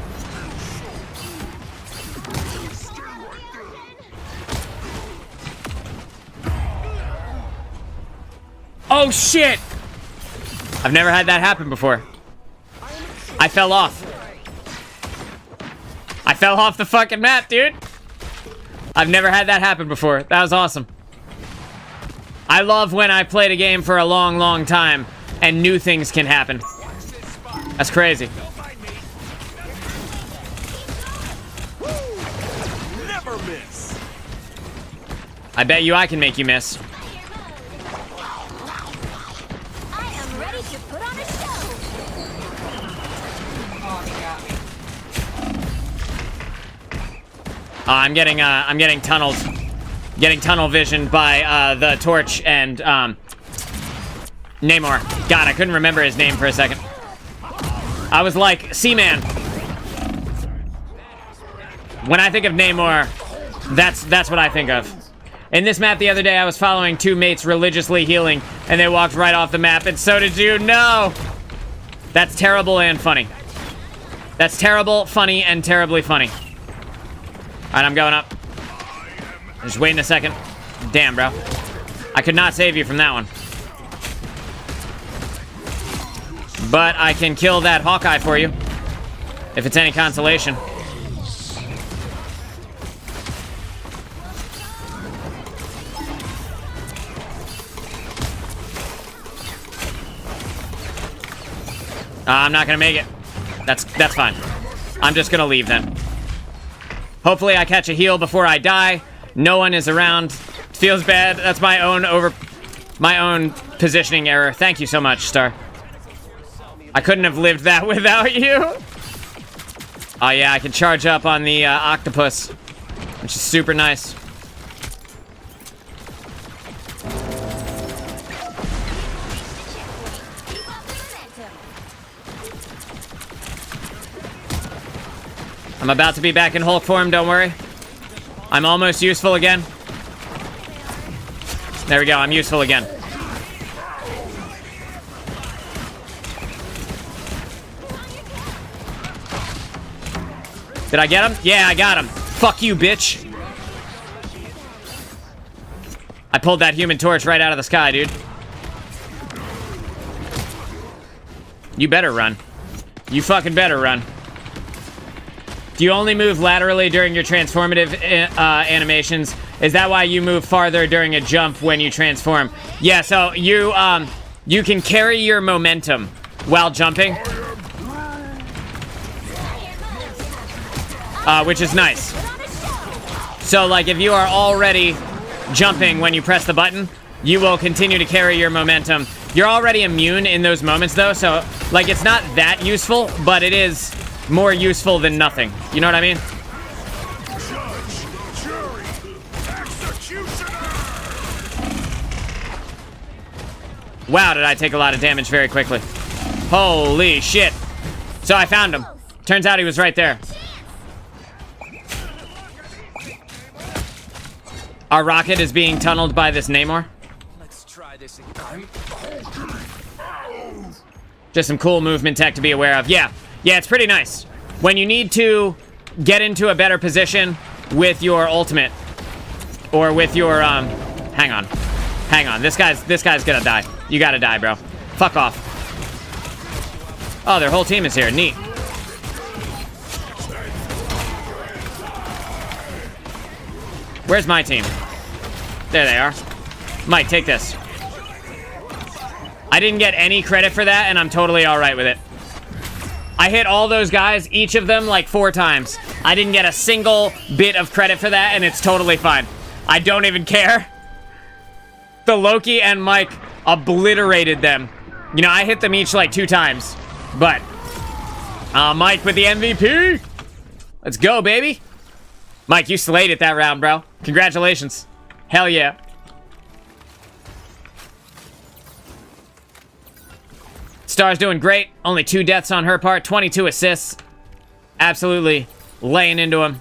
Oh, shit! I've never had that happen before. I fell off. I fell off the fucking map, dude. I've never had that happen before. That was awesome. I love when I've played a game for a long, long time and new things can happen. That's crazy. Never miss. I bet you I can make you miss. I am ready to put on a show. I'm getting tunneled. Getting tunnel visioned by the torch and Namor. God, I couldn't remember his name for a second. I was like, Seaman, When I think of Namor, that's what I think of. In this map the other day, I was following two mates religiously healing, and they walked right off the map, and so did you. No! That's terrible and funny. That's terrible, funny, and terribly funny. Alright, I'm going up. Just waiting a second. Damn, bro. I could not save you from that one. But I can kill that Hawkeye for you, if it's any consolation. I'm not gonna make it. That's fine. I'm just gonna leave then. Hopefully I catch a heal before I die. No one is around. Feels bad. That's my own positioning error. Thank you so much, Star. I couldn't have lived that without you. Oh yeah, I can charge up on the octopus, which is super nice. I'm about to be back in Hulk form, don't worry. I'm almost useful again. There we go, I'm useful again. Did I get him? Yeah, I got him. Fuck you, bitch. I pulled that Human Torch right out of the sky, dude. You better run. You fucking better run. Do you only move laterally during your transformative animations? Is that why you move farther during a jump when you transform? Yeah, so you can carry your momentum while jumping. Which is nice. So, like, if you are already jumping when you press the button, you will continue to carry your momentum. You're already immune in those moments, though, so, like, it's not that useful, but it is more useful than nothing. You know what I mean? Wow, did I take a lot of damage very quickly. Holy shit. So I found him. Turns out he was right there. Our rocket is being tunneled by this Namor. Let's try this again. Just some cool movement tech to be aware of. Yeah, it's pretty nice. When you need to get into a better position with your ultimate, or with your, hang on. This guy's gonna die. You gotta die, bro. Fuck off. Oh, their whole team is here. Neat. Where's my team? There they are. Mike, take this. I didn't get any credit for that, and I'm totally alright with it. I hit all those guys, each of them, like 4 times. I didn't get a single bit of credit for that, and it's totally fine. I don't even care. The Loki and Mike obliterated them. You know, I hit them each like 2 times. But, Mike with the MVP. Let's go, baby. Mike, you slayed it that round, bro. Congratulations. Hell yeah. Star's doing great. Only 2 deaths on her part. 22 assists. Absolutely laying into him.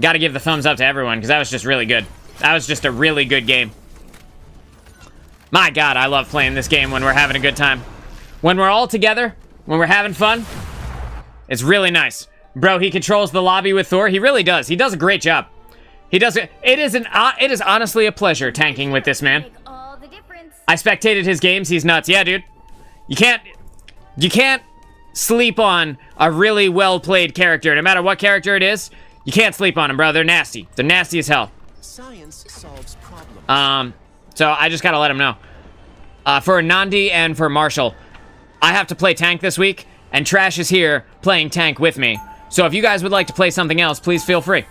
Gotta give the thumbs up to everyone, because that was just really good. That was just a really good game. My God, I love playing this game when we're having a good time. When we're all together, when we're having fun, it's really nice. Bro, he controls the lobby with Thor. He really does. He does a great job. He does it. It is honestly a pleasure tanking with this man. I spectated his games. He's nuts. Yeah, dude. You can't sleep on a really well-played character. No matter what character it is, you can't sleep on them, bro. They're nasty. They're nasty as hell. Science solves problems. So I just gotta let him know. For Nandi and for Marshall, I have to play tank this week, and Trash is here playing tank with me. So if you guys would like to play something else, please feel free.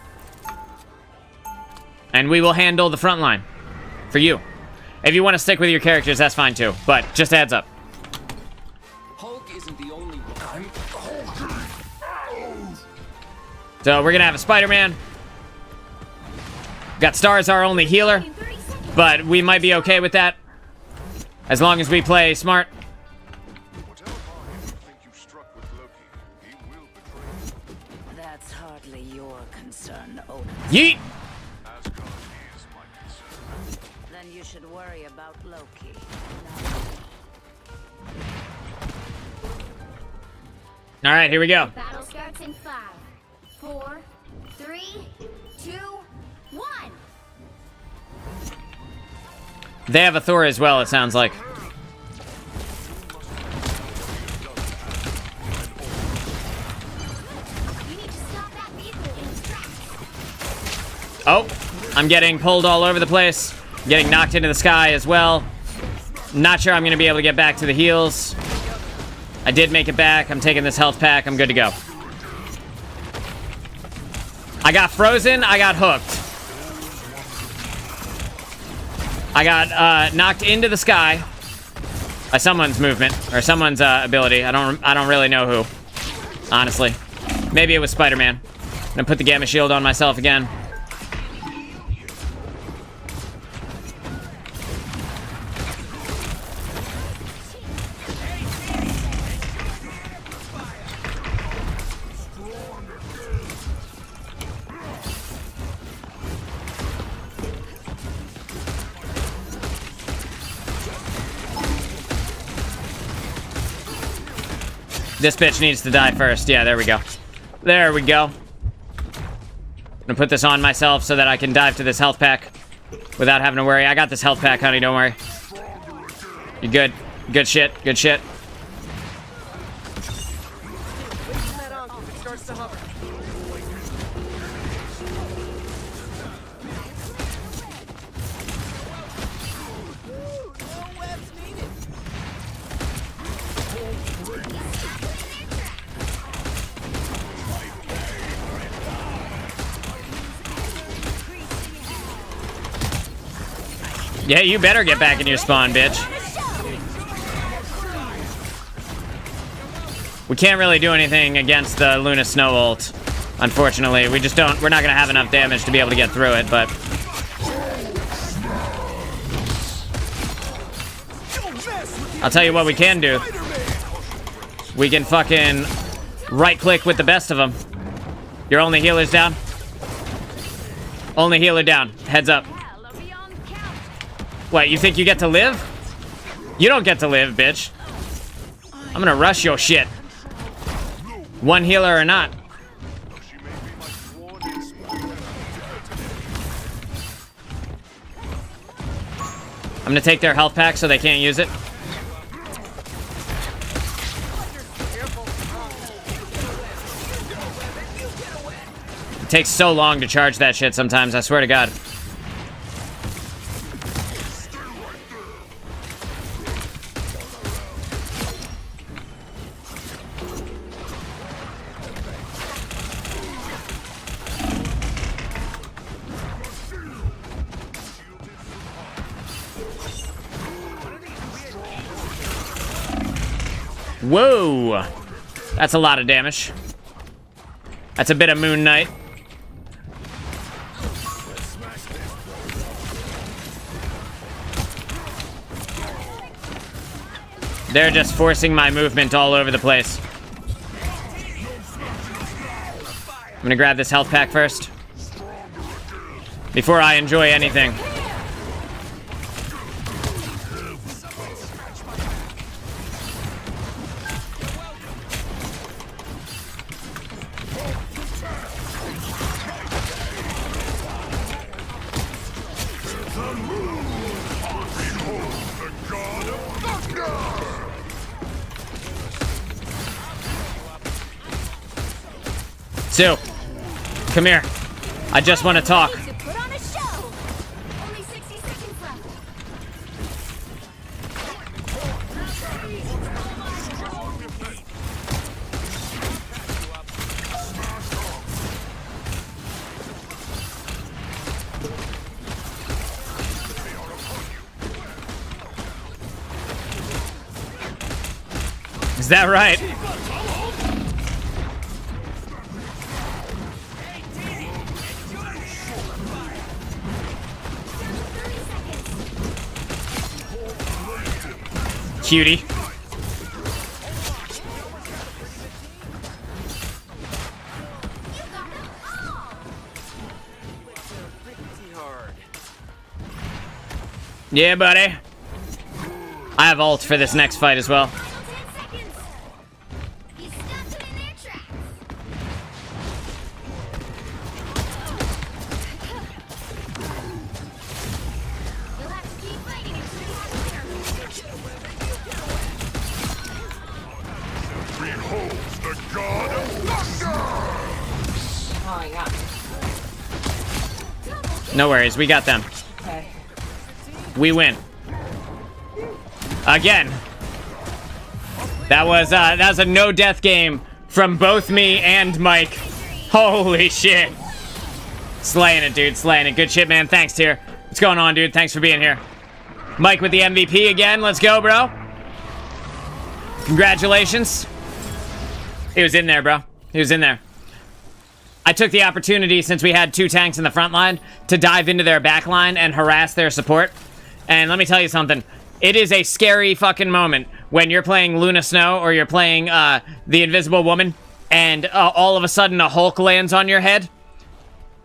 And we will handle the front line for you. If you want to stick with your characters, that's fine too. But just a heads up. Hulk isn't the only one. So we're gonna have a Spider-Man. Got Star as our only healer, but we might be okay with that as long as we play smart. Whatever bargain you think you struck with Loki, he will betray you. That's hardly Yeet! Then you should worry about Loki. All right, here we go. Battle starts in 5, 4, 3, 2, 1. They have a Thor as well, it sounds like. You need to stop that vehicle in its tracks. Oh, I'm getting pulled all over the place. Getting knocked into the sky as well. Not sure I'm going to be able to get back to the heals. I did make it back. I'm taking this health pack. I'm good to go. I got frozen. I got hooked. I got knocked into the sky by someone's movement or someone's ability. I don't really know who. Honestly, maybe it was Spider-Man. I'm gonna put the gamma shield on myself again. This bitch needs to die first. Yeah, there we go. There we go. I'm gonna put this on myself so that I can dive to this health pack without having to worry. I got this health pack, honey. Don't worry. You're good. Good shit. Good shit. Yeah, you better get back in your spawn, bitch. We can't really do anything against the Luna Snow ult, unfortunately. We're not gonna have enough damage to be able to get through it, but... I'll tell you what we can do. We can fucking right-click with the best of them. Your only healer's down? Only healer down. Heads up. What, you think you get to live? You don't get to live, bitch. I'm gonna rush your shit. One healer or not. I'm gonna take their health pack so they can't use it. It takes so long to charge that shit sometimes, I swear to God. Whoa! That's a lot of damage. That's a bit of Moon Knight. They're just forcing my movement all over the place. I'm gonna grab this health pack first. Before I enjoy anything. Sue, come here. I just want to talk. To put on a show. Only 60 seconds left. Is that right? Cutie. Yeah, buddy. I have ult for this next fight as well. 10 seconds. You stopped them in their tracks. You'll have to keep fighting until you have a winner. Behold the god of thunder! Oh, yeah. No worries, we got them. Okay. We win. Again. That was a no-death game from both me and Mike. Holy shit. Slaying it, dude. Slaying it. Good shit, man. Thanks, Tier. What's going on, dude? Thanks for being here. Mike with the MVP again. Let's go, bro. Congratulations. He was in there, bro. He was in there. I took the opportunity, since we had 2 tanks in the front line, to dive into their back line and harass their support. And let me tell you something. It is a scary fucking moment when you're playing Luna Snow or you're playing the Invisible Woman and all of a sudden a Hulk lands on your head.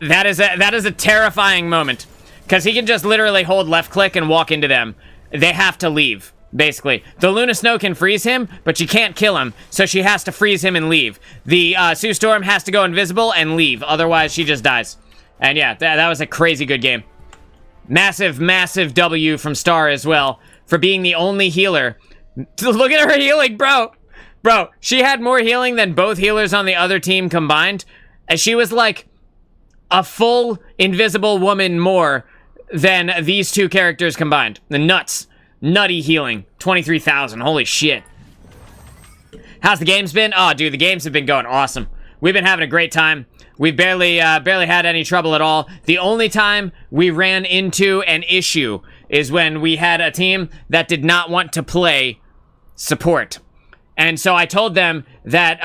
That is a terrifying moment. Because he can just literally hold left click and walk into them. They have to leave. Basically, the Luna Snow can freeze him, but she can't kill him, so she has to freeze him and leave. The Sue Storm has to go invisible and leave, otherwise she just dies. And yeah, that was a crazy good game. Massive, massive W from Star as well, for being the only healer. Look at her healing, bro! Bro, she had more healing than both healers on the other team combined. And she was like a full Invisible Woman more than these 2 characters combined. The nuts. Nutty healing. 23,000. Holy shit. How's the games been? Oh, dude, the games have been going awesome. We've been having a great time. We've barely had any trouble at all. The only time we ran into an issue is when we had a team that did not want to play support. And so I told them that,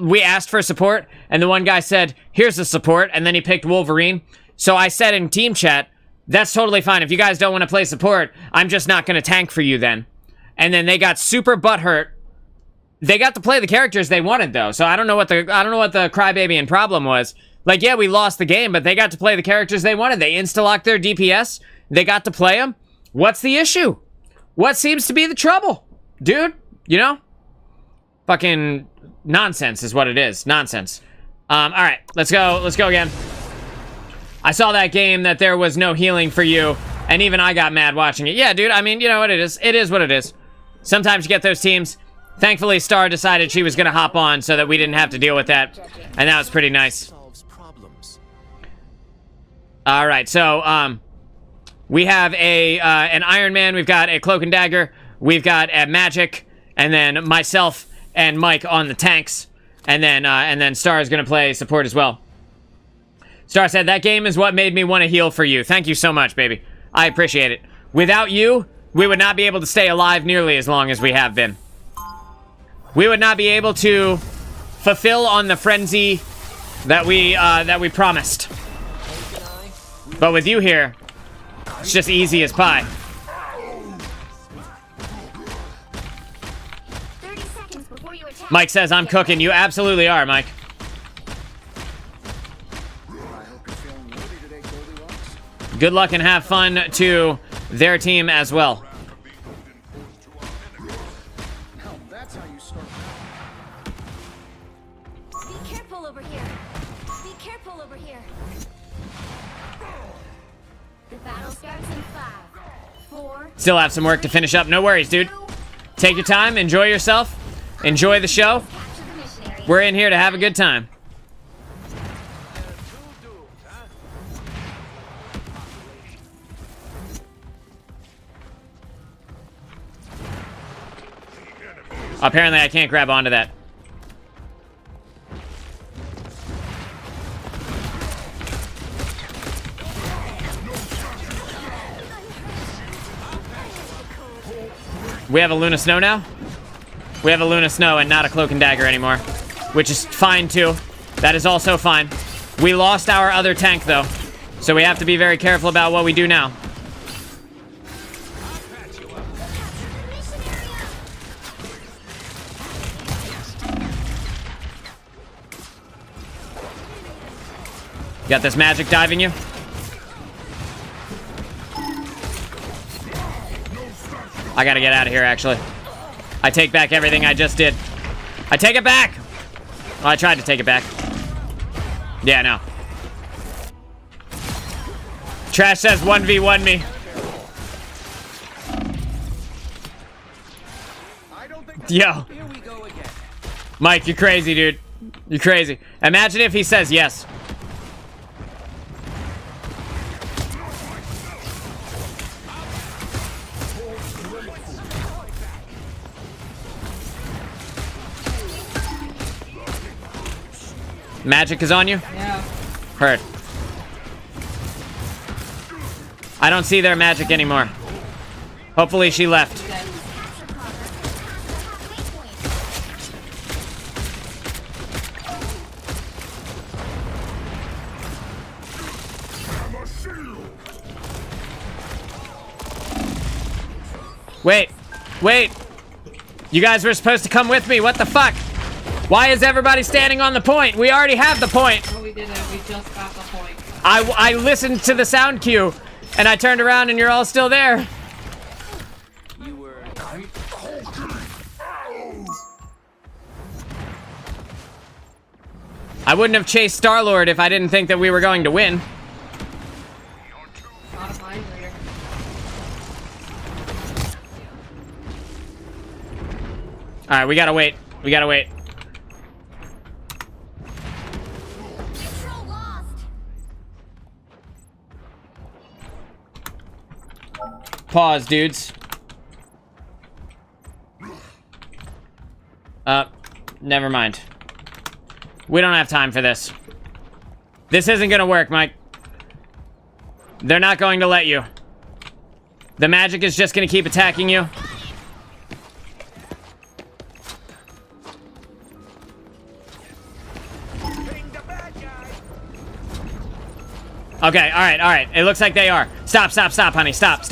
we asked for support, and the one guy said, here's the support, and then he picked Wolverine. So I said in team chat, that's totally fine. If you guys don't want to play support, I'm just not going to tank for you then. And then they got super butthurt. They got to play the characters they wanted though. So I don't know what the crybaby and problem was. Like, yeah, we lost the game, but they got to play the characters they wanted. They insta-locked their DPS. They got to play them. What's the issue? What seems to be the trouble? Dude, you know? Fucking nonsense is what it is. Nonsense. All right, let's go. Let's go again. I saw that game that there was no healing for you, and even I got mad watching it. Yeah, dude, I mean, you know what it is. It is what it is. Sometimes you get those teams. Thankfully, Star decided she was going to hop on so that we didn't have to deal with that, and that was pretty nice. All right, so we have an Iron Man. We've got a Cloak and Dagger. We've got a Magic, and then myself and Mike on the tanks, and then Star is going to play support as well. Star said, that game is what made me want to heal for you. Thank you so much, baby. I appreciate it. Without you, we would not be able to stay alive nearly as long as we have been. We would not be able to fulfill on the frenzy that we promised. But with you here, it's just easy as pie. 30 seconds before you attack. Mike says, I'm cooking. You absolutely are, Mike. Good luck and have fun to their team as well. Be careful over here. Be careful over here. The battle starts in 5, 4. Still have some work to finish up. No worries, dude. Take your time. Enjoy yourself. Enjoy the show. Capture the mission area. We're in here to have a good time. Apparently, I can't grab onto that. We have a Luna Snow now? We have a Luna Snow and not a Cloak and Dagger anymore, which is fine, too. That is also fine. We lost our other tank, though, so we have to be very careful about what we do now. Got this magic diving you. I gotta get out of here, actually. I take back everything I just did. I take it back! Well, I tried to take it back. Yeah, no. Trash says 1v1 me. Yo. Mike, you're crazy, dude. You're crazy. Imagine if he says yes. Magic is on you? Yeah. Heard. I don't see their magic anymore. Hopefully she left. Wait. Wait. You guys were supposed to come with me. What the fuck? Why is everybody standing on the point? We already have the point. No, we didn't. We just got the point. I listened to the sound cue, and I turned around, and you're all still there. You were. I wouldn't have chased Star-Lord if I didn't think that we were going to win. Not a mind reader. All right, we gotta wait. We gotta wait. Control lost. Pause, dudes. Never mind. We don't have time for this. This isn't gonna work, Mike. They're not going to let you. The magic is just gonna keep attacking you. Okay, all right. It looks like they are. Stop, honey. Stop.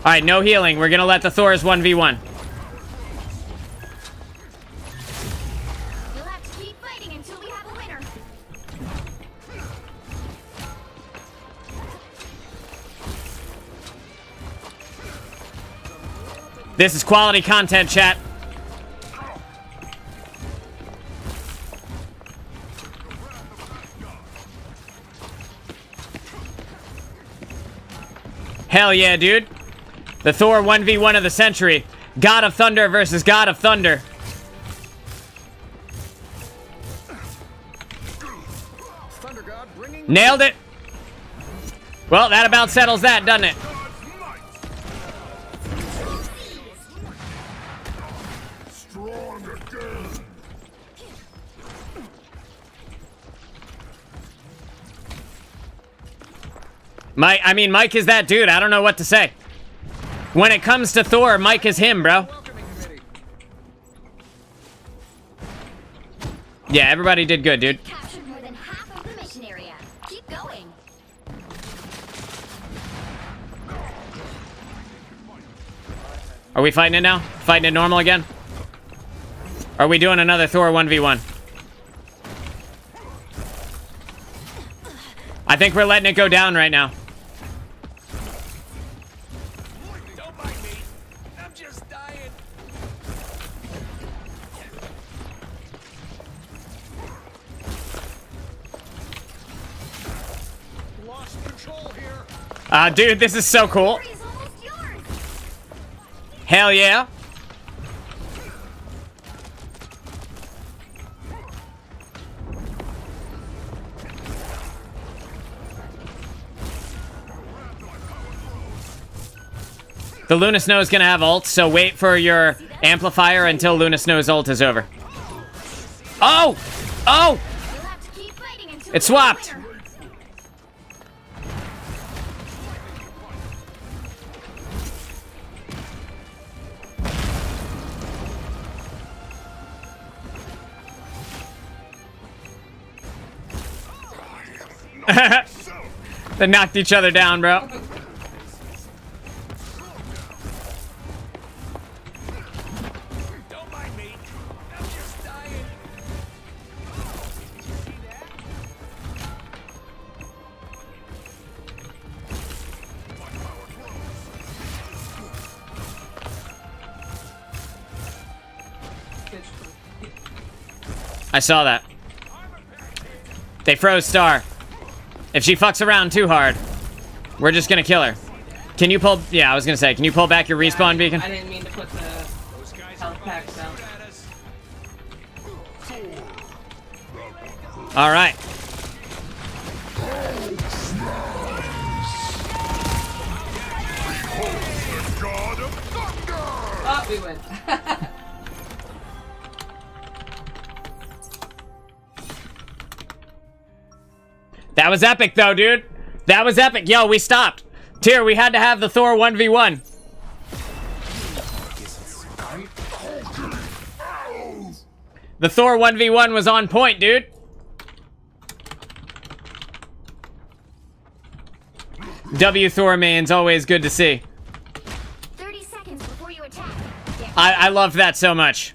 All right, no healing. We're gonna let the Thors 1v1. You'll have to keep fighting until we have a winner. This is quality content, chat. Hell yeah, dude. The Thor 1v1 of the century. God of Thunder versus God of Thunder. Nailed it. Well, that about settles that, doesn't it? Strong again. Mike is that dude. I don't know what to say. When it comes to Thor, Mike is him, bro. Yeah, everybody did good, dude. Captured more than half of the mission area. Keep going. Are we fighting it now? Fighting it normal again? Are we doing another Thor 1v1? I think we're letting it go down right now. Don't mind me. I'm just dying. Lost control here. Dude, this is so cool. Victory is almost yours. Hell yeah. The Luna Snow is gonna have ult, so wait for your amplifier until Luna Snow's ult is over. Oh! Oh! You'll have to keep fighting until It we have a swapped. winner. They knocked each other down, bro. Don't mind me. I'm just dying. I saw that. They froze Star. If she fucks around too hard, we're just gonna kill her. Can you pull... Yeah, I was gonna say, can you pull back your respawn beacon? I didn't mean to put the health packs down. Alright. God of thunder! Oh, we win. That was epic, though, dude. That was epic. Yo, we stopped. Tyr, we had to have the Thor 1v1. The Thor 1v1 was on point, dude. W Thor man's always good to see. 30 seconds before you attack. I love that so much.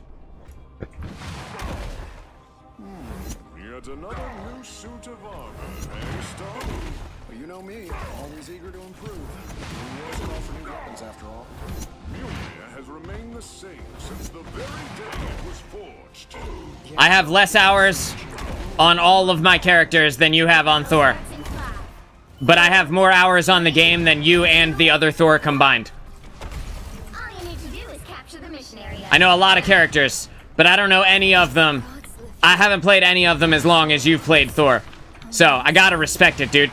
Yet another new suit of armor, eh, Star? Well, you know me, always eager to improve. We always call for new weapons, after all. Mjolnir has remained the same since the very day it was forged. I have less hours on all of my characters than you have on Thor. In 5. But I have more hours on the game than you and the other Thor combined. All you need to do is capture the mission area. I know a lot of characters, but I don't know any of them. I haven't played any of them as long as you've played Thor. So, I gotta respect it, dude.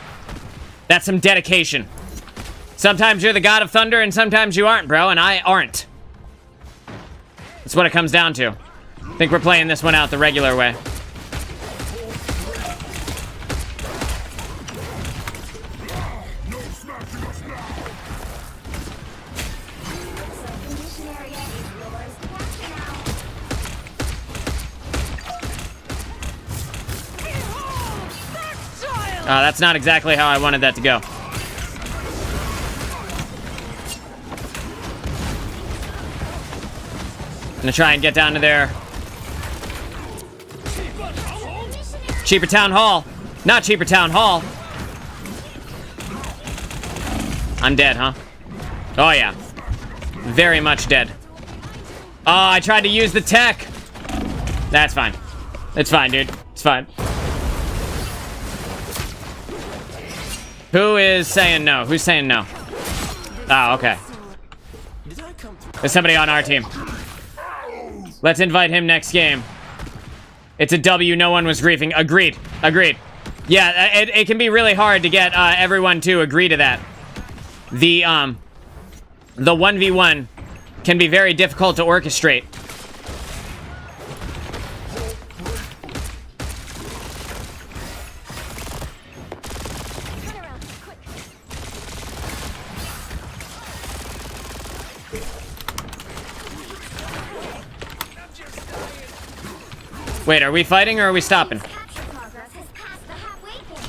That's some dedication. Sometimes you're the god of thunder and sometimes you aren't, bro, and I aren't. That's what it comes down to. I think we're playing this one out the regular way. No smashing us now! The mission area is yours to capture now. That's not exactly how I wanted that to go. Gonna try and get down to there. Cheaper Town Hall. Not Cheaper Town Hall. I'm dead, huh? Oh, yeah. Very much dead. Oh, I tried to use the tech. That's fine. It's fine, dude. It's fine. Who is saying no? Who's saying no? Oh, okay. There's somebody on our team. Let's invite him next game. It's a W, no one was griefing. Agreed. Agreed. Yeah, it can be really hard to get everyone to agree to that. The 1v1 can be very difficult to orchestrate. Turn around, quick. Wait, are we fighting or are we stopping? Capture progress has passed the halfway point.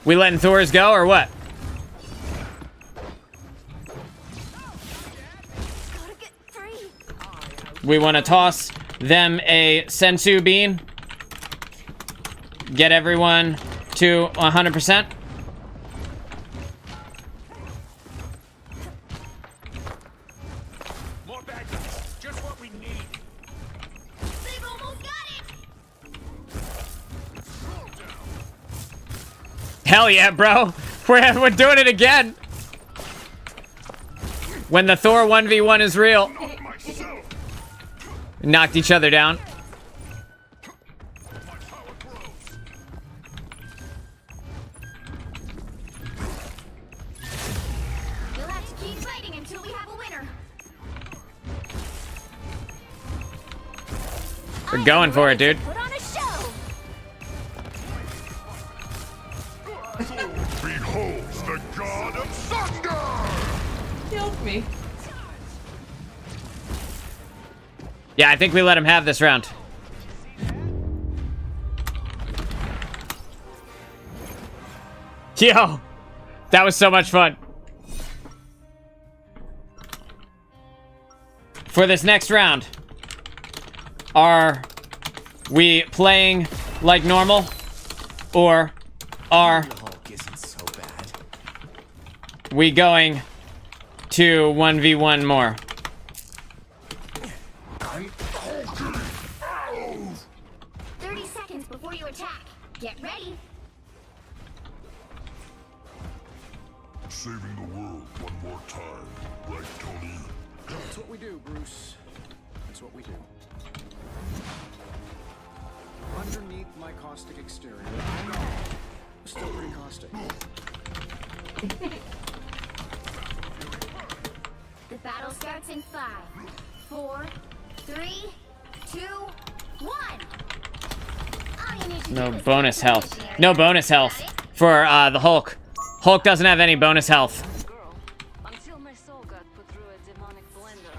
We letting Thors go or what? Gotta get free. We want to toss them a sensu bean. Get everyone to 100%. More baggies, just what we need. They've almost got it. Hell yeah, bro. We're doing it again. When the Thor 1v1 is real. Not myself. Knocked each other down. My power grows. You'll have to keep fighting until we have a winner. We're going for it, dude. Put on a show. Beholds the god of thunder! Killed me. Yeah, I think we let him have this round. Yo, that was so much fun. For this next round, are we playing like normal, or are Hulk isn't so bad. we going to 1v1 more? 30 seconds before you attack. Get ready. Saving the world one more time, right, Tony? That's what we do, Bruce. That's what we do. Underneath my caustic exterior, still pretty caustic. The battle starts in 5, 4, 3, 2, 1. All you need to No do is bonus capture the health. missionary. No bonus health for the Hulk. Hulk doesn't have any bonus health. Girl, until my soul got put through a demonic blender.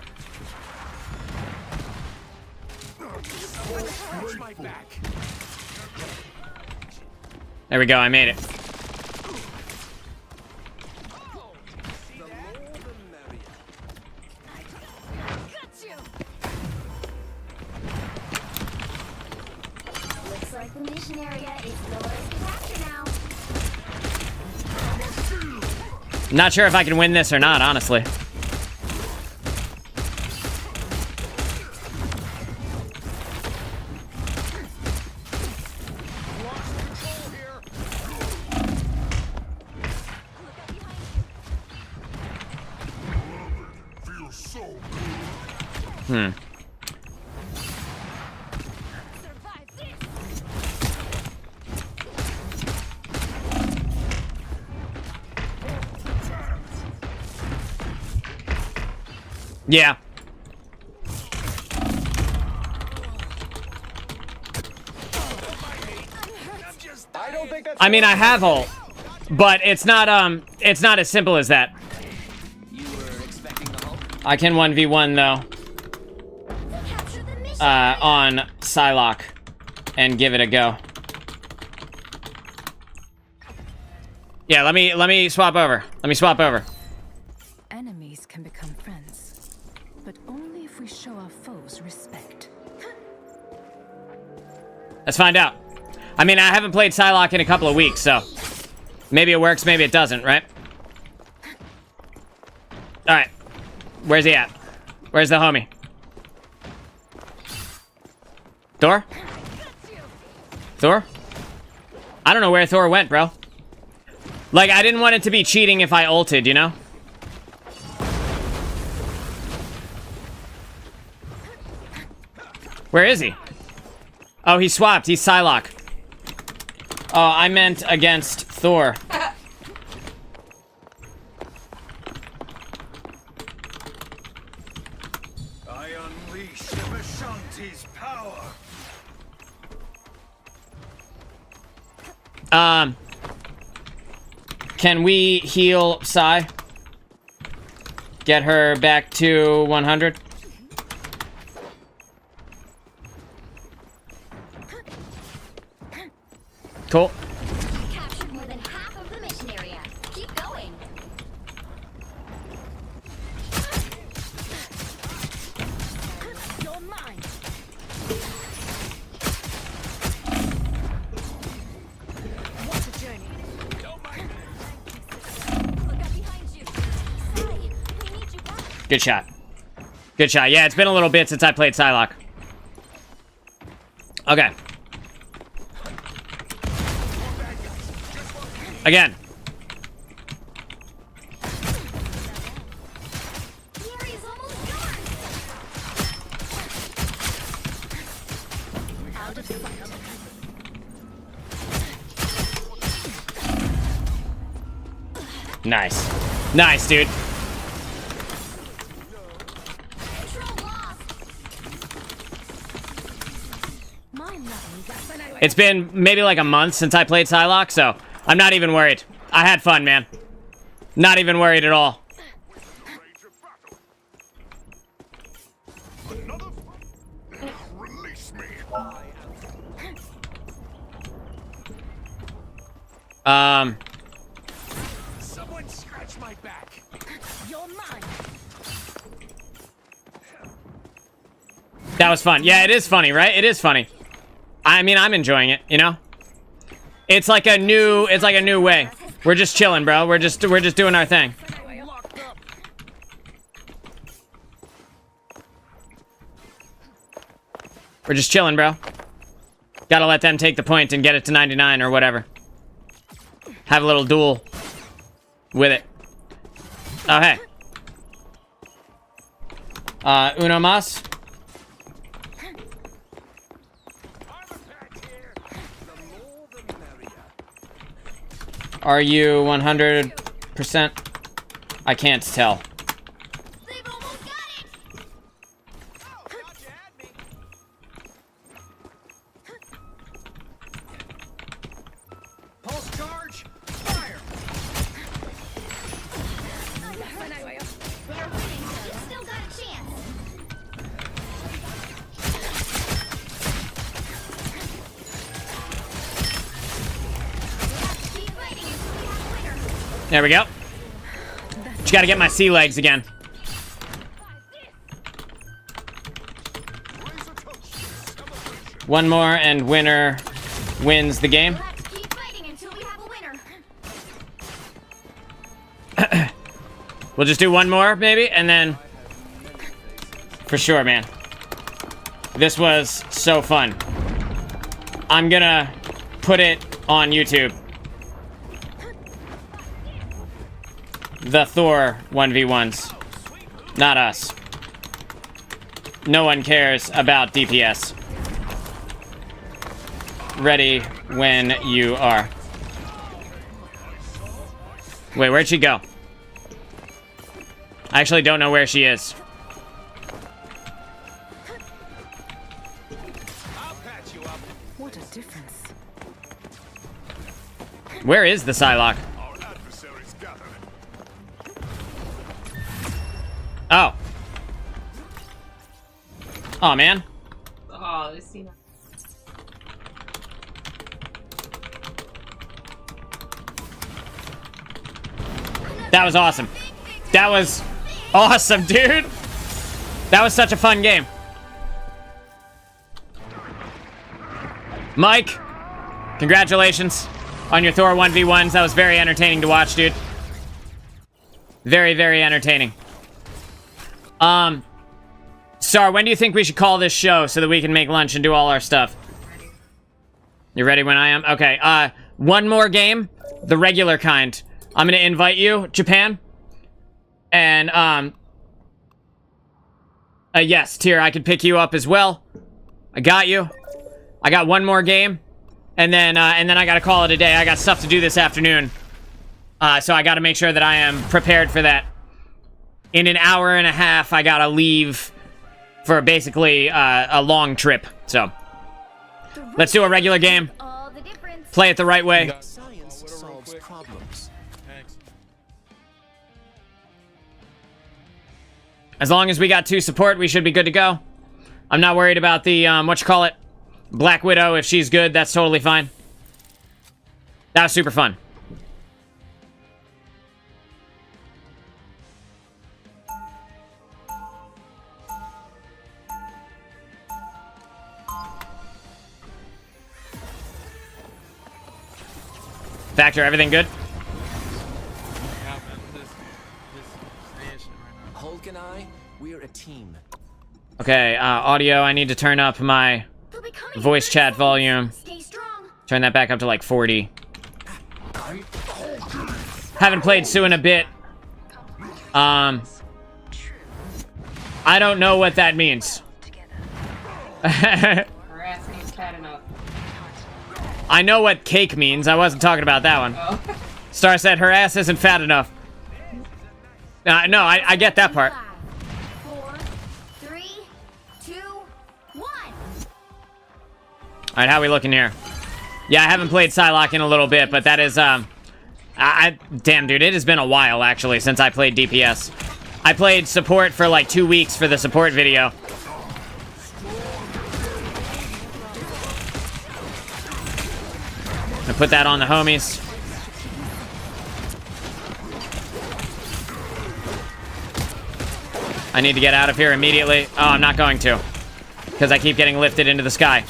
There we go, I made it. Looks like the mission area is yours to capture now. Not sure if I can win this or not, honestly. Feels so good. Survive this. Yeah. I don't think that's. I mean, I have ult, but it's not as simple as that. You were expecting the Hulk? I can 1v1 though, Capture the mission. on Psylocke and give it a go. Yeah, let me swap over. Let me swap over. Enemies can become friends, but only if we show our foes respect. Let's find out. I mean, I haven't played Psylocke in a couple of weeks, so maybe it works, maybe it doesn't, right? Alright. Where's he at? Where's the homie? Thor? Thor? I don't know where Thor went, bro. Like, I didn't want it to be cheating if I ulted, you know? Where is he? Oh, he swapped. He's Psylocke. Oh, I meant against Thor. I unleash the Vishanti's power. Can we heal Psy? Get her back to 100? Cool. Captured more than half of the mission area. Keep going. You're mine. What a journey. Look out behind you. Sally, we need you back. Good shot. Good shot. Yeah, it's been a little bit since I played Psylocke. Okay. Again. The area's almost gone. Out of sight. Nice. Nice, dude. Control lost. It's been maybe like a month since I played Psylocke, so I'm not even worried. I had fun, man. Not even worried at all. Another. Release me. Someone scratch my back. You're mine. That was fun. Yeah, it is funny, right? It is funny. I mean, I'm enjoying it, you know? It's like a new way. Has We're just chilling, bro. We're just doing our thing. We're just chilling, bro. Gotta let them take the point and get it to 99 or whatever. Have a little duel with it. Oh, hey. Uno mas. Are you 100%? I can't tell. They've almost got it. Pulse charge! Fire! They're winning, so you still got a chance. Keep fighting until we have a winner. There we go. Just gotta get my sea legs again. One more and winner wins the game. We'll have to keep fighting until we have a winner. We'll just do one more, maybe, and then... For sure, man. This was so fun. I'm gonna put it on YouTube. The Thor 1v1s. Not us. No one cares about DPS. Ready when you are. Wait, where'd she go? I actually don't know where she is. What a difference. Where is the Psylocke? Our adversaries gather. Oh. Oh, man. Oh, this scene. That was awesome. That was awesome, dude. That was such a fun game. Mike, congratulations on your Thor 1v1s. That was very entertaining to watch, dude. Very, very entertaining. Star, when do you think we should call this show so that we can make lunch and do all our stuff? You ready when I am? Okay, one more game, the regular kind. I'm gonna invite you, Japan. And, yes, Tyr, I could pick you up as well. I got you. I got one more game. And then I gotta call it a day. I got stuff to do this afternoon. So I gotta make sure that I am prepared for that. In an hour and a half, I gotta leave for basically, a long trip. So, let's do a regular game. All the difference. Play it the right way. Science solves problems. As long as we got 2 support, we should be good to go. I'm not worried about the, whatchamacallit, Black Widow. If she's good, that's totally fine. That was super fun. Factor, everything good? Hulk and I, we're a team. Okay, audio, I need to turn up my They'll be coming voice very chat soon. volume. Stay strong. Turn that back up to like 40. Haven't played Sue in a bit. I don't know what that means. Her ass ain't fat enough. I know what cake means. I wasn't talking about that one. Oh. Star said her ass isn't fat enough. No, I get that part. 5, 4, 3, 2, 1. Alright, how we looking here? Yeah, I haven't played Psylocke in a little bit, but that is, damn, dude, it has been a while, actually, since I played DPS. I played support for, like, 2 weeks for the support video. I put that on the homies. I need to get out of here immediately. Oh, I'm not going to. Because I keep getting lifted into the sky.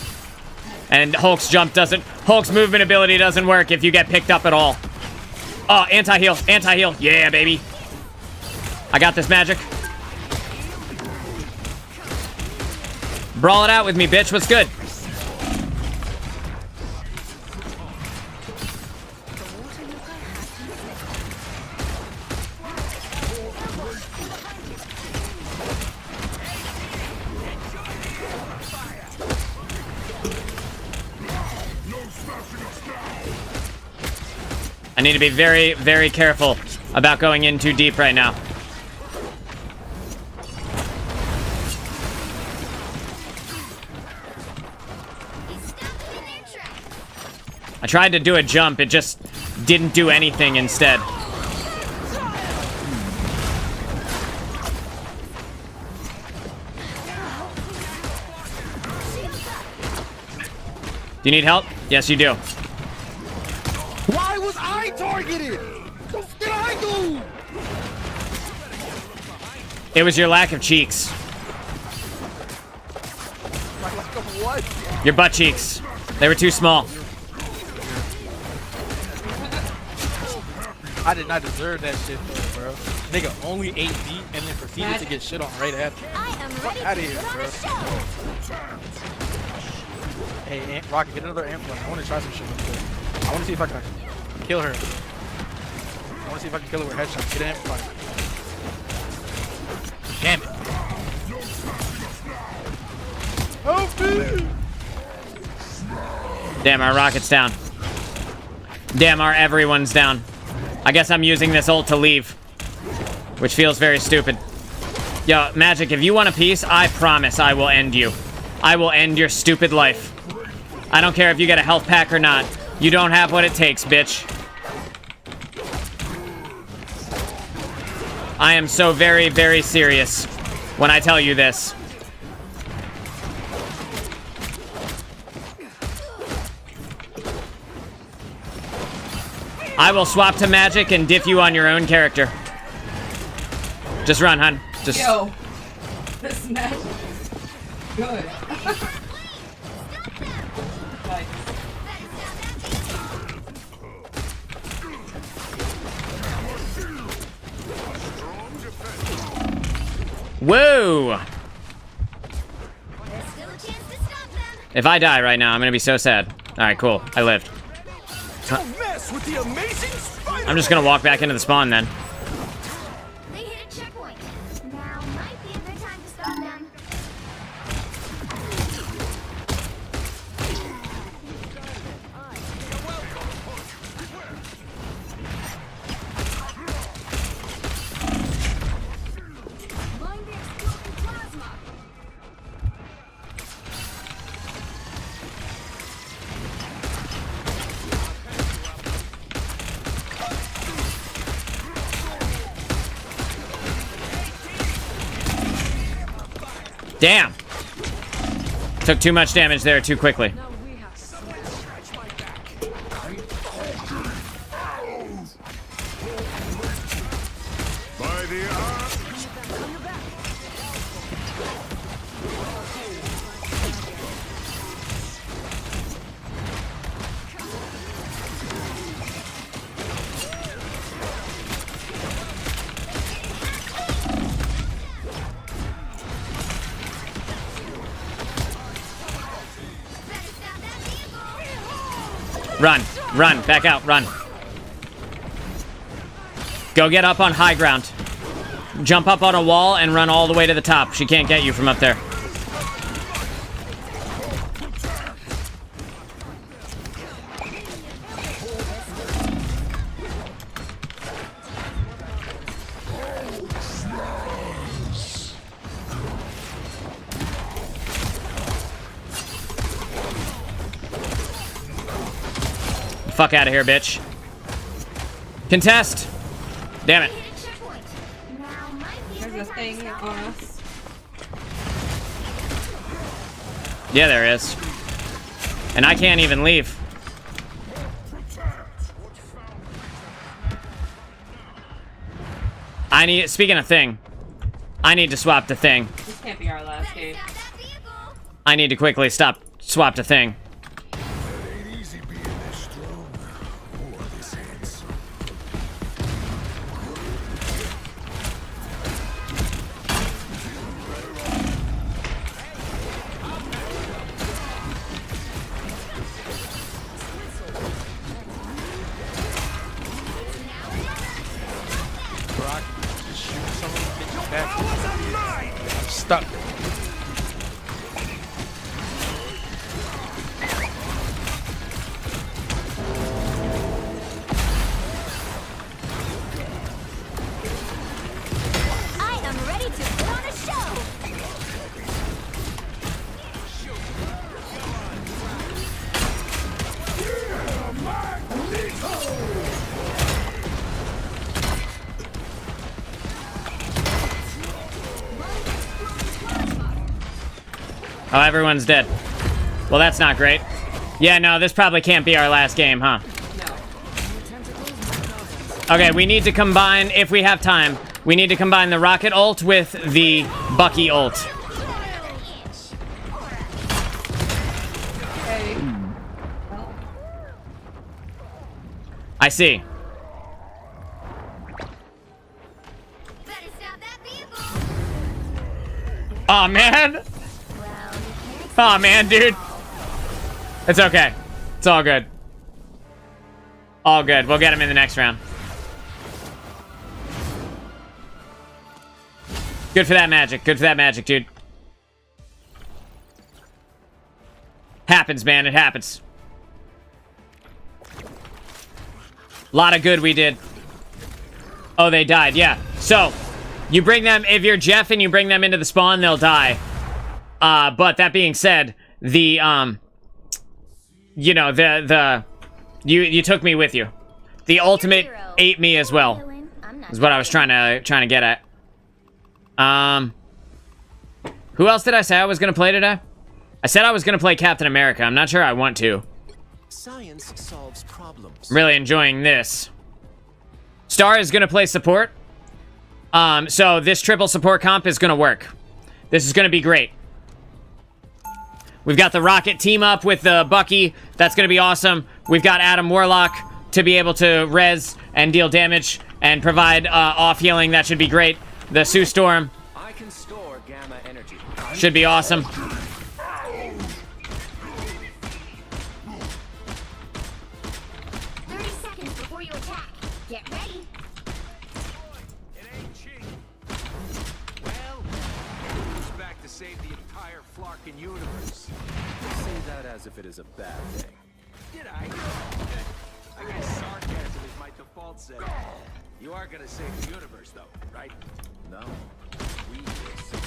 And Hulk's movement ability doesn't work if you get picked up at all. Oh, anti-heal, anti-heal. Yeah, baby. I got this magic. Brawl it out with me, bitch. What's good? I need to be very, very careful about going in too deep right now. I tried to do a jump, it just didn't do anything instead. Do you need help? Yes, you do. Why was I targeted? What did I do? It was your lack of cheeks. My lack of what? Your butt cheeks. They were too small. I did not deserve that shit though, bro. Nigga only 8 deep and then proceeded to get shit on right after. I am ready Outta to here, put on bro. a show. Hey, Rocket, get another amp one. I want to try some shit real quick. I want to see if I can kill her. I want to see if I can kill her with headshots. Get an amplifier. Damn it. Oh, dude. Damn, our rocket's down. Damn, our everyone's down. I guess I'm using this ult to leave, which feels very stupid. Yo, Magic, if you want a piece, I promise I will end you. I will end your stupid life. I don't care if you get a health pack or not. You don't have what it takes, bitch. I am so very, very serious when I tell you this. I will swap to Magic and diff you on your own character. Just run, hun. Just. Yo, this match is good. Like, Whoa! There's still a chance to stop them. If I die right now, I'm gonna be so sad. Alright, cool. I lived. Don't mess with the amazing spider. I'm just gonna walk back into the spawn then. They hit a checkpoint. Now might be a good time to stop them. Mind the exploding plasma. Damn! Took too much damage there too quickly. By the eye. Run, run, back out, run. Go get up on high ground. Jump up on a wall and run all the way to the top. She can't get you from up there. Fuck out of here, bitch. Contest! Damn it. Hit a checkpoint. Now might be a there's good a time to thing stop on them. us. Yeah, there is. And I can't even leave. I need, speaking of thing, I need to swap the thing. This can't be our last game. Stop that vehicle. I need to quickly swap the thing. It ain't easy being this strong or this handsome. Stop. I am ready to put on a show. Oh, everyone's dead. Well, that's not great. Yeah, no, this probably can't be our last game, huh? Okay, we need to combine, if we have time, we need to combine the rocket ult with the Bucky ult. Hey. I see. Better stop that vehicle. Oh man. Oh man, dude. It's okay. It's all good. All good. We'll get him in the next round. Good for that magic. Good for that magic, dude. Happens, man. It happens. Lot of good we did. Oh, they died. Yeah. So, you bring them... If you're Jeff and you bring them into the spawn, they'll die. But that being said, the, you know, you took me with you. The ultimate ate me as well, is what I was trying to get at. Who else did I say I was gonna play today? I said I was gonna play Captain America. I'm not sure I want to. Science solves problems. I'm really enjoying this. Star is gonna play support. So this triple support comp is gonna work. This is gonna be great. We've got the Rocket team up with the Bucky. That's going to be awesome. We've got Adam Warlock to be able to res and deal damage and provide off healing. That should be great. The Sue Storm I can store gamma energy. should be awesome. 30 seconds before you attack. Get ready. It ain't cheap. Well, who's back to save the entire Flarkin universe? Say that as if it is a bad thing. Did I? I guess sarcasm is my default setting. You are gonna save the universe, though, right? No. We will save it.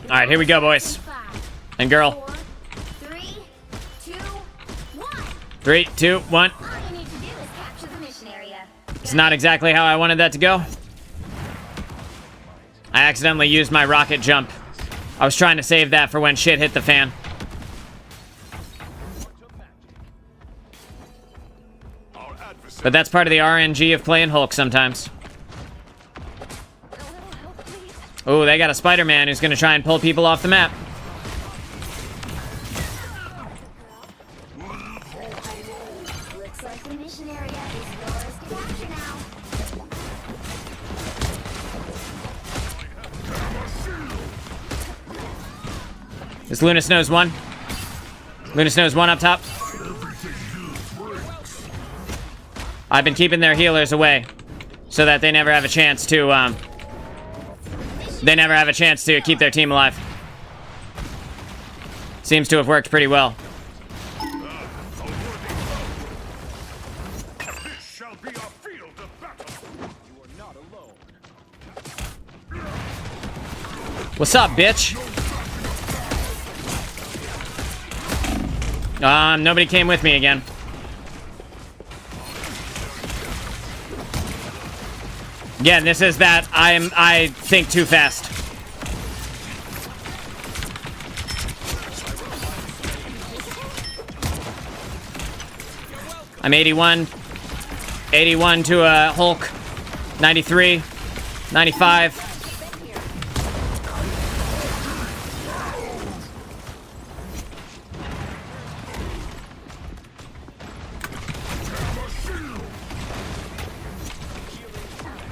All right, here we go, boys 5, and girl. 4, 3, 2, 1. 3, 2, 1. All you need to do is capture the mission area. It's not exactly how I wanted that to go. I accidentally used my rocket jump. I was trying to save that for when shit hit the fan. But that's part of the RNG of playing Hulk sometimes. Oh, they got a Spider-Man who's gonna try and pull people off the map. Looks like the mission area is yours to capture now. Is Luna Snow's one? Luna Snow's one up top. I've been keeping their healers away so that they never have a chance to, keep their team alive. Seems to have worked pretty well. This shall be our field of battle. You are not alone. What's up, bitch? Nobody came with me again. Again, this is that I think too fast. I'm 81. 81 to a Hulk. 93. 95.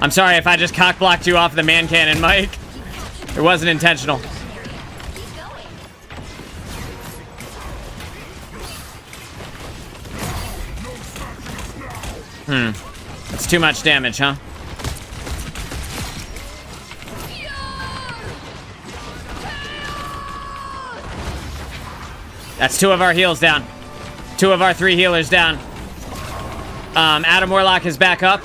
I'm sorry if I just cock-blocked you off the man cannon, Mike. It wasn't intentional. That's too much damage, huh? That's 2 of our heals down. 2 of our 3 healers down. Adam Warlock is back up.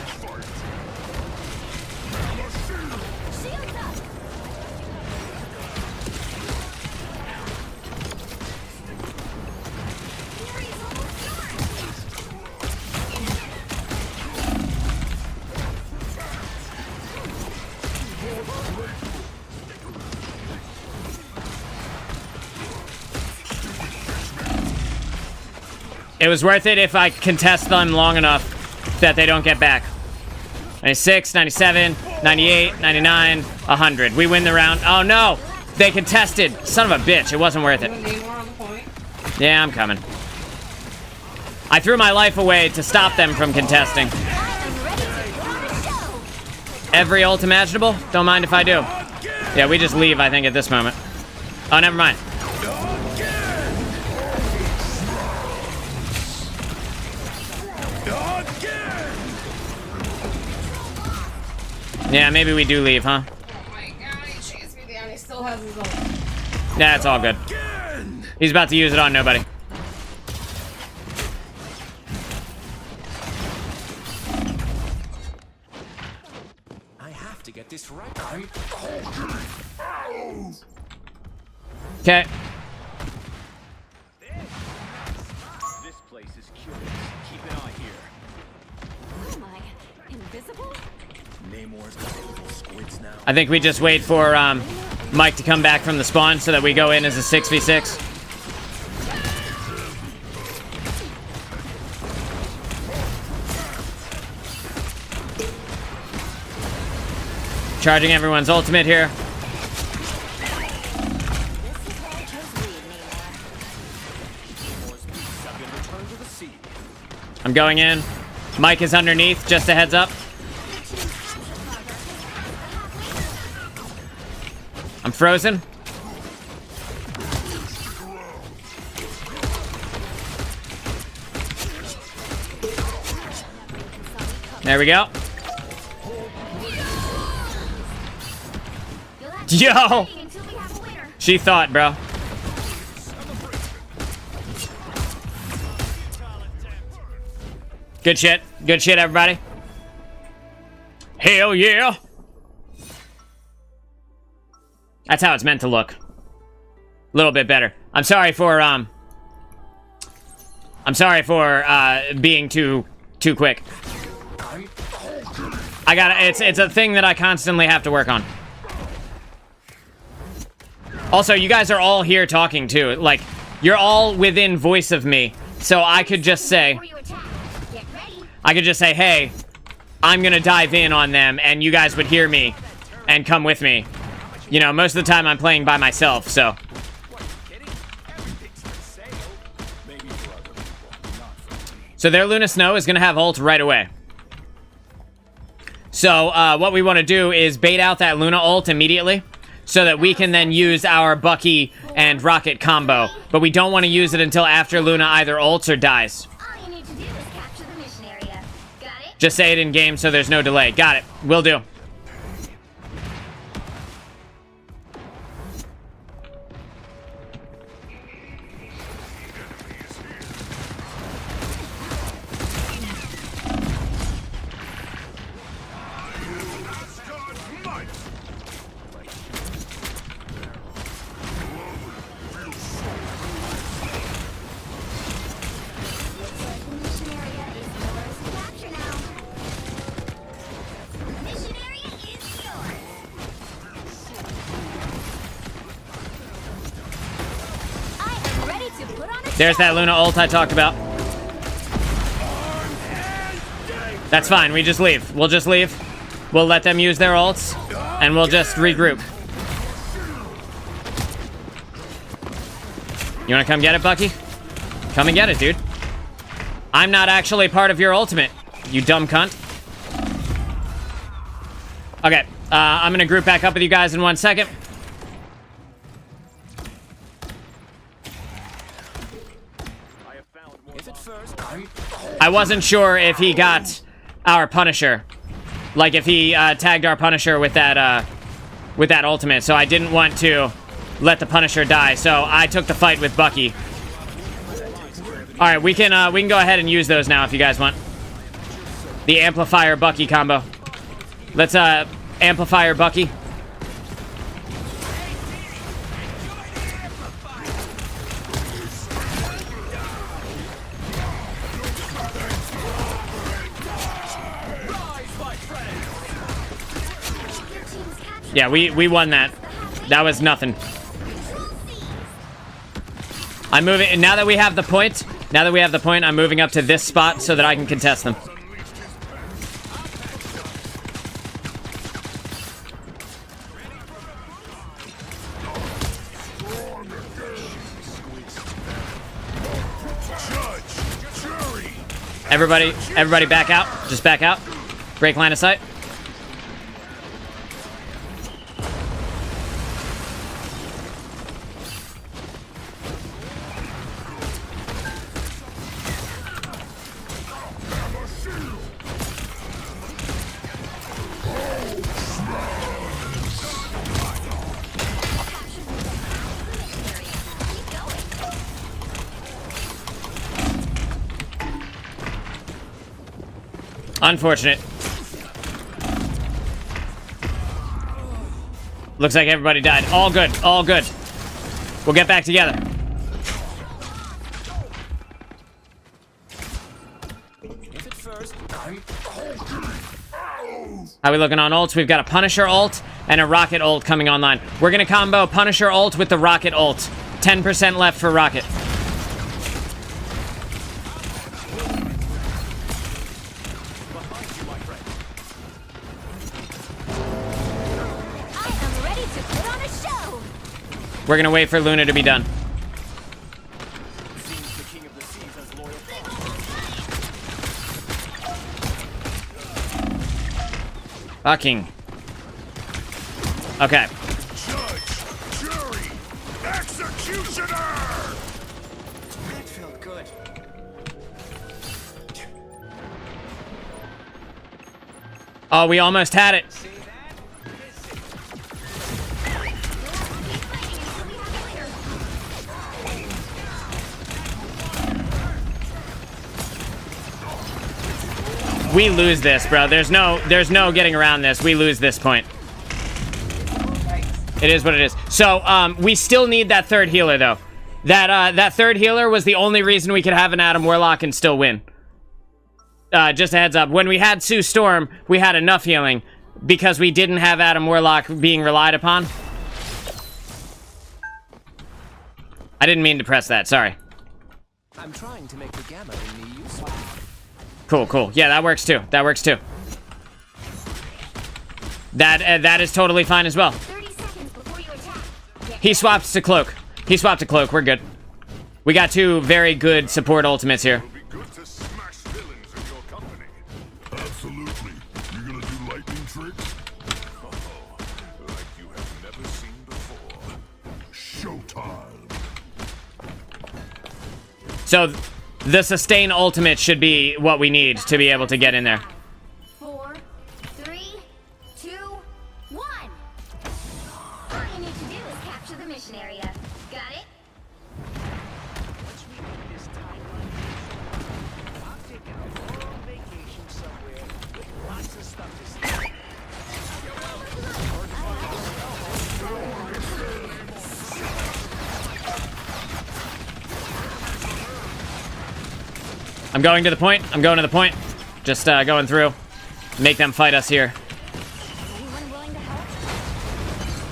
It was worth it if I contest them long enough that they don't get back. 96, 97, 98, 99, 100. We win the round. Oh no! They contested. Son of a bitch. It wasn't worth it. Yeah, I'm coming. I threw my life away to stop them from contesting. Every ult imaginable? Don't mind if I do. Yeah, we just leave, I think, at this moment. Oh, never mind. Yeah, maybe we do leave, huh? Oh my god, he chased me down. He still has his own. Yeah, it's all good. He's about to use it on nobody. I have to get this right. Okay. This place is curious. Keep an eye here. Am I invisible? Namor's got little squids now. I think we just wait for Mike to come back from the spawn so that we go in as a 6v6. Charging everyone's ultimate here. I'm going in. Mike is underneath, just a heads up. I'm frozen. There we go. Yo! She thought, bro. Good shit. Good shit, everybody. Hell yeah! That's how it's meant to look. A little bit better. I'm sorry for being too quick. I gotta, it's a thing that I constantly have to work on. Also, you guys are all here talking too. Like, you're all within voice of me. So I could just say, hey, I'm gonna dive in on them, and you guys would hear me and come with me. You know, most of the time I'm playing by myself, so. So their Luna Snow is gonna have ult right away. So what we want to do is bait out that Luna ult immediately, so that we can then use our Bucky and Rocket combo. But we don't want to use it until after Luna either ults or dies. All you need to do is capture the mission area. Got it? Just say it in game so there's no delay. Got it. Will do. Mission area is yours to capture now. Mission area is yours. I am ready to put on a There's that Luna ult I talked about. That's fine. We just leave. We'll just leave. We'll let them use their ults, and we'll just regroup. You want to come get it, Bucky? Come and get it, dude. I'm not actually part of your ultimate, you dumb cunt. Okay, I'm gonna group back up with you guys in 1 second. I wasn't sure if he got our Punisher. Like, if he tagged our Punisher with that ultimate, so I didn't want to let the Punisher die, so I took the fight with Bucky. right, we can go ahead and use those now if you guys want. The amplifier Bucky combo. Let's amplifier Bucky. Yeah, we won that. That was nothing. I'm moving, and now that we have the point, I'm moving up to this spot so that I can contest them. Everybody back out. Just back out. Break line of sight. Unfortunate. Looks like everybody died. All good. All good. We'll get back together. How we looking on ults? We've got a Punisher ult and a Rocket ult coming online. We're going to combo Punisher ult with the Rocket ult. 10% left for Rocket. We're gonna wait for Luna to be done. Fucking. Okay. Judge, jury, executioner. That felt good. Oh, we almost had it. We lose this, bro. There's no getting around this. We lose this point. It is what it is. So, we still need that third healer, though. That third healer was the only reason we could have an Adam Warlock and still win. Just a heads up. When we had Sue Storm, we had enough healing because we didn't have Adam Warlock being relied upon. I didn't mean to press that. Sorry. I'm trying to make the gamma in me useful. Cool, cool. Yeah, that works too. That works too. That is totally fine as well. 30 seconds before you attack. He swapped to cloak. He swapped to cloak. We're good. We got two very good support ultimates here. It'll be good to smash villains in your company. Absolutely. You gonna do lightning tricks? Oh, like you have never seen before. Showtime. So, the sustain ultimate should be what we need to be able to get in there. 4, 3, 2, 1. All you need to do is capture the mission area. Got it? Once we beat this timeline, I'll take a long vacation somewhere with lots of stuff to see. I'm going to the point. I'm going to the point. Just going through. Make them fight us here. Anyone willing to help?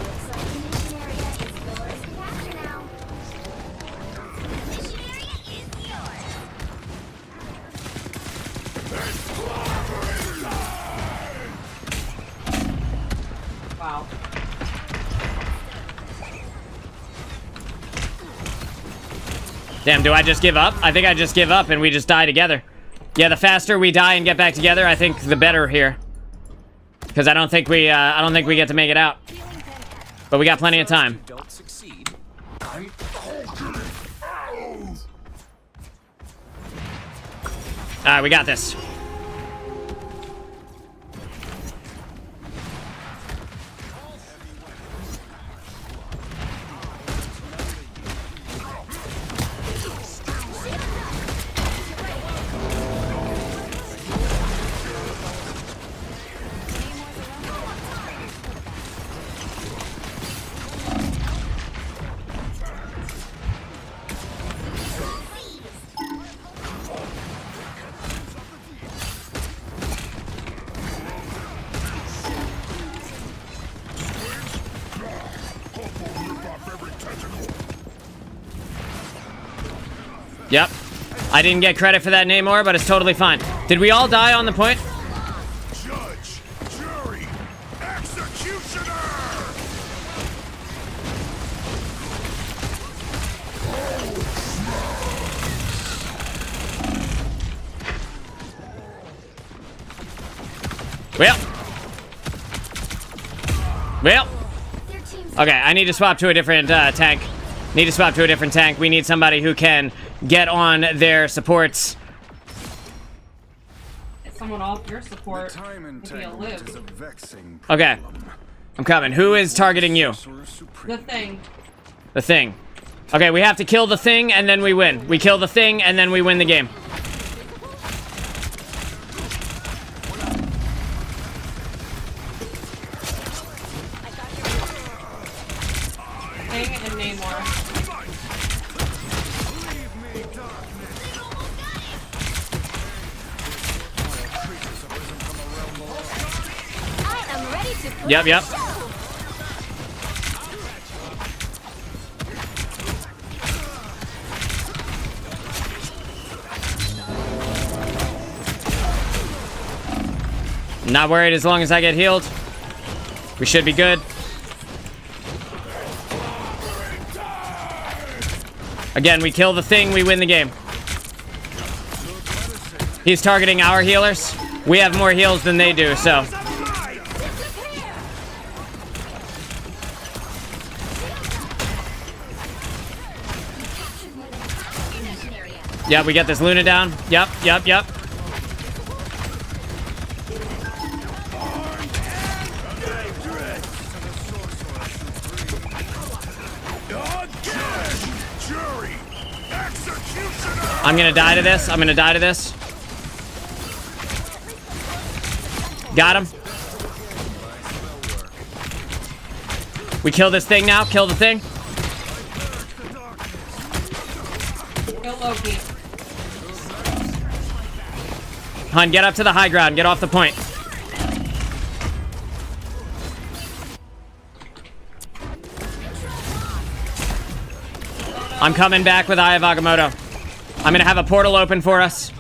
Looks like the mission area is yours to capture now. The mission area is yours. Wow. Damn, do I just give up? I think I just give up and we just die together. Yeah, the faster we die and get back together, I think the better here. Because I don't think we get to make it out. But we got plenty of time. Don't succeed. Alright, we got this. Yep. I didn't get credit for that, Namor, but it's totally fine. Did we all die on the point? Judge, jury, executioner! Well. Their team's Okay, I need to swap to a different tank. Need to swap to a different tank. We need somebody who can get on their supports. Get someone off your support. Time If you entanglement live. is a vexing Okay. I'm coming. Who is targeting you? Sorcerer Supreme. The thing. The thing. Okay, we have to kill the thing and then we win. We kill the thing and then we win the game. Thing and Namor. I am ready to put Yep, yep. Not worried as long as I get healed. We should be good. Again, we kill the thing, we win the game. He's targeting our healers. We have more heals than they do, so. Yeah, we get this Luna down. Yep, yep, yep. Jury, executioner! I'm gonna die to this. I'm gonna die to this. Got him. We kill this thing now. Kill the thing. Kill Loki. Hun, get up to the high ground. Get off the point. I'm coming back with Eye of Agamotto. I'm gonna have a portal open for us.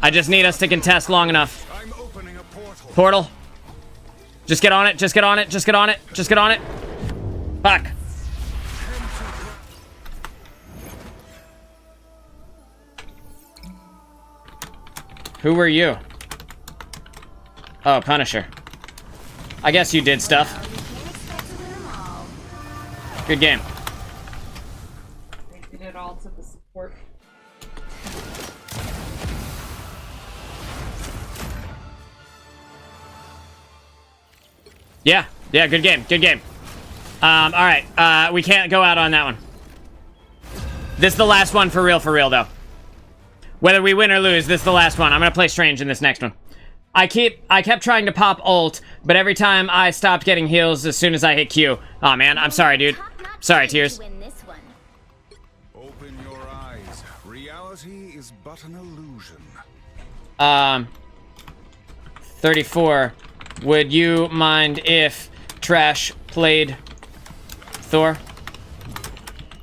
I just need us to contest long enough. I'm opening a portal. Portal. Just get on it. Just get on it. Just get on it. Just get on it. Fuck. Who were you? Oh, Punisher. I guess you did stuff. Good game. They did it all to the support. Yeah, yeah, good game, good game. All right, we can't go out on that one. This is the last one for real, though. Whether we win or lose, this is the last one. I'm gonna play Strange in this next one. I kept trying to pop ult, but every time I stopped getting heals as soon as I hit Q. Oh man, I'm sorry, dude. Sorry, Tears. win this one. Open your eyes. Reality is but an illusion. 34. Would you mind if Trash played Thor?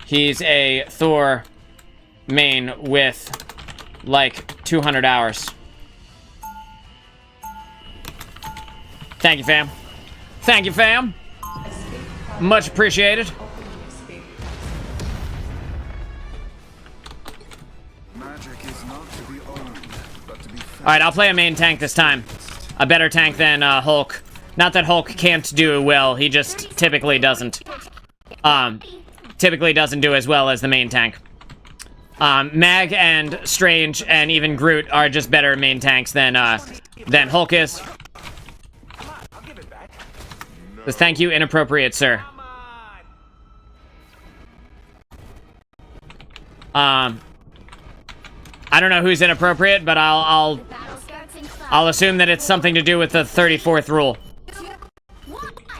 He's a Thor main with like 200 hours. Thank you, fam. Thank you, fam. Much appreciated. Magic is not to be owned, but to be felt. Alright, I'll play a main tank this time. A better tank than Hulk. Not that Hulk can't do well, he just typically doesn't. Typically doesn't do as well as the main tank. Mag and Strange and even Groot are just better main tanks than Hulk is. Says, thank you, inappropriate, sir. I don't know who's inappropriate, but I'll assume that it's something to do with the 34th rule.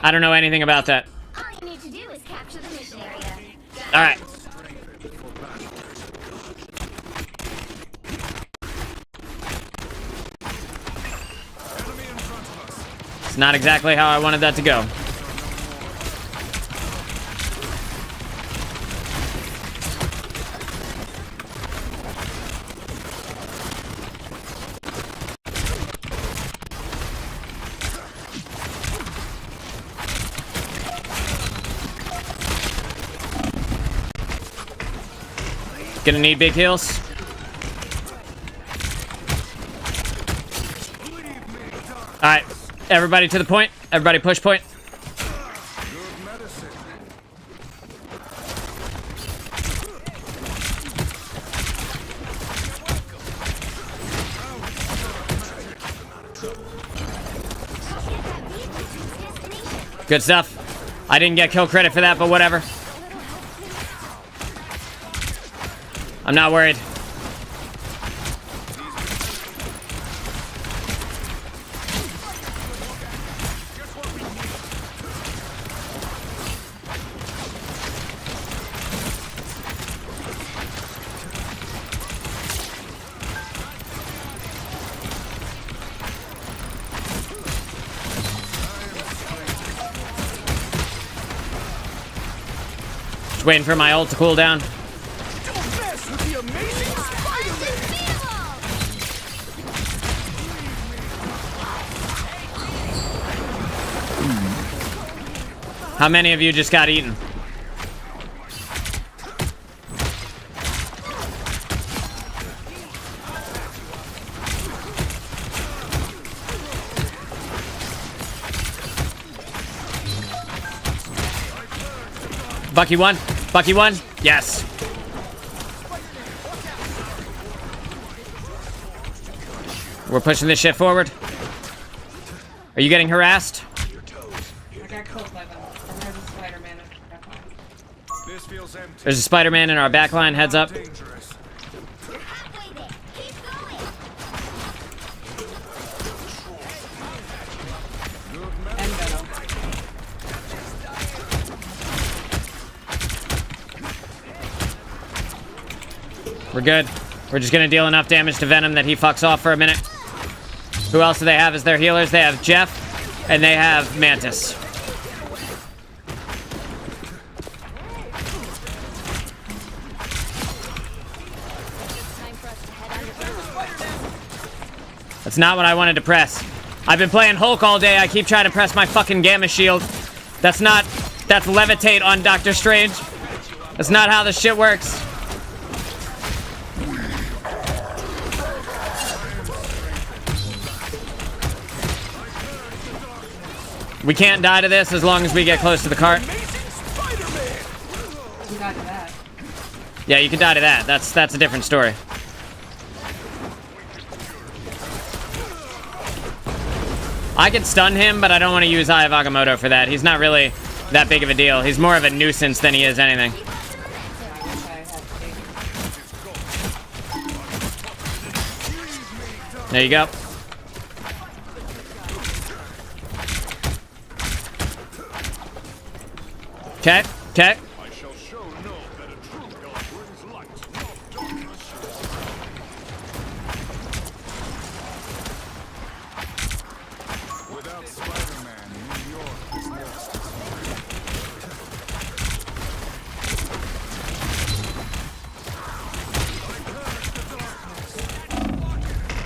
I don't know anything about that. All you need to do is capture the mission area. All right. It's not exactly how I wanted that to go. Gonna need big heals. Alright, everybody to the point. Everybody push point. Good stuff. I didn't get kill credit for that, but whatever. I'm not worried. Just waiting for my ult to cool down. How many of you just got eaten? Bucky won. Bucky won. Yes. We're pushing this shit forward. Are you getting harassed? I got killed by them. And there's a Spider-Man in the backline. This feels empty. There's a Spider-Man in our backline. Heads up. Dangerous. Halfway there. Keep going. And Venom. We're good. We're just gonna deal enough damage to Venom that he fucks off for a minute. Who else do they have as their healers? They have Jeff, and they have Mantis. That's not what I wanted to press. I've been playing Hulk all day. I keep trying to press my fucking Gamma Shield. That's Levitate on Doctor Strange. That's not how this shit works. We can't die to this as long as we get close to the cart. You got that. Yeah, you can die to that. That's a different story. I could stun him, but I don't want to use Eye of Agamotto for that. He's not really that big of a deal. He's more of a nuisance than he is anything. There you go. Okay, okay. I shall show no that a true god brings light, not darkness. Without Spider-Man, New York is lost.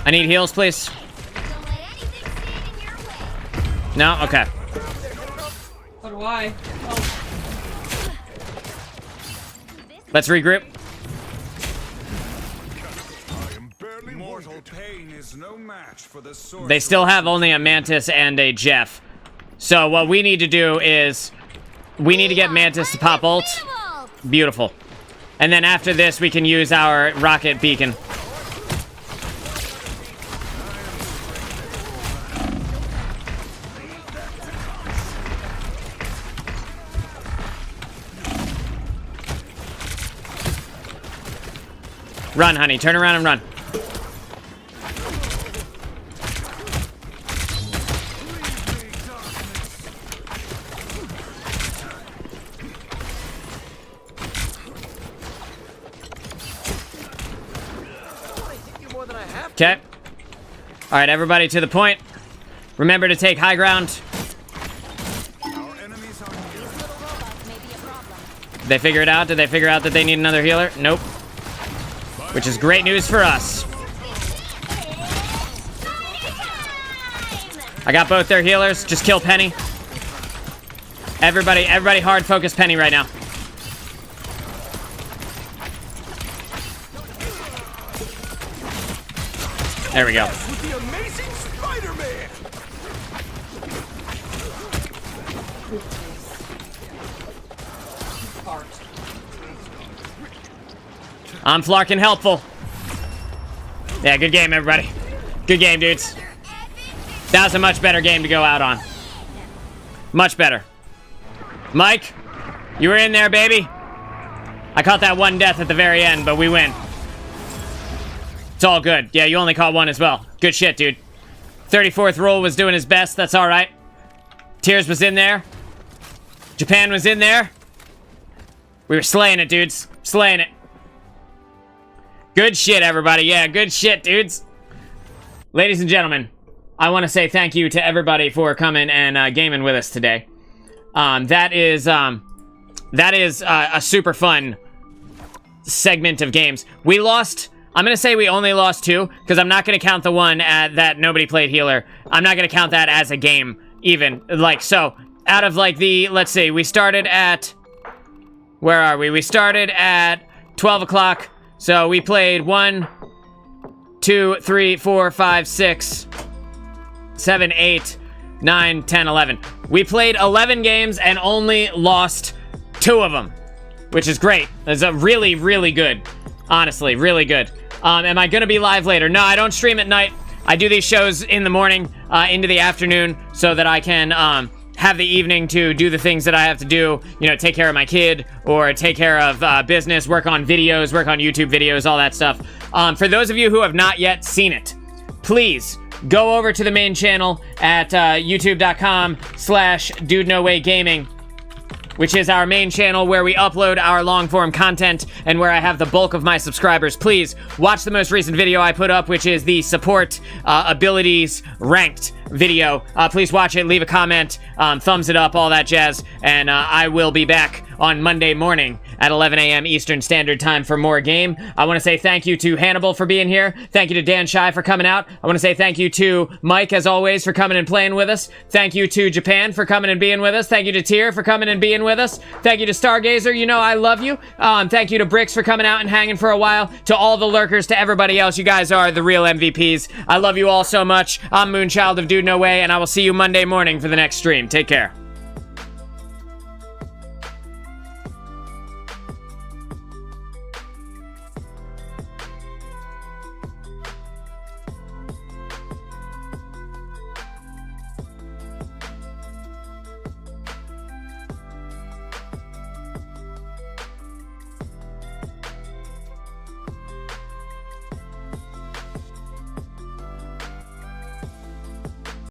I need heals, please. Don't let anything stand in your way. No? Okay. So do I. Oh, Let's regroup. I am barely Mortal wounded. pain is no match for the sword. They still have only a Mantis and a Jeff. So what we need to do is we need to get Mantis to pop ult. Beautiful. And then after this, we can use our rocket beacon. Run, honey. Turn around and run. Okay. All right, everybody to the point. Remember to take high ground. Our enemies are here. These little robots may be a problem. Did they figure it out? Did they figure out that they need another healer? Nope. Which is great news for us. I got both their healers. Just kill Penny. Everybody hard focus Penny right now. There we go. With the amazing Spider-Man. I'm Flarkin helpful. Yeah, good game, everybody. Good game, dudes. That was a much better game to go out on. Much better. Mike, you were in there, baby. I caught that one death at the very end, but we win. It's all good. Yeah, you only caught one as well. Good shit, dude. 34th Roll was doing his best. That's all right. Tears was in there. Japan was in there. We were slaying it, dudes. Slaying it. Good shit, everybody. Yeah, good shit, dudes. Ladies and gentlemen, I want to say thank you to everybody for coming and gaming with us today. That is a super fun segment of games. We lost. I'm gonna say we only lost 2 because I'm not gonna count the one that nobody played healer. I'm not gonna count that as a game even. Like, so out of like the, let's see, we started at, where are we? We started at 12 o'clock. So we played 1, 2, 3, 4, 5, 6, 7, 8, 9, 10, 11. We played 11 games and only lost 2 of them, which is great. That's a really, really good. Honestly, really good. Am I gonna be live later? No, I don't stream at night. I do these shows in the morning, into the afternoon, so that I can have the evening to do the things that I have to do. You know, take care of my kid, or take care of business, work on videos, work on YouTube videos, all that stuff. For those of you who have not yet seen it, please go over to the main channel at youtube.com/dudenowaygaming, which is our main channel where we upload our long-form content and where I have the bulk of my subscribers. Please watch the most recent video I put up, which is the support abilities ranked video. Please watch it, leave a comment, thumbs it up, all that jazz, and I will be back on Monday morning at 11 a.m. Eastern Standard Time for more game. I want to say thank you to Hannibal for being here. Thank you to Dan Shai for coming out. I want to say thank you to Mike, as always, for coming and playing with us. Thank you to Japan for coming and being with us. Thank you to Tyr for coming and being with us. Thank you to Stargazer. You know I love you. Thank you to Bricks for coming out and hanging for a while. To all the lurkers, to everybody else, you guys are the real MVPs. I love you all so much. I'm Moonchild of Dude No Way, and I will see you Monday morning for the next stream. Take care.